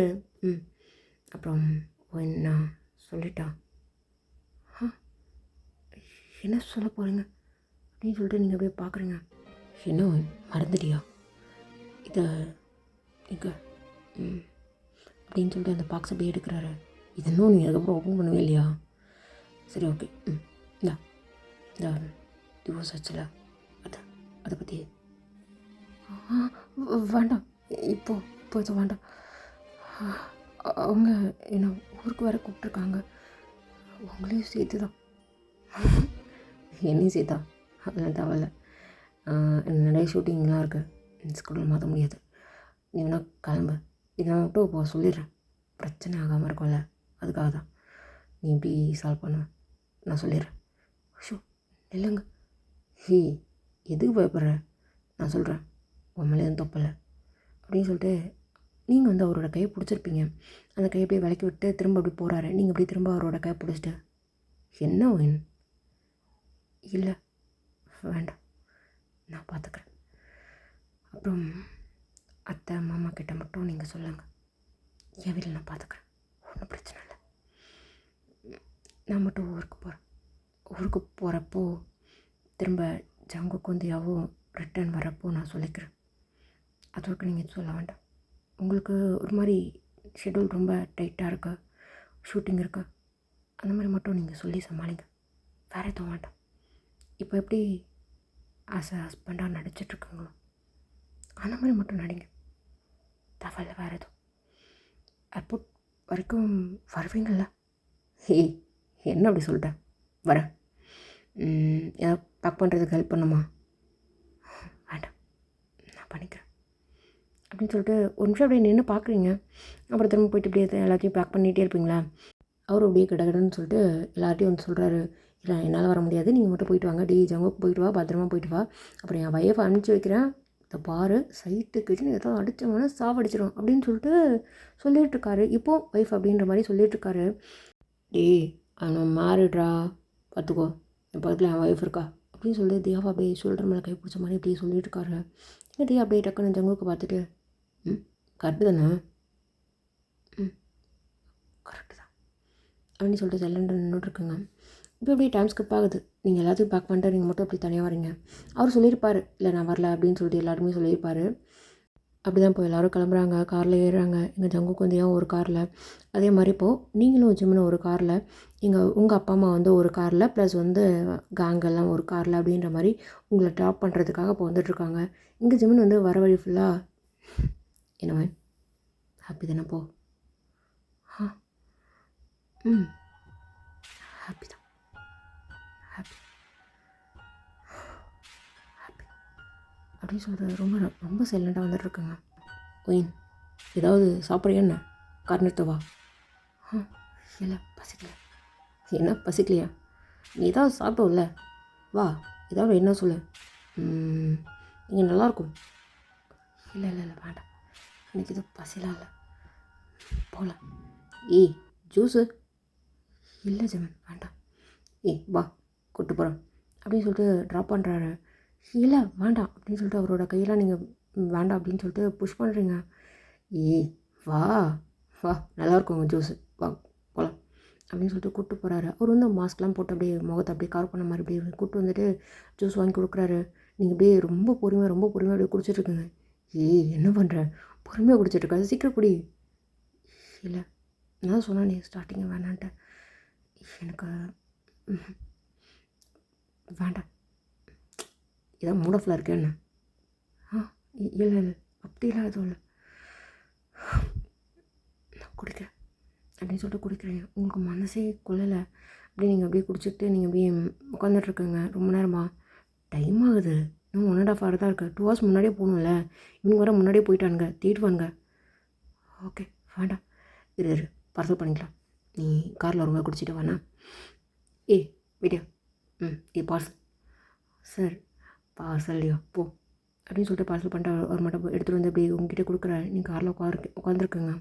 S1: அப்புறம் என்ன சொல்லிட்டான். என்ன சொல்ல போகிறீங்க அப்படின்னு சொல்லிட்டு நீங்கள் அப்படியே பார்க்குறீங்க. என்ன மறந்துட்டியா இதை இங்கே அப்படின்னு சொல்லிட்டு அந்த பாக்ஸ் அப்படியே எடுக்கிறாரு. இது இன்னும் நீ அதுக்கப்புறம் ஓப்பன் பண்ணவே இல்லையா? சரி ஓகே இந்த டிவோர்ஸ் ஆச்சுல அதை பற்றி வேண்டாம், இப்போ இது வேண்டாம். அவங்க என்ன ஊருக்கு வேறு கூப்பிட்ருக்காங்க, உங்களையும் சேர்த்து தான். என்னையும் சேர்த்தா அதெல்லாம் தேவையில்ல, நிறைய ஷூட்டிங்லாம் இருக்குது, ஸ்கூலில் மாற்ற முடியாது. நீ வேணா கிளம்பு, இதை நான் மட்டும் இப்போ சொல்லிடுறேன், பிரச்சனை ஆகாமல் இருக்கும்ல, அதுக்காக தான். நீ எப்படி சால்வ் பண்ண நான் சொல்லிடுறேன். ஷோ இல்லைங்க, எதுக்கு பயப்படுற, நான் சொல்கிறேன், உன் மேலே எதுவும் தப்பில்லை அப்படின்னு சொல்லிட்டு நீங்கள் வந்து அவரோட கையை பிடிச்சிருப்பீங்க. அந்த கையை அப்படியே விலக்கி விட்டு திரும்ப அப்படி போகிறாரு. நீங்கள் அப்படியே திரும்ப அவரோட கையை பிடிச்சிட்டு என்ன ஒயின்? இல்லை வேண்டாம், நான் பார்த்துக்கிறேன். அப்புறம் அத்தை மாமா கிட்ட மட்டும் நீங்கள் சொல்லுங்கள், என் வீட்டில் நான் பார்த்துக்கிறேன், ஒன்றும் பிரச்சனை இல்லை. நான் மட்டும் ஊருக்கு போகிறப்போ திரும்ப ஜங்கு குந்தியாவும் ரிட்டர்ன் வரப்போ நான் சொல்லிக்கிறேன். அது வரைக்கும் நீங்கள் சொல்ல வேண்டாம். உங்களுக்கு ஒரு மாதிரி ஷெட்யூல் ரொம்ப டைட்டாக இருக்கா, ஷூட்டிங் இருக்கா, அந்த மாதிரி மட்டும் நீங்கள் சொல்லி சமாளிங்க. வேறு எதுவும் வேண்டாம். இப்போ எப்படி ஆஸ் அ ஹஸ்பண்டாக நடிச்சிட்ருக்காங்களோ அந்த மாதிரி மட்டும் நடிங்க, தவறில்லை. வேறு எதுவும் ஏர்போர்ட் வரைக்கும் வருவீங்களா? என்ன அப்படி சொல்லிட்டேன், வரேன். ஏதாவது பேக் பண்ணுறதுக்கு ஹெல்ப் பண்ணுமா? வேண்டாம், நான் பண்ணிக்கிறேன் அப்படின்னு சொல்லிட்டு ஒரு நிமிஷம் அப்படியே நின்று பார்க்குறீங்க. அப்புறம் திரும்ப போயிட்டு இப்படியே எல்லாத்தையும் பேக் பண்ணிகிட்டே இருப்பீங்களா? அவர் அப்படியே கடகடன்னு சொல்லிட்டு எல்லார்ட்டையும் வந்து சொல்கிறாரு, இல்லை என்னால் வர முடியாது, நீங்கள் மட்டும் போயிட்டு வாங்க, ஜங்குக்கு போயிட்டு வா, பத்திரமா போயிட்டு வா. அப்புறம் என் வைஃப் அனுப்பிச்சி வைக்கிறேன், இந்த பாரு சைட்டுக்குன்னு ஏதாவது அடித்தவொன்னே சாவடிச்சிடும் அப்படின்னு சொல்லிட்டுருக்காரு. இப்போது ஒய்ஃப் அப்படின்ற மாதிரி சொல்லிகிட்ருக்காரு. அவன் மேரிட்ரா, பார்த்துக்கோ, என் பக்கத்தில் என் ஒய்ஃப் இருக்கா அப்படின்னு சொல்லி தியாவை அப்படியே ஷோல்டர் மேலே கை பிடிச்ச மாதிரி அப்படியே சொல்லிட்டுருக்காரு. டீ அப்படியே டக்குன்னு ஜங்குக்கு பார்த்துட்டு, கரெக்டு தானே? கரெக்டு தான் அப்படின்னு சொல்லிட்டு சைலண்டாக நின்றுட்டுருக்குங்க. இப்போ அப்படியே டைம் ஸ்கிப் ஆகுது. நீங்கள் எல்லாத்தையும் பேக் பண்ணிட்டு நீங்கள் மட்டும் அப்படி தனியாக வரீங்க. அவர் சொல்லியிருப்பார், இல்லை நான் வரல அப்படின்னு சொல்லிட்டு எல்லாருமே சொல்லியிருப்பார். அப்படி தான் இப்போ எல்லோரும் கிளம்புறாங்க, காரில் ஏறுறாங்க. எங்கள் ஜங்கு குந்தியும் ஒரு காரில், அதே மாதிரி இப்போது நீங்களும் ஜிம்முன்னு ஒரு காரில், உங்கள் அப்பா அம்மா வந்து ஒரு காரில், ப்ளஸ் வந்து கேங்கெல்லாம் ஒரு காரில் அப்படின்ற மாதிரி உங்களை ட்ராப் பண்ணுறதுக்காக இப்போ வந்துட்டுருக்காங்க. இங்கே ஜிம்முன்னு வந்து வர வழி ஃபுல்லாக என்னவன் ஹாப்பி தானே போ? ஹாப்பி தான், ஹாப்பி ஹாப்பி அப்படின்னு சொல்கிறது ரொம்ப ரொம்ப சைலண்ட்டாக வந்துட்டுருக்குங்க. ஒயின், ஏதாவது சாப்பிட்றியா என்ன? கார் நிறுத்தவா? இல்லை பசிக்கல. என்ன பசிக்கலையா? நீ ஏதாவது சாப்பிட்டோம்ல, வா ஏதாவது என்ன சொல்லு, இங்கே நல்லாயிருக்கும். இல்லை இல்லை இல்லை வேண்டாம், எனக்கு இது பசிலாம் இல்லை, போகலாம். ஜூஸு? இல்லை ஜெமன் வேண்டாம். வா கூப்பிட்டு போகிறேன் அப்படின்னு சொல்லிட்டு ட்ராப் பண்ணுறாரு. இல்லை வேண்டாம் அப்படின்னு சொல்லிட்டு அவரோட கையெல்லாம் நீங்கள் வேண்டாம் அப்படின்னு சொல்லிட்டு புஷ் பண்ணுறீங்க. வா வா நல்லாயிருக்கும் உங்கள் ஜூஸு, வா போகலாம் அப்படின்னு சொல்லிட்டு கூப்பிட்டு போகிறாரு. அவர் வந்து மாஸ்க்லாம் போட்டு அப்படியே முகத்தை அப்படியே கவர் பண்ண மாதிரி அப்படியே கூப்பிட்டு வந்துட்டு ஜூஸ் வாங்கி கொடுக்குறாரு. நீங்கள் அப்படியே ரொம்ப பொறுமையாக அப்படியே குடிச்சிட்ருக்குங்க. என்ன பண்ணுற, பொறுமையாக குடிச்சிட்ருக்காது, சீக்கிரம் குடி. இல்லை நான் சொன்னேன் நீ ஸ்டார்டிங்கே வேணான்ட்டு, எனக்கு வேண்டாம். ஏதாவது மூட் ஆஃபில் இருக்கேன் என்ன? இல்லை இல்லை அப்படிலாம் எதுவும் இல்லை, நான் குடிக்கிறேன் அப்படின்னு சொல்லிட்டு குடிக்கிறேன். உங்களுக்கு மனசே கொள்ளலை. அப்படியே நீங்கள் அப்படியே குடிச்சிட்டு நீங்கள் அப்படியே உட்காந்துட்ருக்குங்க ரொம்ப நேரமாக. டைம் ஆகுது, இன்னும் 1.5 hour தான் இருக்குது. 2 hours முன்னாடியே போகணும்ல, இவங்க வர முன்னாடியே போயிட்டானுங்க, தேடிவானுங்க. ஓகே வேண்டாம், இரு பார்சல் பண்ணிக்கலாம், நீ காரில் ரொம்ப குடிச்சிட்டு வேணா. விடியா, பார்சல் சார், பார்சல்லையோ போ அப்படின்னு சொல்லிட்டு பார்சல் பண்ணிட்டு அவர் மட்டும் எடுத்துகிட்டு வந்து அப்படி உங்ககிட்ட கொடுக்குறாரு. நீங்கள் காரில் உட்காந்துருக்குங்க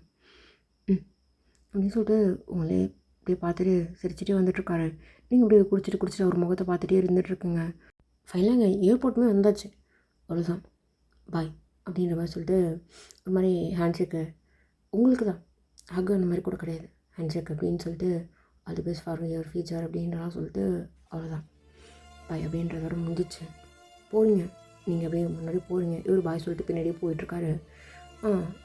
S1: அப்படின்னு சொல்லிட்டு உங்களே அப்படியே பார்த்துட்டு சிரிச்சிட்டே வந்துட்டுருக்காரு. நீங்கள் அப்படியே குடிச்சிட்டு அவர் முகத்தை பார்த்துட்டே இருந்துகிட்ருக்குங்க. ஃபைனலாக ஏர்போர்ட்டுமே வந்தாச்சு, அவ்வளோதான், பாய் அப்படின்ற மாதிரி சொல்லிட்டு ஒரு மாதிரி ஹேண்ட்ஷேக்கு உங்களுக்கு தான், ஹக் அந்த மாதிரி கூட கிடையாது, ஹேண்ட்ஷேக் அப்படின்னு சொல்லிட்டு all the best for your future அப்படின்றலாம் சொல்லிட்டு அவ்வளோதான் பாய் அப்படின்றதோட முடிஞ்சிச்சு. போகிறீங்க நீங்கள் அப்படியே முன்னாடி போகிறீங்க, இவர் பாய் சொல்லிட்டு பின்னாடியே போயிட்டுருக்காரு.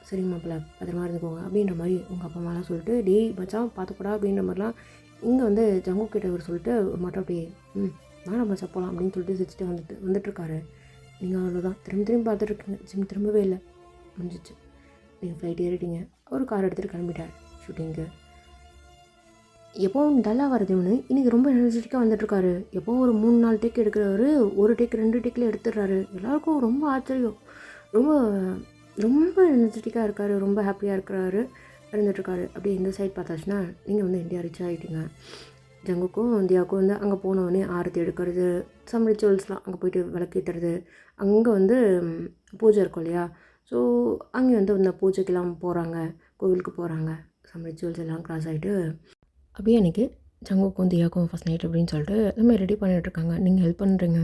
S1: சரிங்க மாப்பிள்ள பத்திரமா இருந்துக்கோங்க அப்படின்ற மாதிரி உங்கள் அப்பா அம்மாலாம் சொல்லிட்டு மச்சான் பார்த்துக்கூடா அப்படின்ற மாதிரிலாம் இங்கே வந்து ஜங்கு கிட்ட இவர் சொல்லிட்டு ஒரு மட்டும் அப்படியே வேணாம் மச்சா போகலாம் அப்படின்னு சொல்லிட்டு சிரிச்சுட்டு வந்துட்டுருக்காரு. நீங்கள் அவ்வளோதான் திரும்பி பார்த்துட்ருக்கீங்க, ஜிம் திரும்பவே இல்லை, முடிஞ்சிச்சு. நீங்கள் ஃப்ளைட் ஏறிட்டீங்க, ஒரு கார் எடுத்துகிட்டு கிளம்பிட்டார் ஷூட்டிங்க்கு. எப்போவும் டல்லாக வரதுன்னு இன்றைக்கி ரொம்ப எனர்ஜெட்டிக்காக வந்துட்டுருக்காரு. எப்போவும் ஒரு 3-4 டேக் எடுக்கிறவர் ஒரு டேக் 2 டேக்கில் எடுத்துடுறாரு. எல்லாருக்கும் ரொம்ப ஆச்சரியம், ரொம்ப ரொம்ப எனர்ஜெட்டிக்காக இருக்கார், ரொம்ப ஹாப்பியாக இருந்துகிட்ருக்காரு. அப்படியே இந்த சைட் பார்த்தாச்சுன்னா நீங்கள் வந்து இந்தியா ரிச் ஆகிட்டீங்க. ஜங்குக்கும் இந்தியாவுக்கும் வந்து அங்கே போனோடனே ஆரத்தி எடுக்கிறது, சம் ரிச்சுவல்ஸ்லாம் அங்கே போய்ட்டு விளக்கேற்றுறது, அங்கே வந்து பூஜை இருக்கும் இல்லையா, ஸோ அங்கே வந்து இந்த பூஜைக்கெல்லாம் போகிறாங்க, கோவிலுக்கு போகிறாங்க, சம் ரிச்சுவல்ஸ் எல்லாம் கிராஸ் ஆகிட்டு அப்படியே எனக்கு ஜங்குக்கும் தியாக்கும் ஃபஸ்ட் நைட் அப்படின்னு சொல்லிட்டு எல்லாமே ரெடி பண்ணிகிட்ருக்காங்க. நீங்கள் ஹெல்ப் பண்ணுறீங்க.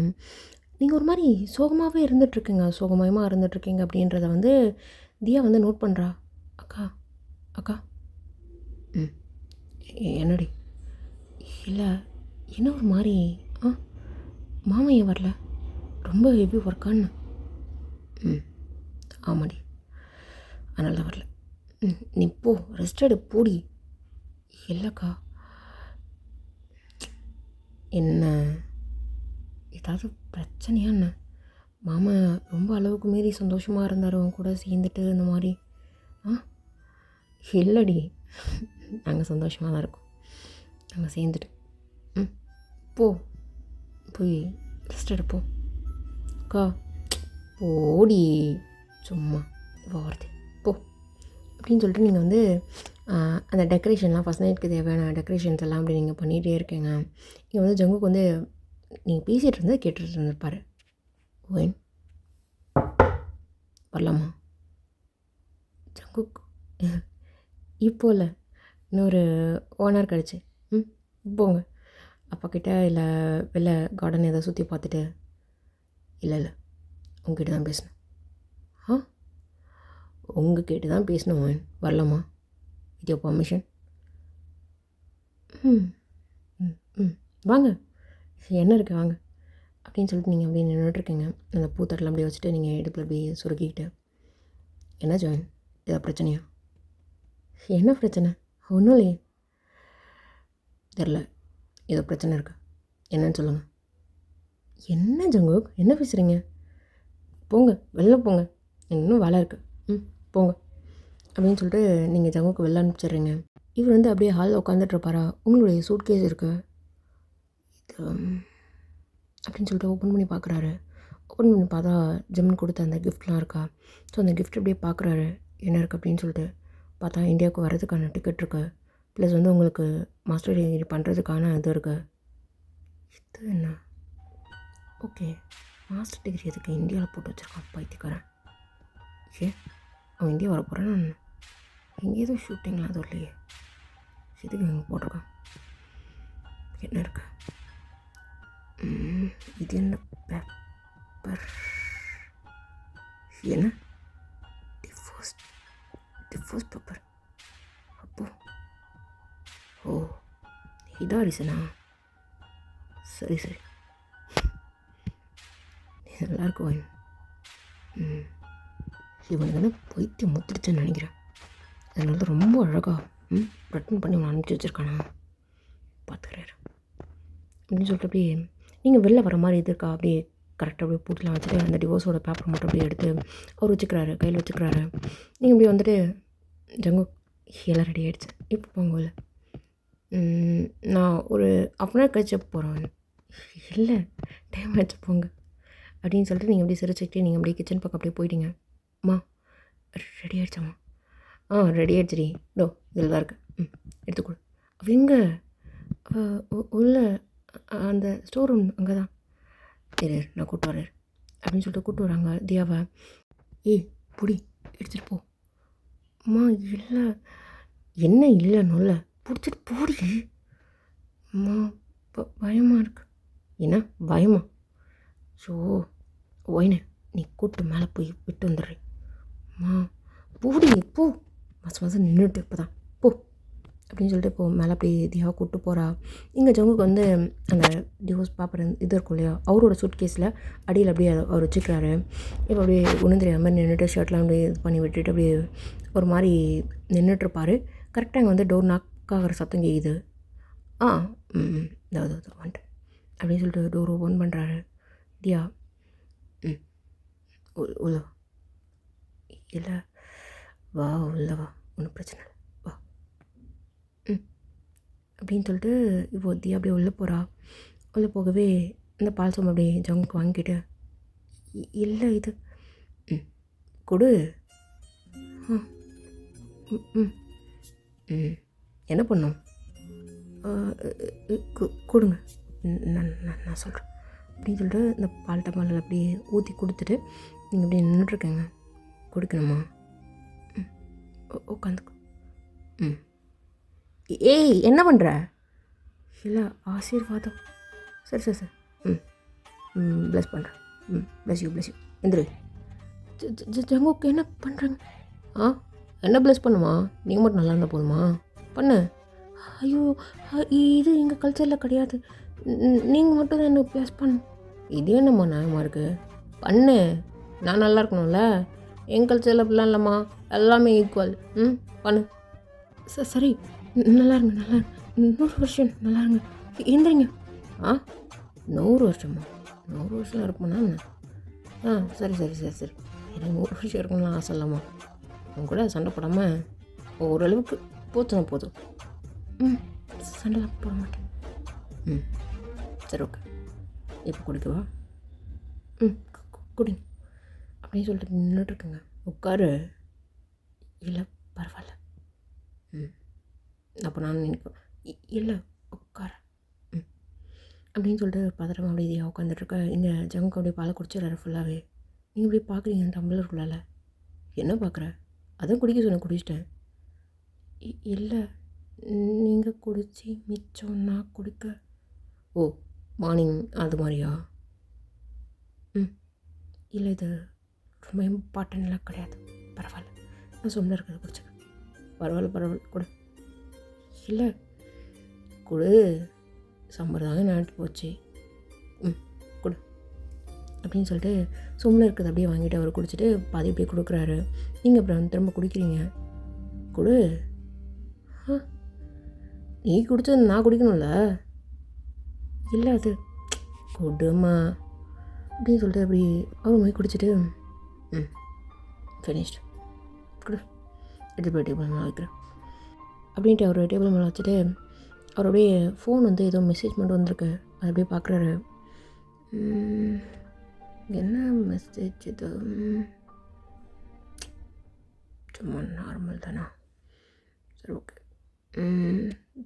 S1: நீங்கள் ஒரு மாதிரி சோகமாகவே இருந்துகிட்ருக்கீங்க, சோகமயமாக இருந்துகிட்ருக்கீங்க அப்படின்றத வந்து தியா வந்து நோட் பண்ணுறா. அக்கா அக்கா ம் என்னடி? இல்லை என்ன ஒரு மாதிரி மாமா ஏன் வரல? ரொம்ப ஹெவி ஒர்க்கான்னு. ஆமாடி, அதனால தான் வரல. நீ போ, ரெஸ்ட் எடு, போடி. இல்லைக்கா. என்ன ஏதாவது பிரச்சனையா என்ன? மாமா ரொம்ப அளவுக்கு மீறி சந்தோஷமாக இருந்தார் அவன் கூட சேர்ந்துட்டு இந்த மாதிரி. இல்லைடி, நாங்கள் சந்தோஷமாக தான் இருக்கோம், நாங்கள் சேர்ந்துட்டு. போ, போய் ரெஸ்ட் எடுப்போம். அக்கா போடி, சும்மா வார்த்தை போ அப்படின்னு சொல்லிட்டு நீங்கள் வந்து அந்த டெக்கரேஷன்லாம் ஃபஸ்ட் நைட்டுக்கு தேவையான டெக்கரேஷன்ஸ் எல்லாம் அப்படி நீங்கள் பண்ணிகிட்டே இருக்கீங்க. இங்கே வந்து ஜங்குக்கு வந்து நீங்கள் பேசிகிட்டு இருந்தது கேட்டுட்டு இருந்திருப்பார். ஓயின் வரலாமா? ஜங்குக் இப்போ இல்லை, இன்னொரு 1 hour கழிச்சு. போங்க அப்பா கிட்ட, இல்லை வெளில கார்டன் ஏதாவது சுற்றி பார்த்துட்டு. இல்லை உங்ககிட்ட தான் பேசணும். உங்ககிட்ட தான் பேசணும். வரலாமா? With your permission. வாங்க, என்ன இருக்குது வாங்க அப்படின்னு சொல்லிட்டு நீங்கள் அப்படியே நின்றுட்டுருக்கீங்க. அந்த பூத்தட்டெலாம் அப்படியே வச்சுட்டு நீங்கள் இடுப்பில் அப்படியே சுருக்கிக்கிட்டு. என்ன ஜாயின், ஏதாவது பிரச்சனையா? என்ன பிரச்சனை? ஒன்றும் இல்லையே. தெரில, ஏதோ பிரச்சனை இருக்கா? என்னன்னு சொல்லுங்கள். என்ன ஜங்குக், என்ன பேசுகிறீங்க? போங்க, வெளில போங்க, இன்னும் வேலை இருக்குது. போங்க அப்படின்னு சொல்லிட்டு நீங்கள் ஜங்குக்கு வெளில அனுப்பிச்சிடுறீங்க. இவர் வந்து அப்படியே ஹாலில் உட்காந்துட்ருப்பாரா. உங்களுடைய சூட்கேஸ் இருக்குது இது அப்படின்னு சொல்லிட்டு ஓப்பன் பண்ணி பார்க்குறாரு. ஓப்பன் பண்ணி பார்த்தா ஜிம்னு கொடுத்த அந்த கிஃப்ட்லாம் இருக்கா. ஸோ அந்த கிஃப்ட் அப்படியே பார்க்குறாரு என்ன இருக்குது அப்படின்னு சொல்லிட்டு. பார்த்தா இந்தியாவுக்கு வர்றதுக்கான டிக்கெட் இருக்குது, ப்ளஸ் வந்து உங்களுக்கு மாஸ்டர் டிகிரி பண்ணுறதுக்கான இது இருக்குது. இது என்ன? ஓகே, மாஸ்டர் டிகிரி எதுக்கு இந்தியாவில் போட்டு வச்சுருக்கான் பைத்தியக்காரன். அவன் இந்தியா வர போகிறான்னு இங்கே எதுவும் ஷூட்டிங்லாம் அதுவும் இல்லையே, எதுக்கு இவங்க போட்டிருக்கான்? என்ன இருக்கு? இது என்ன பேப்பர்? என்ன டிஃபோர்ஸ் பேப்பர்? அப்போ இதான் ரீசனா? சரி நல்லாயிருக்கும். இவனுக்கு என்ன பைத்தியம் முத்திடுச்சுன்னு நினைக்கிறேன். அதனால தான் ரொம்ப அழகாக ரிட்டன் பண்ணி அவனை அனுப்பிச்சி வச்சுருக்கானா பார்த்துக்கிறாரு அப்படின்னு சொல்லிட்டு. அப்படியே நீங்கள் வெளில வர மாதிரி இது இருக்கா, அப்படியே கரெக்டாக அப்படியே பூட்டெலாம் வச்சுட்டு அந்த டிவோர்ஸோட பேப்பர் மட்டும் அப்படியே எடுத்து அவர் வச்சுக்கிறாரு, கையில் வச்சுக்கிறாரு. நீங்கள் இப்படி வந்துட்டு ஜங்கு எல்லாம் ரெடி ஆகிடுச்சு, இப்போ போங்க இல்லை, நான் ஒரு 1/2 hour கழிச்சு போகிறேன். இல்லை டைம் ஆகிடுச்சு போங்க அப்படின்னு சொல்லிட்டு நீங்கள் அப்படியே சிரிச்சுக்கிட்டே நீங்கள் அப்படியே கிச்சன் பக்கம் அப்படியே போயிட்டீங்க. அம்மா ரெடி ஆகிடுச்சாம்மா? ரெடி ஆகிடுச்சிடி, இதோ இதில் தான் இருக்குது, எடுத்துக்கொடு. அவங்க உள்ள அந்த ஸ்டோர் ரூம் அங்கே தான் சரி, நான் கூப்பிட்டு வரேன் அப்படின்னு சொல்லிட்டு கூப்பிட்டு வராங்க தியாவை. புடி எடுத்துகிட்டு போ. அம்மா இல்லை, என்ன இல்லைன்னு பிடிச்சிட்டு போடி. அம்மா பயமாக இருக்கு. என்ன பயமா? ஸோ ஒயினு நீ கூப்பிட்டு மேலே போய் விட்டு வந்துடுறேன். அம்மா போடி, போ, மாதம் நின்றுட்டு இப்போ தான் போ அப்படின்னு சொல்லிட்டு இப்போ மேலே அப்படியே தியாவை கூப்பிட்டு போகிறா. இங்கே ஜங்குக்கு வந்து அந்த டிவோர்ஸ் பேப்பர் இது இருக்கும் இல்லையா, அவரோட சூட் கேஸில் அடியில் அப்படியே அவர் வச்சுக்கிறாரு. இப்போ அப்படியே ஒன்றும் தெரியாத மாதிரி நின்றுட்டு ஷர்ட்லாம் அப்படியே இது பண்ணி விட்டுட்டு அப்படியே ஒரு மாதிரி நின்றுட்டுருப்பார். கரெக்டாக அங்கே வந்து டோர் நாக் ஆகிற சத்தம் கேட்குது. வந்துட்டேன் அப்படின்னு சொல்லிட்டு டோர் ஓப்பன் பண்ணுறாரு. தியா உள்ள இல்லை வா, உள்ளவா, ஒன்றும் பிரச்சனை இல்லை, வா அப்படின்னு சொல்லிட்டு இப்போ தியா அப்படியே உள்ளே போகிறா. உள்ளே போகவே இந்த பால் சோம்பு அப்படியே ஜங்குக்கு வாங்கிக்கிட்டு, இல்லை இது கொடு. என்ன பண்ணும்? கொடுங்க, நான் சொல்கிறேன் அப்படின்னு சொல்லிட்டு இந்த பால் டம்ளரில் அப்படியே ஊற்றி கொடுத்துட்டு நீங்கள் அப்படியே நின்றுட்டுருக்கேங்க. கொடுக்கணுமா? உட்காந்துக்கு. ஏய் என்ன பண்ணுற? இல்லை ஆசீர்வாதம். சரி சரி சரி. ப்ளஸ் பண்ணுறேன். ப்ளஸ் யூ எந்திரி. ஜங்குக்கு என்ன பண்ணுறேங்க? என்ன ப்ளஸ் பண்ணுமா? நீங்கள் மட்டும் நல்லா இருந்தால் போதுமா? பண்ணு. ஐயோ, இது எங்கள் கல்ச்சரில் கிடையாது. நீங்கள் மட்டும் தான் எனக்கு ப்ளஸ் பண்ணு. இது என்னம்மா நியாயமாக இருக்குது? பண்ணு. நான் நல்லா இருக்கணும்ல. என் கல்ச்சரில் அப்படிலாம் இல்லைம்மா, எல்லாமே ஈக்குவல். பண்ணு. சரி, நல்லா இருங்க 100 வருஷம் நல்லா இருங்க. எந்திரிங்க. 100 வருஷமா? 100 வருஷம் இருப்போம்னா என்ன? சரி சரி சரி சரி. எனக்கு 100 வருஷம் இருக்கணும்லாம் ஆசை இல்லைம்மா. அவங்க கூட சண்டை போடாமல் ஓரளவுக்கு போச்சுனா போதும். சண்டைலாம் போட மாட்டேன். சரி ஓகே. இப்போ குடிக்கவா? குடிங்க அப்படின்னு சொல்லிட்டு நின்றுட்டுருக்குங்க. உட்காரு. இல்லை பரவாயில்ல. அப்போ நான் நினைப்பேன், இல்லை உட்கார அப்படின்னு சொல்லிட்டு பதறமாக அப்படியே உட்காந்துட்ருக்க. இந்த ஜங்கு அப்படியே பாலை குடிச்சிடறாரு ஃபுல்லாகவே. நீங்கள் இப்படி பார்க்குறீங்க டம்ளர் ஃபுல்லால். என்ன பார்க்குற? அதான் குடிக்க சொன்ன, குடிச்சிட்டேன். இல்லை நீங்கள் குடிச்சு மிச்சம் நான் குடிக்க. ஓ, மார்னிங் அது மாதிரியா? இல்லை இது ரொம்ப இம்பார்ட்டன்ட்லாம் கிடையாது, பரவாயில்ல, நான் சொன்ன இருக்கிறத குடிச்சேன். பரவாயில்ல கொடு. இல்லை கொடு, சம்பர் நாட்டு போச்சு. கொடு அப்படின்னு சொல்லிட்டு சும்மா இருக்கிறது அப்படியே வாங்கிட்டு அவர் குடிச்சிட்டு பாதி அப்படியே கொடுக்குறாரு. நீங்கள் அப்புறம் திரும்ப குடிக்கிறீங்க. கொடு. நீ குடிச்சது நான் குடிக்கணும்ல. இல்லை அது கொடுமா அப்படின்னு சொல்லிட்டு அப்படி அவர் போய் குடிச்சிட்டு ஃபினிஷ்டு. கொடு, எடுத்து போய் டேபிள் மேலே வைக்கிறேன் அப்படின்ட்டு அவர் டேபிள் மேலே வச்சுட்டு அவருடைய ஃபோன் வந்து ஏதோ மெசேஜ் மட்டும் வந்திருக்கு. அது அப்படியே பார்க்குறாரு. என்ன மெசேஜ் இது? சும்மா நார்மல் தானா? சரி ஓகே.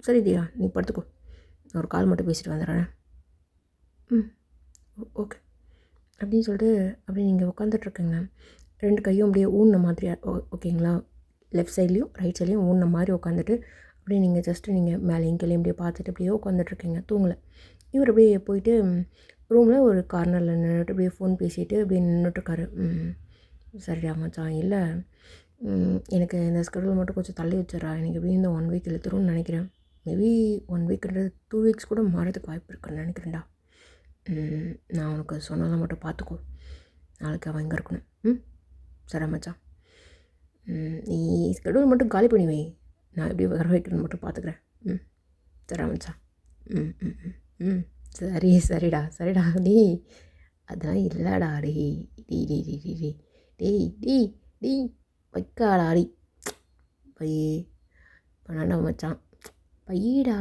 S1: சரி தியா, நீ படுத்துக்கோ, நான் ஒரு கால் மட்டும் பேசிட்டு வந்துடுறேன். ஓகே அப்படின்னு சொல்லிட்டு அப்படியே நீங்கள் உட்காந்துட்ருக்கீங்க. 2 கையும் அப்படியே ஊன்ன மாதிரி, ஓகேங்களா? லெஃப்ட் சைட்லேயும் ரைட் சைட்லேயும் ஊன்ன மாதிரி உட்காந்துட்டு அப்படியே நீங்கள் ஜஸ்ட்டு நீங்கள் மேலேயும் கீழே அப்படியே பார்த்துட்டு அப்படியே உட்காந்துட்ருக்கீங்க, தூங்கலை. இவர் அப்படியே போயிட்டு ரூமில் ஒரு கார்னரில் நின்றுட்டு அப்படியே ஃபோன் பேசிகிட்டு அப்படியே நின்றுட்டுருக்காரு. சரிடா மச்சான், இல்லை எனக்கு இந்த ஸ்கெடியூல் மட்டும் கொஞ்சம் தள்ளி வச்சிடறா, எனக்கு எப்படியும் இந்த 1 வீக் இழுத்துரும்னு நினைக்கிறேன். மேபி 1 வீக்ன்றது 2 வீக்ஸ் கூட மாறதுக்கு வாய்ப்பு இருக்குன்னு நினைக்கிறேன்டா. நான் உனக்கு சொன்னதெல்லாம் மட்டும் பார்த்துக்கோ, நாளைக்கு அவன் இங்கே இருக்கணும். சரி மச்சான், நீ ஸ்கெடியூல் மட்டும் காலி பண்ணி வை, நான் எப்படி வர வைக்கணும்னு மட்டும் பார்த்துக்கிறேன். சரி மச்சான். சரி சரிடா டீ, அதெல்லாம் இல்லைடா டீ டீ டீ டீ டீ டீ டீ டீ டீ வைக்காடாடி பை பண்ணா மச்சான், பையடா.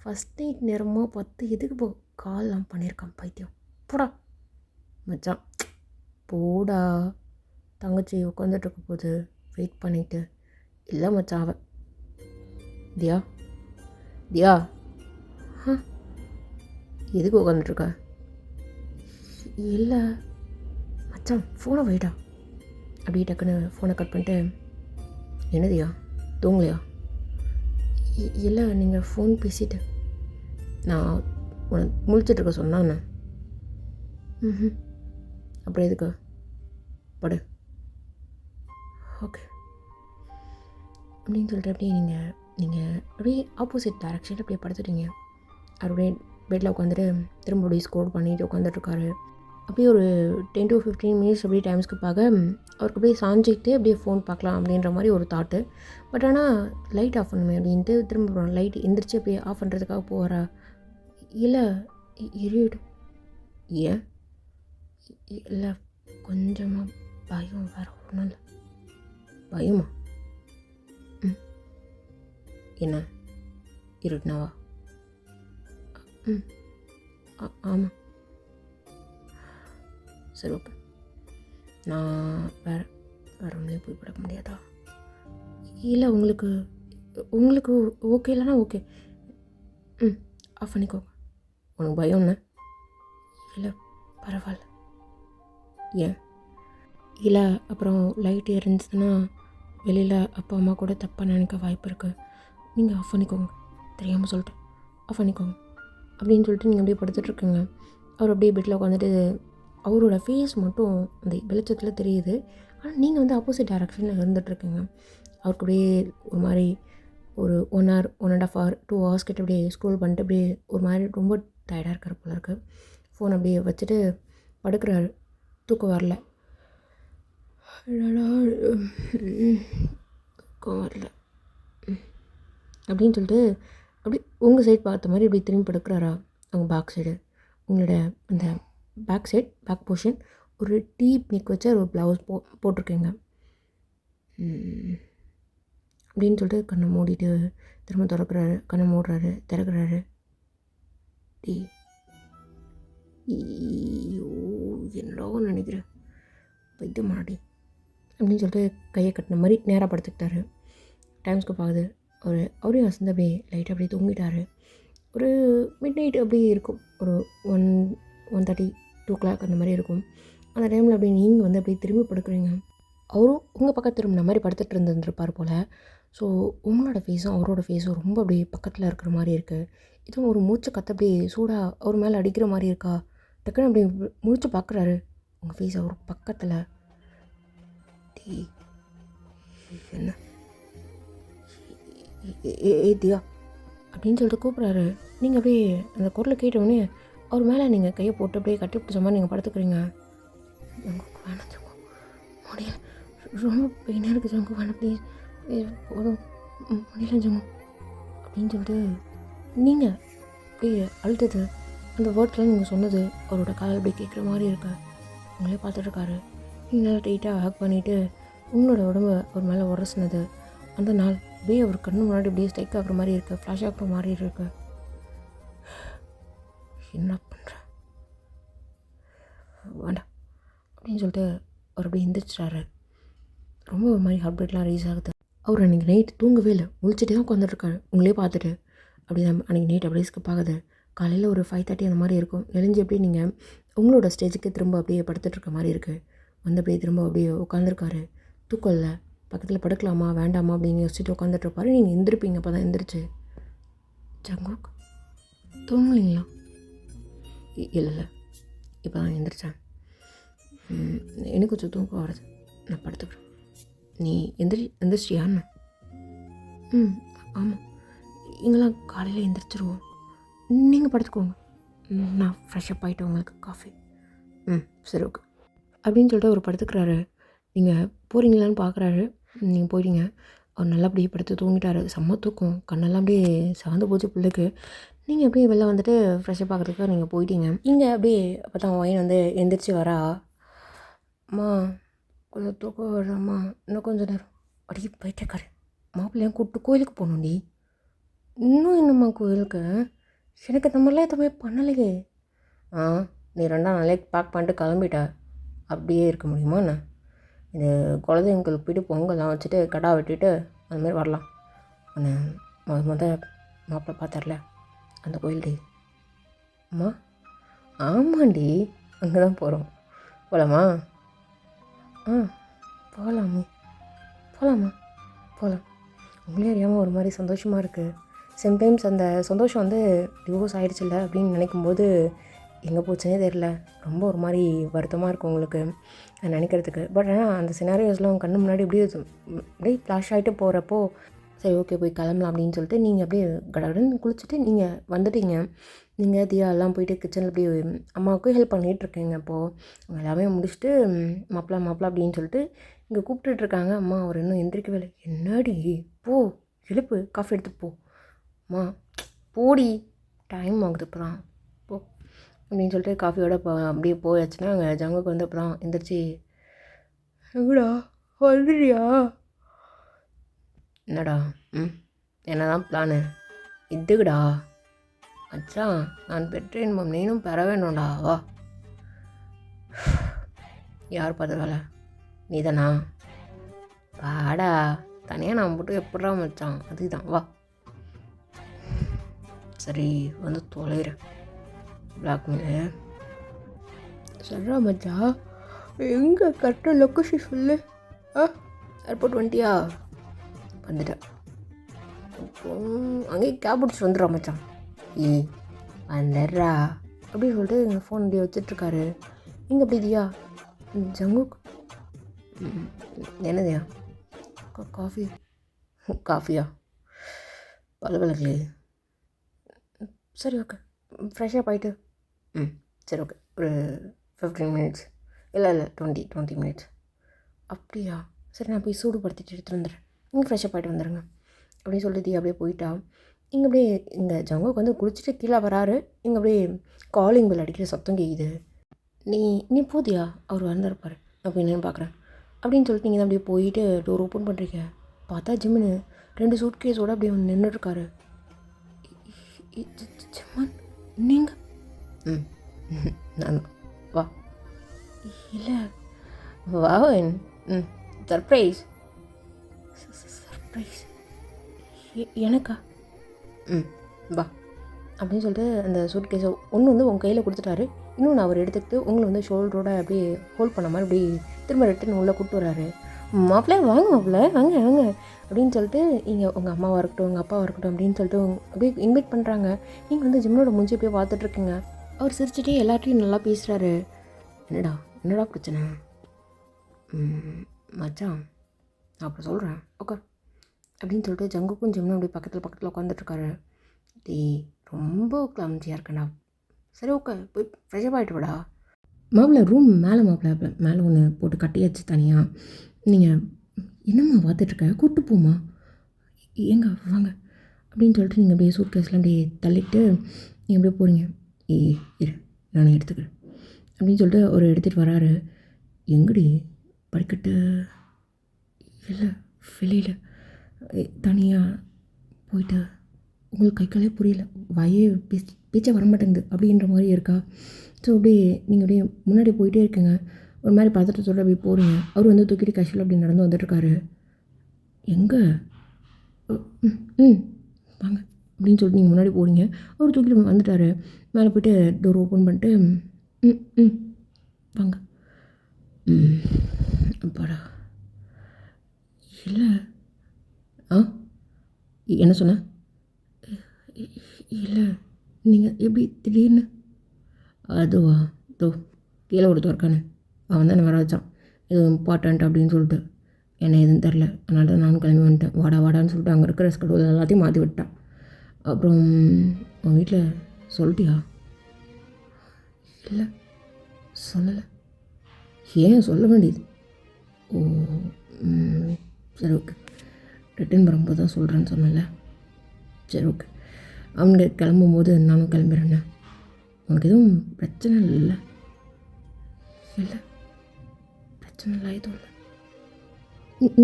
S1: ஃபஸ்ட் நைட் நேரமாக பார்த்து எதுக்கு கால்லாம் பண்ணியிருக்கான் பைத்தியம். போடா மச்சான், போடா. தங்கச்சி உட்காந்துட்ருக்க போது வெயிட் பண்ணிவிட்டு. இல்லை மச்சான், அவன் தியா எதுக்கு உட்காந்துட்ருக்க? இல்லை மச்சான், ஃபோனை வைடா. அப்படியே டக்குன்னு ஃபோனை கட் பண்ணிட்டு, என்னதியா தூங்கலையா? இல்லை நீங்கள் ஃபோன் பேசிட்டு நான் உனக்கு முழிச்சிட்ருக்க சொன்னான்னு. அப்புறம் எதுக்கு? படு. ஓகே அப்படின்னு சொல்லிட்டு அப்படியே நீங்கள் அப்படியே ஆப்போசிட் டைரக்ஷனில் அப்படியே படுத்துட்டீங்க. அப்படியே பெட்டில் உட்காந்துட்டு திரும்ப அப்படியே ஸ்க்ரோல் பண்ணிட்டு உட்காந்துட்ருக்காரு. அப்படியே ஒரு 10 to 15 மினிட்ஸ் அப்படியே டைம் ஸ்கிப் ஆக அவருக்கு அப்படியே சாஞ்சிக்கிட்டு அப்படியே ஃபோன் பார்க்கலாம் அப்படின்ற மாதிரி ஒரு தாட்டு. பட் ஆனால் லைட் ஆஃப் பண்ணுமே அப்படின்ட்டு திரும்ப லைட் எந்திரிச்சு அப்படியே ஆஃப் பண்ணுறதுக்காக போகிறா. இல்லை எரியிடும். ஏன்? இல்லை கொஞ்சமாக பயம், வேறு ஒன்றும் இல்லை. பயமா? என்ன இருட்டுனாவா? ஆமாம். சரி ஓகே, நான் வேறு ஒன்றையும் போய் படுக்க முடியாதா? இல்லை உங்களுக்கு ஓகே இல்லைனா ஓகே. ஆஃப் பண்ணிக்கோங்க. உனக்கு பயம் என்ன? இல்லை பரவாயில்ல. ஏன்? இல்லை அப்புறம் லைட் எரிஞ்சுதுன்னா வெளியில் அப்பா அம்மா கூட தப்பாக நினைக்க வாய்ப்பு இருக்குது. நீங்கள் ஆஃப் பண்ணிக்கோங்க. தெரியாமல் சொல்லிட்டு ஆஃப் பண்ணிக்கோங்க. அப்படின்னு சொல்லிட்டு நீங்கள் அப்படியே படுத்துட்ருக்குங்க. அவர் அப்படியே பெட்டில் உட்காந்துட்டு அவரோட ஃபேஸ் மட்டும் அந்த வெளிச்சத்தில் தெரியுது. ஆனால் நீங்கள் வந்து ஆப்போசிட் டைரக்ஷனில் இருந்துகிட்ருக்கீங்க. அவருக்கு அப்படியே ஒரு மாதிரி ஒரு 1 ஹவர் 1.5 ஹவர் 2 ஹவர்ஸ் கிட்ட அப்படியே ஸ்க்ரோல் பண்ணிட்டு அப்படியே ஒரு மாதிரி ரொம்ப டயர்டாக இருக்கிற போல இருக்குது. ஃபோன் அப்படியே வச்சுட்டு படுக்கிறாரு. தூக்கம் வரல. தூக்கம் வரல அப்படின்னு சொல்லிட்டு அப்படி உங்கள் சைட் பார்த்த மாதிரி இப்படி திரும்பி படுக்கிறாரா. அவங்க பேக் சைடு உங்களோட அந்த பேக் போர்ஷன் ஒரு டீப் நெக் வச்சு ஒரு ப்ளவுஸ் போட்டிருக்கீங்க அப்படின்னு சொல்லிட்டு கண்ணை மூடிட்டு திரும்ப திறக்கிறாரு. கண்ணை மூடுறாரு, திறக்கிறாரு. என்னடா நினைக்கிறேன் வைத்தியம் மாடி அப்படின்னு சொல்லிட்டு கையை கட்டின மாதிரி நேராக படுத்துக்கிட்டாரு. டைம்ஸ்க்கு பார்க்குது. அவரையும் அசந்து அப்படியே லைட்டாக அப்படியே தூங்கிட்டார். ஒரு மிட் நைட் அப்படி இருக்கும். ஒரு 1:30 2 o'clock அந்த மாதிரி இருக்கும். அந்த டைமில் அப்படி நீங்கள் வந்து அப்படியே திரும்பி படுக்கிறீங்க. அவரும் உங்கள் பக்கத்து திரும்பின மாதிரி படுத்துட்டு இருந்துருப்பார் போல். ஸோ உங்களோட ஃபேஸும் அவரோட ஃபேஸும் ரொம்ப அப்படியே பக்கத்தில் இருக்கிற மாதிரி இருக்குது. இதுவும் ஒரு மூச்சு கற்று அப்படியே சூடாக அவர் மேலே அடிக்கிற மாதிரி இருக்கா. டக்குன்னு அப்படி முழிச்சு பார்க்குறாரு. உங்கள் ஃபேஸ் அவர் பக்கத்தில். என்ன ஏ தியா அப்படின்னு சொல்லிட்டு கூப்பிட்றாரு. நீங்கள் அப்படியே அந்த குரலை கேட்டவுடனே அவர் மேலே நீங்கள் கையை போட்டு அப்படியே கட்டி பிடிச்ச மாதிரி நீங்கள் படுத்துக்கிறீங்க. ஜங்கு வேணாம் ஜங்கு, முடியல, ரொம்ப பெயினாக இருக்குது ஜங்கு, வேணாம் ப்ளீஸ் போதும், முடியல ஜங்கு அப்படின்னு சொல்லிட்டு நீங்கள் அப்படியே அழுத்தது அந்த வேர்ட்ஸ்லாம் நீங்கள் சொன்னது அவரோட கால் அப்படி கேட்குற மாதிரி இருக்கு. உங்களே பார்த்துட்ருக்காரு. நீங்கள் டைட்டாக ஹேக் பண்ணிவிட்டு உங்களோட உடம்பு அவர் மேலே உரசினது அந்த நாள் அப்படியே அவர் கண்ணு முன்னாடி அப்படியே ஸ்ட்ரைக் ஆகுற மாதிரி இருக்குது, ஃப்ளாஷ் ஆகுற மாதிரி இருக்குது. என்ன பண்ணுற வேண்டாம் அப்படின்னு சொல்லிட்டு அவர் அப்படியே எந்திரிச்சிட்டாரு. ரொம்ப ஒரு மாதிரி ஹார்ட் பீட்லாம் ரைஸ் ஆகுது. அவர் அன்றைக்கி நைட் தூங்கவே இல்லை, முழிச்சிட்டே தான் உட்காந்துருக்காரு உங்களே பார்த்துட்டு. அப்படி தான் அன்றைக்கி நைட் அப்படியே ஸ்கிப் ஆகுது. காலையில் ஒரு 5:30 அந்த மாதிரி இருக்கும். நெளிஞ்சு அப்படியே நீங்கள் உங்களோட ஸ்டேஜுக்கு திரும்ப அப்படியே படுத்துட்ருக்க மாதிரி இருக்குது. வந்து அப்படியே திரும்ப அப்படியே உட்காந்துருக்காரு. தூக்கம் இல்லை. பக்கத்தில் படுக்கலாமா வேண்டாமா அப்படின்னு யோசிச்சுட்டு உட்காந்துட்ருப்பாரு. நீங்கள் எந்திருப்பீங்க. அப்போ தான் எந்திரிச்சு ஜங்குக் தூங்கலிங்களா? இல்லை இப்போ தான் எந்திரிச்சேன். எனக்கு கொஞ்சம் தூக்கம் வருது, நான் படுத்துக்கிறேன். நீ எந்திரிச்சியான்னு? ஆமாம், இங்கெல்லாம் காலையில் எந்திரிச்சிருவோம், நீங்கள் படுத்துக்கோங்க, நான் ஃப்ரெஷ்ஷப் ஆகிட்டு உங்களுக்கு காஃபி. சரி ஓகே அப்படின்னு சொல்லிட்டு அவர் படுத்துக்கிறாரு. நீங்கள் போகிறீங்களான்னு பார்க்குறாரு. நீங்கள் போயிட்டீங்க. அவர் நல்லா அப்படியே படுத்து தூங்கிட்டாரு. செம்ம தூக்கம், கண்ணெல்லாம் அப்படியே சார்ந்து போச்சு பிள்ளைக்கு. நீங்கள் அப்படியே வெளில வந்துட்டு ஃப்ரெஷ்ஷப் ஆகிறதுக்கு நீங்கள் போயிட்டீங்க. இங்கே அப்படியே அப்போ தான் ஒயின் வந்து எந்திரிச்சு வரா. அம்மா கொஞ்சம் தூக்கம் வர்றம்மா, இன்னும் கொஞ்சம் நேரம். அப்படியே போயிட்டேக்காரு. மாப்பிள்ளையும் கூப்பிட்டு கோயிலுக்கு போகணுண்டி. இன்னும் என்னம்மா கோயிலுக்கு? எனக்கு இந்த மாதிரிலாம் எதுவுமே பண்ணலையே. நீ 2 நாளே பேக் பண்ணிட்டு கிளம்பிட்ட, அப்படியே இருக்க முடியுமா என்ன? இது குலதெய்வங்களுக்கு போய்ட்டு பொங்கல்லாம் வச்சுட்டு கடா வெட்டிட்டு அதுமாரி வரலாம். மாப்பிள்ளை பார்த்தார்ல அந்த கோயில் டி. அம்மா ஆமாண்டி, அங்கே தான் போகிறோம். போகலாமா? போகலாமே, போகலாமா? போகலாம். உங்களே அறியாமல் ஒரு மாதிரி சந்தோஷமாக இருக்குது. சம்டைம்ஸ் அந்த சந்தோஷம் வந்து டிவோர்ஸ் ஆகிடுச்சில்ல அப்படின்னு நினைக்கும்போது எங்கே போச்சுன்னே தெரில. ரொம்ப ஒரு மாதிரி வருத்தமாக இருக்கும் உங்களுக்கு நினைக்கிறதுக்கு. பட் ஆனால் அந்த சினாரியோஸ்லாம் உங்கள் கண்ணு முன்னாடி அப்படியே ஃப்ளாஷ் ஆகிட்டு போகிறப்போ சரி ஓகே போய் கிளம்பலாம் அப்படின்னு சொல்லிட்டு நீங்கள் அப்படியே கடவுடன் குளிச்சுட்டு நீங்கள் வந்துட்டீங்க. நீங்கள் தியா எல்லாம் போயிட்டு கிச்சனில் அப்படியே அம்மாவுக்கும் ஹெல்ப் பண்ணிகிட்ருக்கீங்க. இப்போது அவங்க எல்லாமே முடிச்சுட்டு மாப்பிள அப்படின்னு சொல்லிட்டு இங்கே கூப்பிட்டுட்ருக்காங்க. அம்மா அவர் இன்னும் எந்திரிக்கவே இல்லை. என்னடி போ, எழுப்பு, காஃபி எடுத்து போ. அம்மா போடி, டைம் ஆகுது இப்போ தான் போ அப்படின்னு சொல்லிட்டு காஃபியோட அப்படியே போயாச்சுன்னா அங்கே ஜங்குக்கு வந்து அப்புறம் எந்திரிச்சு எங்கடா வந்துடுறியா? என்னடா என்ன தான் பிளானு? இதுக்குடா மச்சான், நான் பெற்றேன் மேம், நீனும் பெற வேணும்டா, வா. யார் பார்த்த வேலை நீ தானா? வாடா, தனியாக நான் மட்டும் எப்படா மச்சான், அதுதான் வா. சரி வந்து தொலைகிறேன். பிளாக்மெயிலு சொல்கிறா மச்சா, எங்கே கரெக்டாக லொக்கேஷன் சொல்லு. ஏர்போர்ட் வந்துட்டியா? வந்துட்டேன். அங்கேயே கேப் பிடிச்சி வந்துடுறா மச்சான். வந்துடுறா அப்படின்னு சொல்லிட்டு எங்கள் ஃபோன் அப்படியே வச்சிட்ருக்காரு. இங்கே அப்படி தியா ஜங்குக் என்னதியா காஃபியா பரவாயில்லைங்களே. சரி ஓகே ஃப்ரெஷ்ஷாக போயிட்டு சரி ஓகே ஒரு 15 மினிட்ஸ் இல்லை 20 மினிட்ஸ். அப்படியா சரி நான் போய் சூடுபடுத்திட்டு எடுத்துகிட்டு வந்துடுறேன், நீங்கள் ஃப்ரெஷ்ஷாக போயிட்டு வந்துடுங்க அப்படின்னு சொல்லிட்டு அப்படியே போயிட்டா. இங்கே அப்படியே இங்கே ஜங்குக்கு வந்து குளிச்சுட்டு கீழே வராரு. இங்கே அப்படியே காலிங் பெல் அடிக்கிற சத்தம் கேட்குது. நீ போதியா அவர் வந்திருப்பார், நான் போய் என்னென்னு பார்க்குறேன் அப்படின்னு சொல்லிட்டு நீங்கள் தான் அப்படியே போயிட்டு டோர் ஓப்பன் பண்ணுறீங்க. பார்த்தா ஜிம்முன்னு 2 சூட் கேஸோடு அப்படியே வந்து நின்றுட்டுருக்காரு. ஜிம்மன் நீங்கள் நான் வா இல்லை வா சர்ப்ரைஸ் எனக்கா வா அப்படின்னு சொல்லிட்டு அந்த சூட் கேஸை ஒன்று வந்து உங்கள் கையில் கொடுத்துட்டாரு, இன்னொன்று அவர் எடுத்துக்கிட்டு உங்களை வந்து ஷோல்டரோட அப்படியே ஹோல்ட் பண்ண மாதிரி அப்படி திரும்ப ரிட்டன் உள்ளே கூப்பிட்டு வர்றாரு. மாப்பிள்ளை வாங்க மாப்பிள்ளை வாங்க வாங்க அப்படின்னு சொல்லிட்டு இங்கே உங்கள் அம்மாவாக இருக்கட்டும் உங்கள் அப்பாவாக இருக்கட்டும் அப்படின்னு சொல்லிட்டு அப்படியே இன்வைட் பண்ணுறாங்க. நீங்கள் வந்து ஜிம்மனோட மூஞ்சி போய் பார்த்துட்ருக்கீங்க. அவர் சிரிச்சுட்டே எல்லாத்தையும் நல்லா பேசுகிறாரு. என்னடா பிரச்சனை மச்சான், நான் அப்புறம் சொல்கிறேன் ஓகே அப்படின்னு சொல்லிட்டு ஜங்குக்கும் ஜிம்னும் அப்படி பக்கத்தில் உட்காந்துட்ருக்காரு. ரொம்ப கிளம்ஜியாக இருக்கேன்டா. சரி ஓகே போய் ஃப்ரெஷ்ஷப் ஆகிட்டு விடா. மாப்பிள்ளை ரூம் மேலே ஒன்று போட்டு கட்டியாச்சு தனியாக. நீங்கள் என்னம்மா பார்த்துட்ருக்க, கூப்பிட்டு போமா எங்க வாங்க அப்படின்னு சொல்லிட்டு நீங்கள் அப்படியே சூட் கேஸ்லாம் அப்படியே தள்ளிட்டு நீங்கள் அப்படியே போகிறீங்க. இரு நான் எடுத்துக்கிறேன் அப்படின்னு சொல்லிட்டு ஒரு எடுத்துகிட்டு வராரு. எங்கடி படிக்கட்டு இல்லை வெளியில் தனியாக போயிட்டு உங்களுக்கு கை காலே புரியல, வாயே பேச்சே வரமாட்டேங்குது அப்படின்ற மாதிரி இருக்கா. ஸோ அப்படியே நீங்கள் அப்படியே முன்னாடி போயிட்டே இருக்குங்க. ஒரு மாதிரி பதட்டத்தோடு அப்படியே போகிறீங்க. அவர் வந்து தூக்கிட்டு கஷ்டம் அப்படி நடந்து வந்துட்டுருக்காரு. எங்கே வாங்க அப்படின்னு சொல்லிட்டு நீங்கள் முன்னாடி போகிறீங்க. அவர் தூக்கிட்டு வந்துட்டார். மேலே போய்ட்டு டோர் ஓப்பன் பண்ணிட்டு வாங்க அப்பாடா இல்லை என்ன சொன்ன இல்லை நீங்கள் எப்படி திடீர்னு அதுவா கீழே ஒருத்தர் இருக்கானே அவன் தான் வர வச்சான் இது இம்பார்ட்டண்ட் அப்படின்னு சொல்லிட்டு, என்ன எதுவும் தெரில, அதனால தான் நானும் கிளம்பி வந்துட்டேன். வாடான்னு சொல்லிட்டு அங்கே இருக்கிற ஸ்கெடியூல் எல்லாத்தையும் மாற்றி விட்டான். அப்புறம் உன் வீட்டில் சொல்லிட்டியா? இல்லை சொல்லலை. ஏன் சொல்ல வேண்டியது? ஓ சரி ஓகே, ரிட்டன் வரும்போது தான் சொல்கிறேன்னு சொன்னல. சரி ஓகே, அவங்க கிளம்பும்போது நானும் கிளம்பிடுறேண்ணே. உனக்கு எதுவும் பிரச்சனை இல்லை? இல்லை பிரச்சனை இல்லை, எதுவும் இல்லை.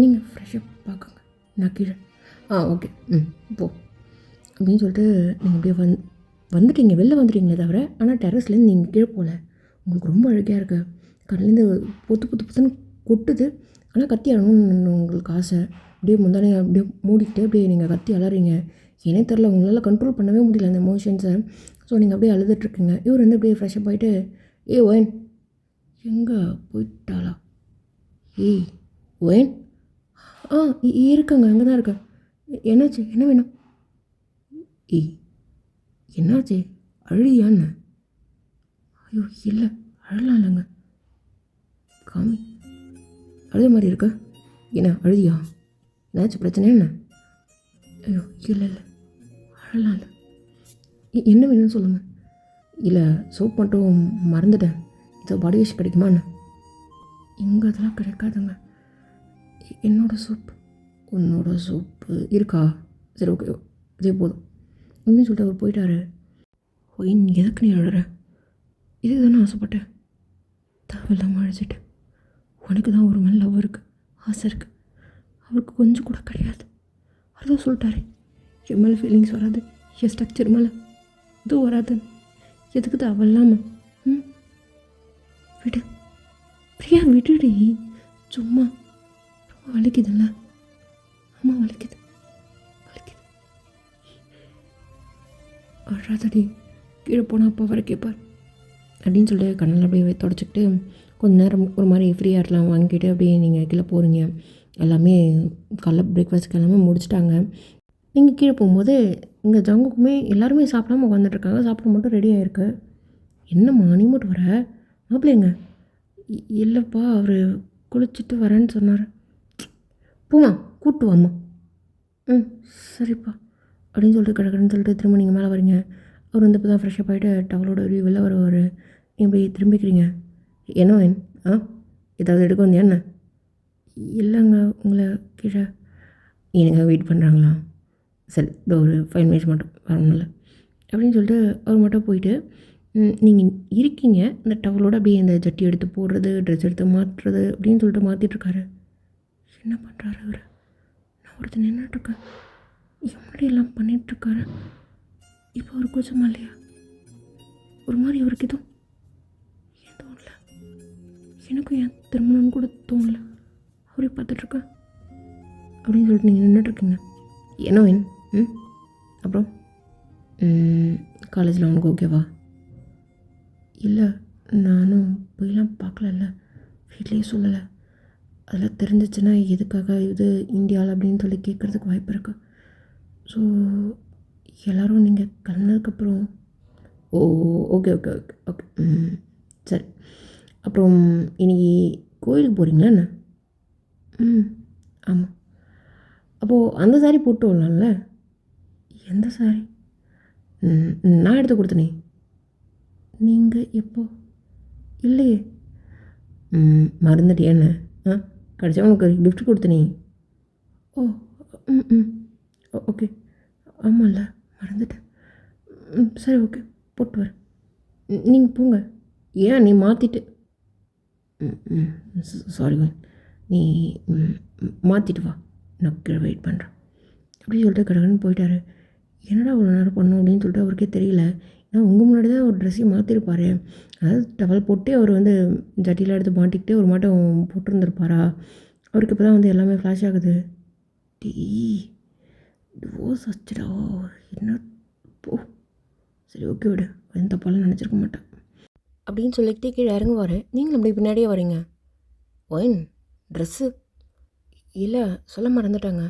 S1: நீங்கள் ஃப்ரெஷ்ஷாக பார்க்குங்க, நான் கீழே ஓகே போ அப்படின்னு சொல்லிட்டு நீங்கள் அப்படியே வந்துட்டீங்க, வெளில வந்துட்டீங்களே தவிர, ஆனால் டெரஸ்லேருந்து நீங்கள் கீழே போகல. உங்களுக்கு ரொம்ப அழகாக இருக்குது, கண்ணிலேருந்து பொத்துன்னு கொட்டுது. ஆனால் கத்தி அழணும்னு உங்களுக்கு ஆசை. அப்படியே முந்தானே அப்படியே மூடிக்கிட்டே அப்படியே நீங்கள் கத்தி அலறீங்க. ஏனே தெரில, உங்களால் கண்ட்ரோல் பண்ணவே முடியல அந்த எமோஷன்ஸை. ஸோ நீங்கள் அப்படியே அழுதுட்ருக்குங்க. இவர் வந்து அப்படியே ஃப்ரெஷ்ஷாக போயிட்டு ஒயன் எங்கே போயிட்டாளா? ஒயன் இருக்குங்க, அங்கே தான் இருக்கேன். என்னாச்சு, என்ன வேணும்? என்னாச்சு, அழுதியான்னு? ஐயோ இல்லை, அழலாம் இல்லைங்க. காமி அழுத மாதிரி இருக்கா? என்ன அழுதியா? ஏதாச்சும் பிரச்சனை என்ன? ஐயோ இல்லை அழலாம் இல்லை. என்ன வேணும்னு சொல்லுங்கள். இல்லை சோப் மட்டும் மறந்துட்டேன், இதோ பாடி வாஷ் கிடைக்குமாண்ணே? இங்கே அதெல்லாம் கிடைக்காதுங்க. உன்னோட சோப்பு இருக்கா? சரி ஓகே, இதே போதும் அப்படின்னு சொல்லிட்டு அவர் போயிட்டாரு. ஒயின் எதுக்கு நீ அழுற? இதுக்கு தானே ஆசைப்பட்டேன், தேவையில்லாமல் அழைச்சிட்டு. உனக்கு தான் ஒரு மேலே லவ் இருக்குது, ஆசை இருக்குது, அவருக்கு கொஞ்சம் கூட கிடையாது. அதுதான் சொல்லிட்டாரு, என் மேலே ஃபீலிங்ஸ் வராது, என் ஸ்ட்ரக்சர் மேலே இதுவும் வராதுன்னு. எதுக்கு தான் அவள் இல்லாமல் விடு பிரியா, விடுடி. சும்மா ரொம்ப வலிக்குதுல்ல? ஆமாம் வலிக்குது. அழாதடி, கீழே போனால் அப்பா வர கேட்பார் அப்படின்னு சொல்லிட்டு கண்ணில் அப்படியே தொடச்சிக்கிட்டு கொஞ்சம் நேரம் ஒரு மாதிரி ஃப்ரீயாகலாம் வாங்கிட்டு அப்படியே நீங்கள் கீழே போகிறீங்க. எல்லாமே காலைல பிரேக்ஃபாஸ்ட்டுக்கு எல்லாமே முடிச்சிட்டாங்க. நீங்கள் கீழே போகும்போது இங்கே ஜங்குக்குமே எல்லாருமே சாப்பிடாம உட்காந்துட்ருக்காங்க. சாப்பிட மட்டும் ரெடி ஆகிருக்கு. என்னம்மா நீ மட்டும் வர? மாப்பிள்ளைங்க இல்லைப்பா அவர் குளிச்சுட்டு வரேன்னு சொன்னார். போமா கூப்பிட்டு வாம்மா. ம் சரிப்பா அப்படின்னு சொல்லிட்டு கிடக்குன்னு சொல்லிட்டு திரும்ப நீங்கள் மேலே வரீங்க. அவர் வந்து இப்போ தான் ஃப்ரெஷ்ஷப் ஆகிட்டு டவலோட வெளில வருவார். இப்படி திரும்பிக்கிறீங்க. என்ன வேணும்? ஏதாவது எடுக்க வந்தியா என்ன? இல்லைங்க உங்களை கீழே எனக்கு வெயிட் பண்ணுறாங்களா? சரி இதோ ஒரு 5 மினிட்ஸ் மட்டும் வரணும்ல அப்படின்னு சொல்லிட்டு அவர் மட்டும் போயிட்டு நீங்கள் இருக்கீங்க இந்த டவலோடு அப்படியே இந்த ஜட்டி எடுத்து போடுறது, ட்ரெஸ் எடுத்து மாற்றுறது அப்படின்னு சொல்லிட்டு மாற்றிட்டுருக்காரு. என்ன பண்ணுறாரு அவர்? நான் ஒருத்தர் நின்றுட்டுருக்கேன். எப்படி எல்லாம் பண்ணிகிட்ருக்காரு. இப்போ அவர் கூச்சமா இல்லையா? ஒரு மாதிரி அவருக்கு எதுவும் தோணல. எனக்கும் ஏன் திருமணம்னு கூட தோணல. அவரே பார்த்துட்ருக்கேன் அப்படின்னு சொல்லிட்டு நீங்கள் நின்றுட்டுருக்கீங்க. என்ன வேணும்? அப்புறம் காலேஜில் உனக்கு ஓகேவா? இல்லை நானும் போயெலாம் பார்க்கலல்ல, வீட்லேயே சொல்லலை. அதெல்லாம் தெரிஞ்சிச்சுன்னா எதுக்காக இது இந்தியாவில் அப்படின்னு சொல்லி கேட்குறதுக்கு வாய்ப்பு இருக்குது. ஸோ எல்லோரும் நீங்கள் கிளம்புனதுக்கப்புறம் ஓ ஓகே ஓகே ஓகே ஓகே சரி. அப்புறம் இன்றைக்கி கோயிலுக்கு போகிறீங்களா என்ன? ஆமாம். அப்போது அந்த சாரி போட்டு வரலாம்ல? எந்த சாரி? நான் எடுத்து கொடுத்தனே. நீங்கள் எப்போ? இல்லையே. மறந்துட்டியா என்ன? கடைசியாக உனக்கு கிஃப்ட் கொடுத்தனே. ஓ ஓகே ஆமாம்ல மறந்துட்டேன். சரி ஓகே போட்டு வரேன். நீங்கள் போங்க. ஏன் நீ மாற்றிட்டு சாரி நீ மாற்றிட்டு வா, நான் கீழே வெயிட் பண்ணுறேன் அப்படின்னு சொல்லிட்டு கடகடன்னு போயிட்டாரு. என்னடா அவ்வளோ நேரம் பண்ணோம் அப்படின்னு சொல்லிட்டு அவருக்கே தெரியல. ஏன்னா உங்கள் முன்னாடி தான் ஒரு ட்ரெஸ்ஸையும் மாற்றிருப்பார். அதாவது டவல் போட்டு அவர் வந்து ஜட்டியில் எடுத்து மாட்டிக்கிட்டு ஒரு மாட்டம் போட்டிருந்துருப்பாரா? அவருக்கு இப்போ தான் வந்து எல்லாமே ஃப்ளாஷ் ஆகுது. டிவோர்ஸ் ஆச்சுடா என்ன போ. சரி ஓகே விடு, எந்த தப்பாலும் நினச்சிருக்க மாட்டேன் அப்படின்னு சொல்லிக்கிட்டே கீழே இறங்குவார். நீங்களும் அப்படி பின்னாடியே வரீங்க. ஒயின் ட்ரெஸ்ஸு இல்லை சொல்ல மறந்துட்டாங்க.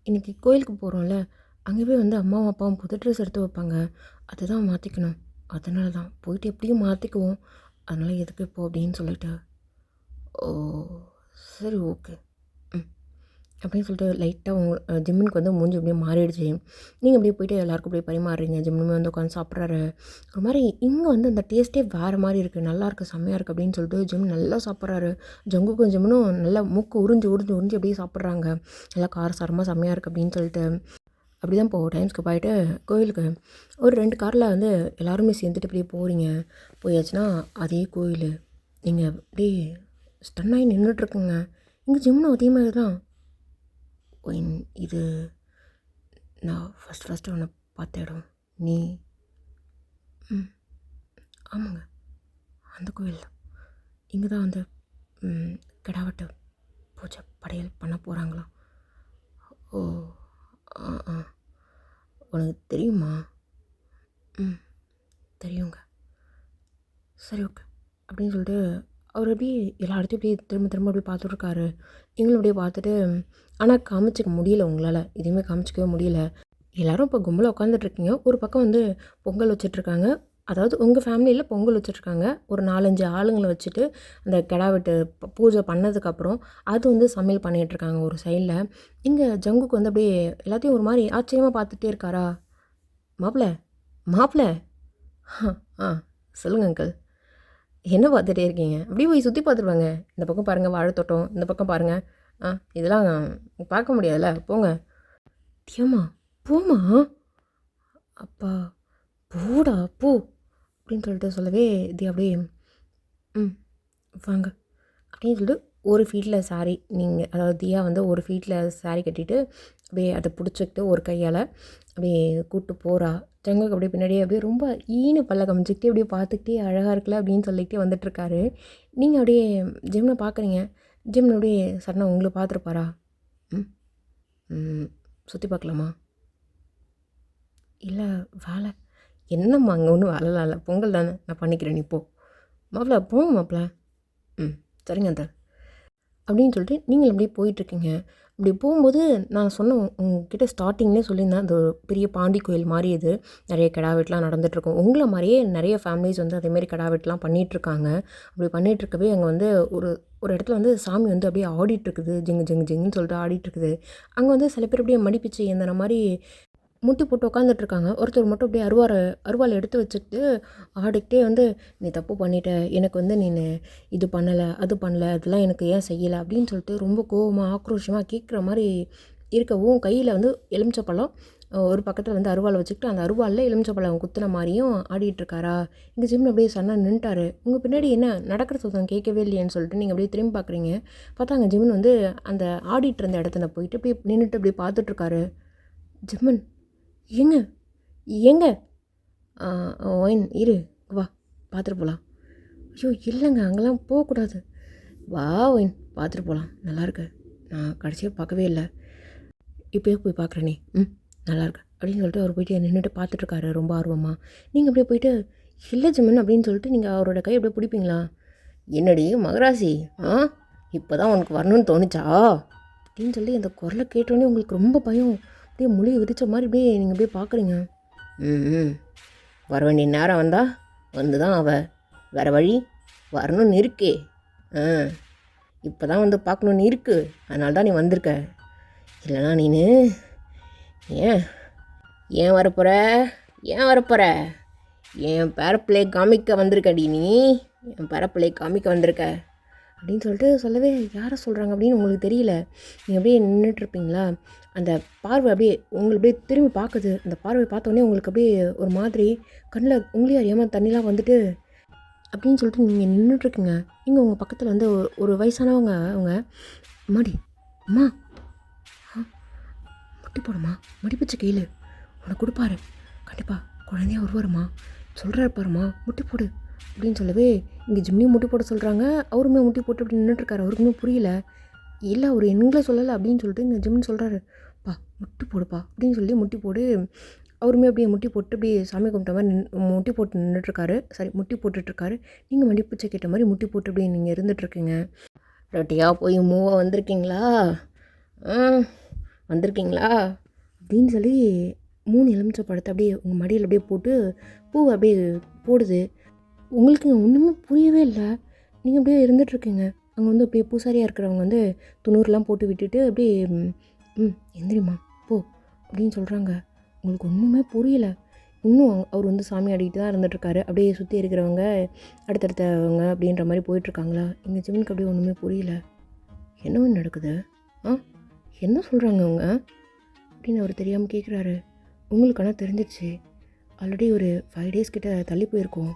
S1: இன்றைக்கி கோயிலுக்கு போகிறோம்ல, அங்கே போய் வந்து அம்மாவும் அப்பாவும் புது ட்ரெஸ் எடுத்து வைப்பாங்க. அதுதான் மாற்றிக்கணும். அதனால தான் போயிட்டு எப்படியும் மாற்றிக்குவோம். அதனால் எதுக்கு இப்போ அப்படின்னு சொல்லிட்டு ஓ சரி ஓகே அப்படின்னு சொல்லிட்டு லைட்டாக உங்கள் ஜிம்முனுக்கு வந்து மூஞ்சி அப்படியே மாறிடுச்சு. நீங்கள் அப்படியே போய்ட்டு எல்லாேருக்கும் அப்படியே பரிமாறுறீங்க. ஜிம்முமே வந்து உட்காந்து சாப்பிட்றாரு. ஒரு மாதிரி இங்கே வந்து அந்த டேஸ்ட்டே வேறு மாதிரி இருக்குது. நல்லாயிருக்கு செம்மையாக இருக்குது அப்படின்னு சொல்லிட்டு ஜிம் நல்லா சாப்பிட்றாரு. ஜங்குக்கும் ஜிம்முனும் நல்லா மூக்கு உறிஞ்சி உறிஞ்சி உறிஞ்சி அப்படியே சாப்பிட்றாங்க. நல்லா காரசாரமாக செம்மையாக இருக்குது அப்படின்னு சொல்லிட்டு அப்படி தான் போகும். டைம் ஸ்கிப் ஆகிட்டு கோயிலுக்கு ஒரு 2 காரில் வந்து எல்லாருமே சேர்ந்துட்டு அப்படியே போகிறீங்க. போயாச்சுன்னா அதே கோயில் நீங்கள் அப்படியே ஸ்டன்னாகி நின்றுட்டுருக்குங்க. இங்கே ஜிம்முனும் அதே மாதிரி தான். இது நான் ஃபஸ்ட்டு உன்னை பார்த்த இடம். நீ ஆமாங்க அந்த கோயில் தான். இங்கே தான் வந்து கிடாவட்டு பூஜை படையல் பண்ண போகிறாங்களாம். ஓ உனக்கு தெரியுமா? தெரியுங்க. சரி ஓகே அப்படின்னு சொல்லிட்டு அவர் அப்படியே எல்லா இடத்தையும் அப்படியே திரும்ப திரும்ப அப்படியே பார்த்துட்ருக்காரு. நீங்களும் அப்படியே பார்த்துட்டு ஆனால் காமிச்சிக்க முடியல உங்களால். எதுவுமே காமிச்சிக்கவே முடியல. எல்லோரும் இப்போ கும்பலாக உட்காந்துட்ருக்கீங்க. ஒரு பக்கம் வந்து பொங்கல் வச்சிட்ருக்காங்க. அதாவது உங்கள் ஃபேமிலியில் பொங்கல் வச்சுட்ருக்காங்க. ஒரு 4-5 ஆளுங்களை வச்சுட்டு அந்த கிடா வெட்டு பூஜை பண்ணதுக்கப்புறம் அது வந்து சமையல் பண்ணிகிட்ருக்காங்க ஒரு சைடில். இங்கே ஜங்குக்கு வந்து அப்படியே எல்லாத்தையும் ஒரு மாதிரி ஆச்சரியமாக பார்த்துட்டே இருக்காரா? மாப்பிள்ளை சொல்லுங்கள் அங்கிள். என்ன பார்த்துட்டே இருக்கீங்க? அப்படியே போய் சுற்றி பார்த்துட்டு இந்த பக்கம் பாருங்கள் வாழைத்தோட்டம், இந்த பக்கம் பாருங்கள். இதெல்லாம் பார்க்க முடியாதுல்ல, போங்க. தியம்மா போமா. அப்பா போடா போ அப்படின்னு சொல்லிட்டு சொல்லவே இது அப்படியே வாங்க அப்படின்னு சொல்லிட்டு ஒரு ஃபீட்டில் சாரி நீங்கள் அதாவது தியா வந்து ஒரு ஃபீட்டில் சாரி கட்டிட்டு அப்படியே அதை பிடிச்சிக்கிட்டு ஒரு கையால் அப்படியே கூப்பிட்டு போகிறா. ஜங்குக்கு அப்படியே பின்னாடியே அப்படியே ரொம்ப பல்ல காமிச்சிக்கிட்டே அப்படியே பார்த்துக்கிட்டே அழகாக இருக்குல்ல அப்படின்னு சொல்லிக்கிட்டே வந்துட்டுருக்காரு. நீங்கள் அப்படியே ஜிம்னை பார்க்குறீங்க. ஜிம்னு அப்படியே சடனாக உங்களை பார்த்துருப்பாரா? சுற்றி பார்க்கலாமா? இல்லை வேலை. என்னம்மா அங்கே ஒன்றும் வேலைலாம் இல்லை, பொங்கல் தானே, நான் பண்ணிக்கிறேன் நீ போ. மாப்பிள்ள போங்க மாப்பிள்ள. சரிங்க அந்த அப்படின்னு சொல்லிட்டு நீங்கள் அப்படியே போயிட்டுருக்கீங்க. இப்படி போகும்போது நான் சொன்ன உங்ககிட்ட ஸ்டார்டிங்லேயே சொல்லியிருந்தேன், அது ஒரு பெரிய பாண்டி கோயில் மாதிரி இது. நிறைய கிடா வெட்டுலாம் நடந்துகிட்ருக்கும். உங்களை மாதிரியே நிறைய ஃபேமிலிஸ் வந்து அதேமாரி கிடா வெட்டுலாம் பண்ணிகிட்ருக்காங்க. அப்படி பண்ணிகிட்ருக்கவே அங்கே வந்து ஒரு ஒரு இடத்துல வந்து சாமி வந்து அப்படியே ஆடிட்டுருக்குது. ஜிங்கு ஜிங்கு ஜிங்குன்னு சொல்லிட்டு ஆடிட்டுருக்குது. அங்கே வந்து சில பேர் அப்படியே மடிப்பிச்சு ஏந்தின மாதிரி முட்டி போட்டு உட்காந்துட்ருக்காங்க. ஒருத்தர் மட்டும் அப்படியே அருவாள் எடுத்து வச்சுக்கிட்டு ஆடிக்கிட்டே வந்து, "நீ தப்பு பண்ணிட்ட. எனக்கு வந்து நீனு இது பண்ணலை, அது பண்ணல, அதெல்லாம் எனக்கு ஏன் செய்யலை?" அப்படின்னு சொல்லிட்டு ரொம்ப கோவமா, ஆக்ரோஷமா கேட்குற மாதிரி இருக்கவும், கையில் வந்து எலுமிச்சப்பழம் ஒரு பக்கத்தில் வந்து அருவாளை வச்சுக்கிட்டு, அந்த அருவாளில் எலுமிச்சப்பழம் குத்துன மாதிரியும் ஆடிட்டுருக்காரா. எங்கள் ஜிம்மில் அப்படியே சன்னா நின்ட்டாரு. உங்கள் பின்னாடி என்ன நடக்கிற சத்தம் கேட்கவே இல்லையேன்னு சொல்லிட்டு நீங்கள் அப்படியே திரும்பி பார்க்குறீங்க. பார்த்தா அங்கே ஜிம்மன் வந்து அந்த ஆடிட்டு இருந்த இடத்துல போயிட்டு அப்படியே நின்றுட்டு அப்படியே பார்த்துட்ருக்காரு. ஜிம்மன், ஏங்க ஏங்க ஒயின் இரு, வா பார்த்துட்டு போகலாம். ஐயோ இல்லைங்க, அங்கெல்லாம் போகக்கூடாது. வா ஒயின் பார்த்துட்டு போகலாம், நல்லாயிருக்கு. நான் கடைசியாக பார்க்கவே இல்லை, இப்போயே போய் பார்க்குறேனே. நல்லாயிருக்கு அப்படின்னு சொல்லிட்டு அவர் போயிட்டு நின்றுட்டு பார்த்துட்ருக்காரு ரொம்ப ஆர்வமாக. நீங்கள் அப்படியே போயிட்டு, இல்லை ஜிம்மன் அப்படின்னு சொல்லிட்டு நீங்கள் அவரோட கையை அப்படியே பிடிப்பீங்களா? என்னடி மகராசி, இப்போ தான் உனக்கு வரணும்னு தோணுச்சா அப்படின்னு சொல்லி அந்த குரலை கேட்டோடனே உங்களுக்கு ரொம்ப பயம். அப்படியே மொழியை விரிச்ச மாதிரி அப்படியே நீங்கள் அப்படியே பார்க்குறீங்க. வர வேண்டிய நேரம் வந்து தான் வேறு வழி வரணும்னு இருக்கே. இப்போ தான் வந்து பார்க்கணுன்னு இருக்குது, அதனால தான் நீ வந்திருக்க. இல்லைனா நீனு ஏன் வரப்போகிற என் பேரப்பிள்ளை காமிக்க வந்திருக்கடி, நீ என் பேரப்பிள்ளை காமிக்க வந்திருக்க அப்படின்னு சொல்லிட்டு சொல்லவே யாரை சொல்கிறாங்க அப்படின்னு உங்களுக்கு தெரியல. நீங்கள் அப்படியே நின்றுட்டுருப்பீங்களா, அந்த பார்வை அப்படியே உங்களுக்கு அப்படியே திரும்பி பார்க்குது. அந்த பார்வை பார்த்தோன்னே உங்களுக்கு அப்படியே ஒரு மாதிரி கண்ணில் உங்களையும் அறியாமல் தண்ணிலாம் வந்துட்டு அப்படின்னு சொல்லிட்டு நீங்கள் நின்றுட்டுருக்கீங்க. இங்கே உங்கள் பக்கத்தில் வந்து ஒரு வயசானவங்க அவங்க, அம்மாடி அம்மா முட்டி போடுமா, மடிப்பிச்சு கேளு, உனக்கு கொடுப்பாரு கண்டிப்பாக, குழந்தையா வருவாருமா, சொல்கிறாரு பாருமா, முட்டி போடு அப்படின்னு சொல்லவே இங்கே ஜிம்மியும் முட்டி போட சொல்கிறாங்க. அவருமே முட்டி போட்டு அப்படி நின்றுட்டுருக்காரு. அவருக்குமே புரியல. இல்லை அவர் எங்களை சொல்லலை அப்படின்னு சொல்லிட்டு இங்கே ஜிம்னு சொல்கிறாரு. பா முட்டி போடுப்பா அப்படின்னு சொல்லி முட்டி போடு. அவருமே அப்படியே முட்டி போட்டு அப்படியே சாமி கும்பிட்ட மாதிரி முட்டி போட்டு நின்றுட்டுருக்காரு. முட்டி போட்டுட்ருக்காரு. நீங்கள் மடிப்பிச்சை கேட்ட மாதிரி முட்டி போட்டு அப்படியே நீங்கள் இருந்துகிட்ருக்கீங்க. ரொட்டியாக போய் வந்திருக்கீங்களா அப்படின்னு சொல்லி 3 எலுமிச்சை பழத்தை அப்படியே உங்கள் மடியில் அப்படியே போட்டு பூவை அப்படியே போடுது. உங்களுக்கு ஒன்றுமே புரியவே இல்லை. நீங்கள் அப்படியே இருந்துகிட்ருக்கீங்க. அங்கே வந்து அப்படியே பூசாரியாக இருக்கிறவங்க வந்து துணூர்லாம் போட்டு விட்டுட்டு அப்படியே எந்திரிம்மா போ அப்படின்னு சொல்கிறாங்க. உங்களுக்கு ஒன்றுமே புரியல. இன்னும் அவர் வந்து சாமி ஆடிக்கிட்டு தான் இருந்துகிட்ருக்காரு. அப்படியே சுற்றி இருக்கிறவங்க அடுத்தடுத்தவங்க அப்படின்ற மாதிரி போயிட்டுருக்காங்களா. எங்கள் ஜிம்முக்கு அப்படியே ஒன்றுமே புரியல. என்ன நடக்குது, என்ன சொல்கிறாங்க அவங்க அப்படின்னு அவர் தெரியாமல் கேட்குறாரு. உங்களுக்கு ஆனால் தெரிஞ்சிடுச்சு. ஆல்ரெடி ஒரு 5 days கிட்ட தள்ளி போயிருக்கோம்.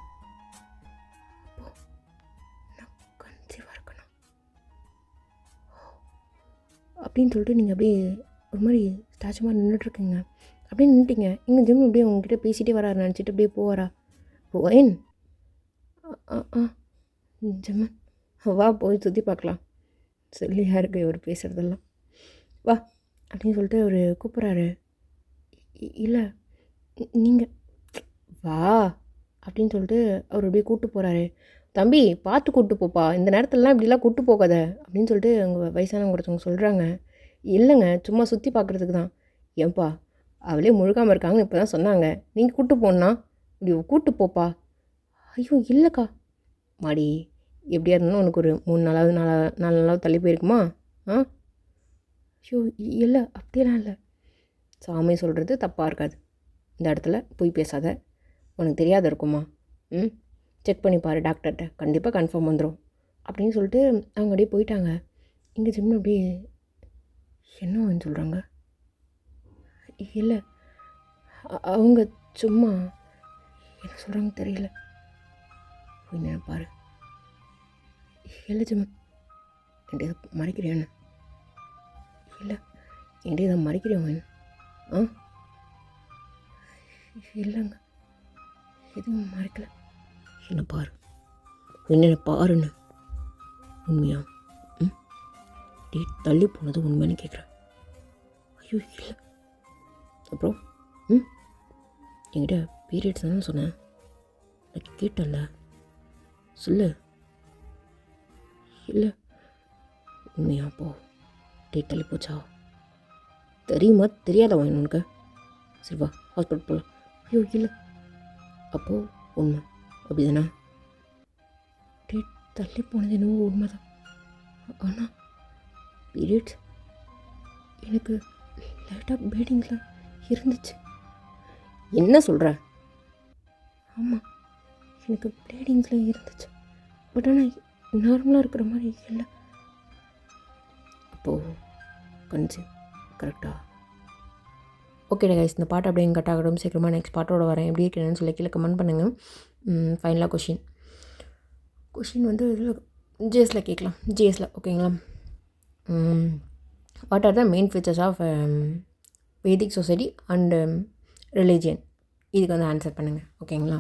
S1: அப்படின்னு சொல்லிட்டு நீங்கள் அப்படியே ஒரு மாதிரி ஸ்டாச்சு மாதிரி நின்றுட்டுருக்கீங்க. அப்படியே நின்றுட்டீங்க. இங்கே ஜிம் அப்படியே உங்ககிட்ட பேசிகிட்டே வராரு நினச்சிட்டு அப்படியே போவாரா. போயேன் ஜிம்மன் வா போய் சுற்றி பார்க்கலாம். சொல்லியா இருக்கு இவர் பேசுகிறதெல்லாம். வா அப்படின்னு சொல்லிட்டு அவர் கூப்பிட்றாரு. இல்லை நீங்கள் வா அப்படின்னு சொல்லிட்டு அவர் அப்படியே கூப்பிட்டு போகிறாரு. தம்பி பார்த்து கூப்பிட்டு போப்பா, இந்த நேரத்துலலாம் இப்படிலாம் கூப்பிட்டு போகாத அப்படின்னு சொல்லிட்டு அவங்க வயசானவங்க ஒருத்தவங்க சொல்கிறாங்க. இல்லைங்க சும்மா சுற்றி பார்க்குறதுக்கு தான். ஏன்பா அவளே முழுகாமல் இருக்காங்கன்னு இப்போ தான் சொன்னாங்க, நீங்கள் கூப்பிட்டு போனா இப்படி கூப்பிட்டு போப்பா. ஐயோ இல்லைக்கா மாடி, எப்படியா இருந்தாலும் உனக்கு ஒரு 3 நாளாவது 4 நாளாவது தள்ளி போயிருக்குமா? ஐயோ இல்லை அப்படியெல்லாம் இல்லை. சாமி சொல்கிறது தப்பாக இருக்காது. இந்த இடத்துல போய் பேசாத, உனக்கு தெரியாத இருக்குமா? செக் பண்ணி பாரு டாக்டர்கிட்ட, கண்டிப்பாக கன்ஃபார்ம் வந்துடும் அப்படின்னு சொல்லிட்டு அவங்க அப்படியே போயிட்டாங்க. இங்கே ஜிம்மு அப்படியே என்னன்னு சொல்கிறாங்க. இல்லை அவங்க சும்மா என்ன சொல்கிறாங்க தெரியல. போய் நினைப்பாரு. இல்லை ஜிம்மு என்கிட்ட இதை மறைக்கிறியான்னு. இல்லை என்கிட்ட இதை மறைக்கிறியவன். இல்லைங்க எதுவும் மறைக்கல. என்ன பாரு, என்ன பாருன்னு. உண்மையா? தள்ளி போனது உண்மைன்னு கேட்குறேன். ஐயோ இல்லை. அப்புறம் என்கிட்ட பீரியட்ஸ் தானே சொன்னேன், நான் கேட்டேன்ல, சொல்லு. இல்லை உண்மையா? போ டேட் தள்ளி போச்சா? தெரியுமா தெரியாத வாங்க உனக்கு? சரி வா ஹாஸ்பிட்டல் போகலாம். ஐயோ இல்லை, அப்போது உண்மை அப்படி தானே? டேட் தள்ளி போனது என்னவோ உண்மைதான். ஆனால் பீரியட்ஸ் எனக்கு லைட்டாக ப்ளீடிங்கில் இருந்துச்சு. என்ன சொல்கிற? ஆமாம், எனக்கு ப்ளீடிங்கில் இருந்துச்சு. பட் ஆனால் நார்மலாக இருக்கிற மாதிரி இல்லை. அப்போது கன்சீவ் கரெக்டாக? ஓகே கைஸ், இந்த பாட்டு அப்படியே கட் ஆகட்டும். சீக்கிரமாக நெக்ஸ்ட் பாட்டோட வரேன். எப்படி இருக்கிறேன்னு சொல்லி கீழே கமெண்ட் பண்ணுங்கள். ஃபைனலாக கொஷின் வந்து இதில் ஜிஎஸில் கேட்கலாம். ஜிஎஸில் ஓகேங்களா? What are the main features of Vedic society and religion? இதுக்கு வந்து ஆன்சர் பண்ணுங்கள் ஓகேங்களா?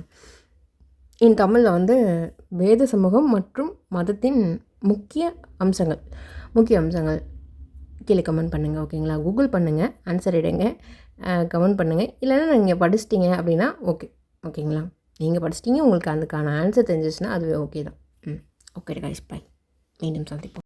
S1: இன் தமிழில் வந்து வேத சமூகம் மற்றும் மதத்தின் முக்கிய அம்சங்கள் கீழே கமெண்ட் பண்ணுங்கள் ஓகேங்களா? கூகுள் பண்ணுங்கள், ஆன்சர் இடுங்க, கமெண்ட் பண்ணுங்கள். இல்லைன்னா நீங்கள் படிச்சிட்டிங்க அப்படின்னா ஓகேங்களா? நீங்கள் படிச்சிட்டிங்க, உங்களுக்கு அதுக்கான ஆன்சர் தெரிஞ்சிச்சுன்னா அதுவே ஓகே தான். Okay guys, bye. மீண்டும் சந்திப்போம்.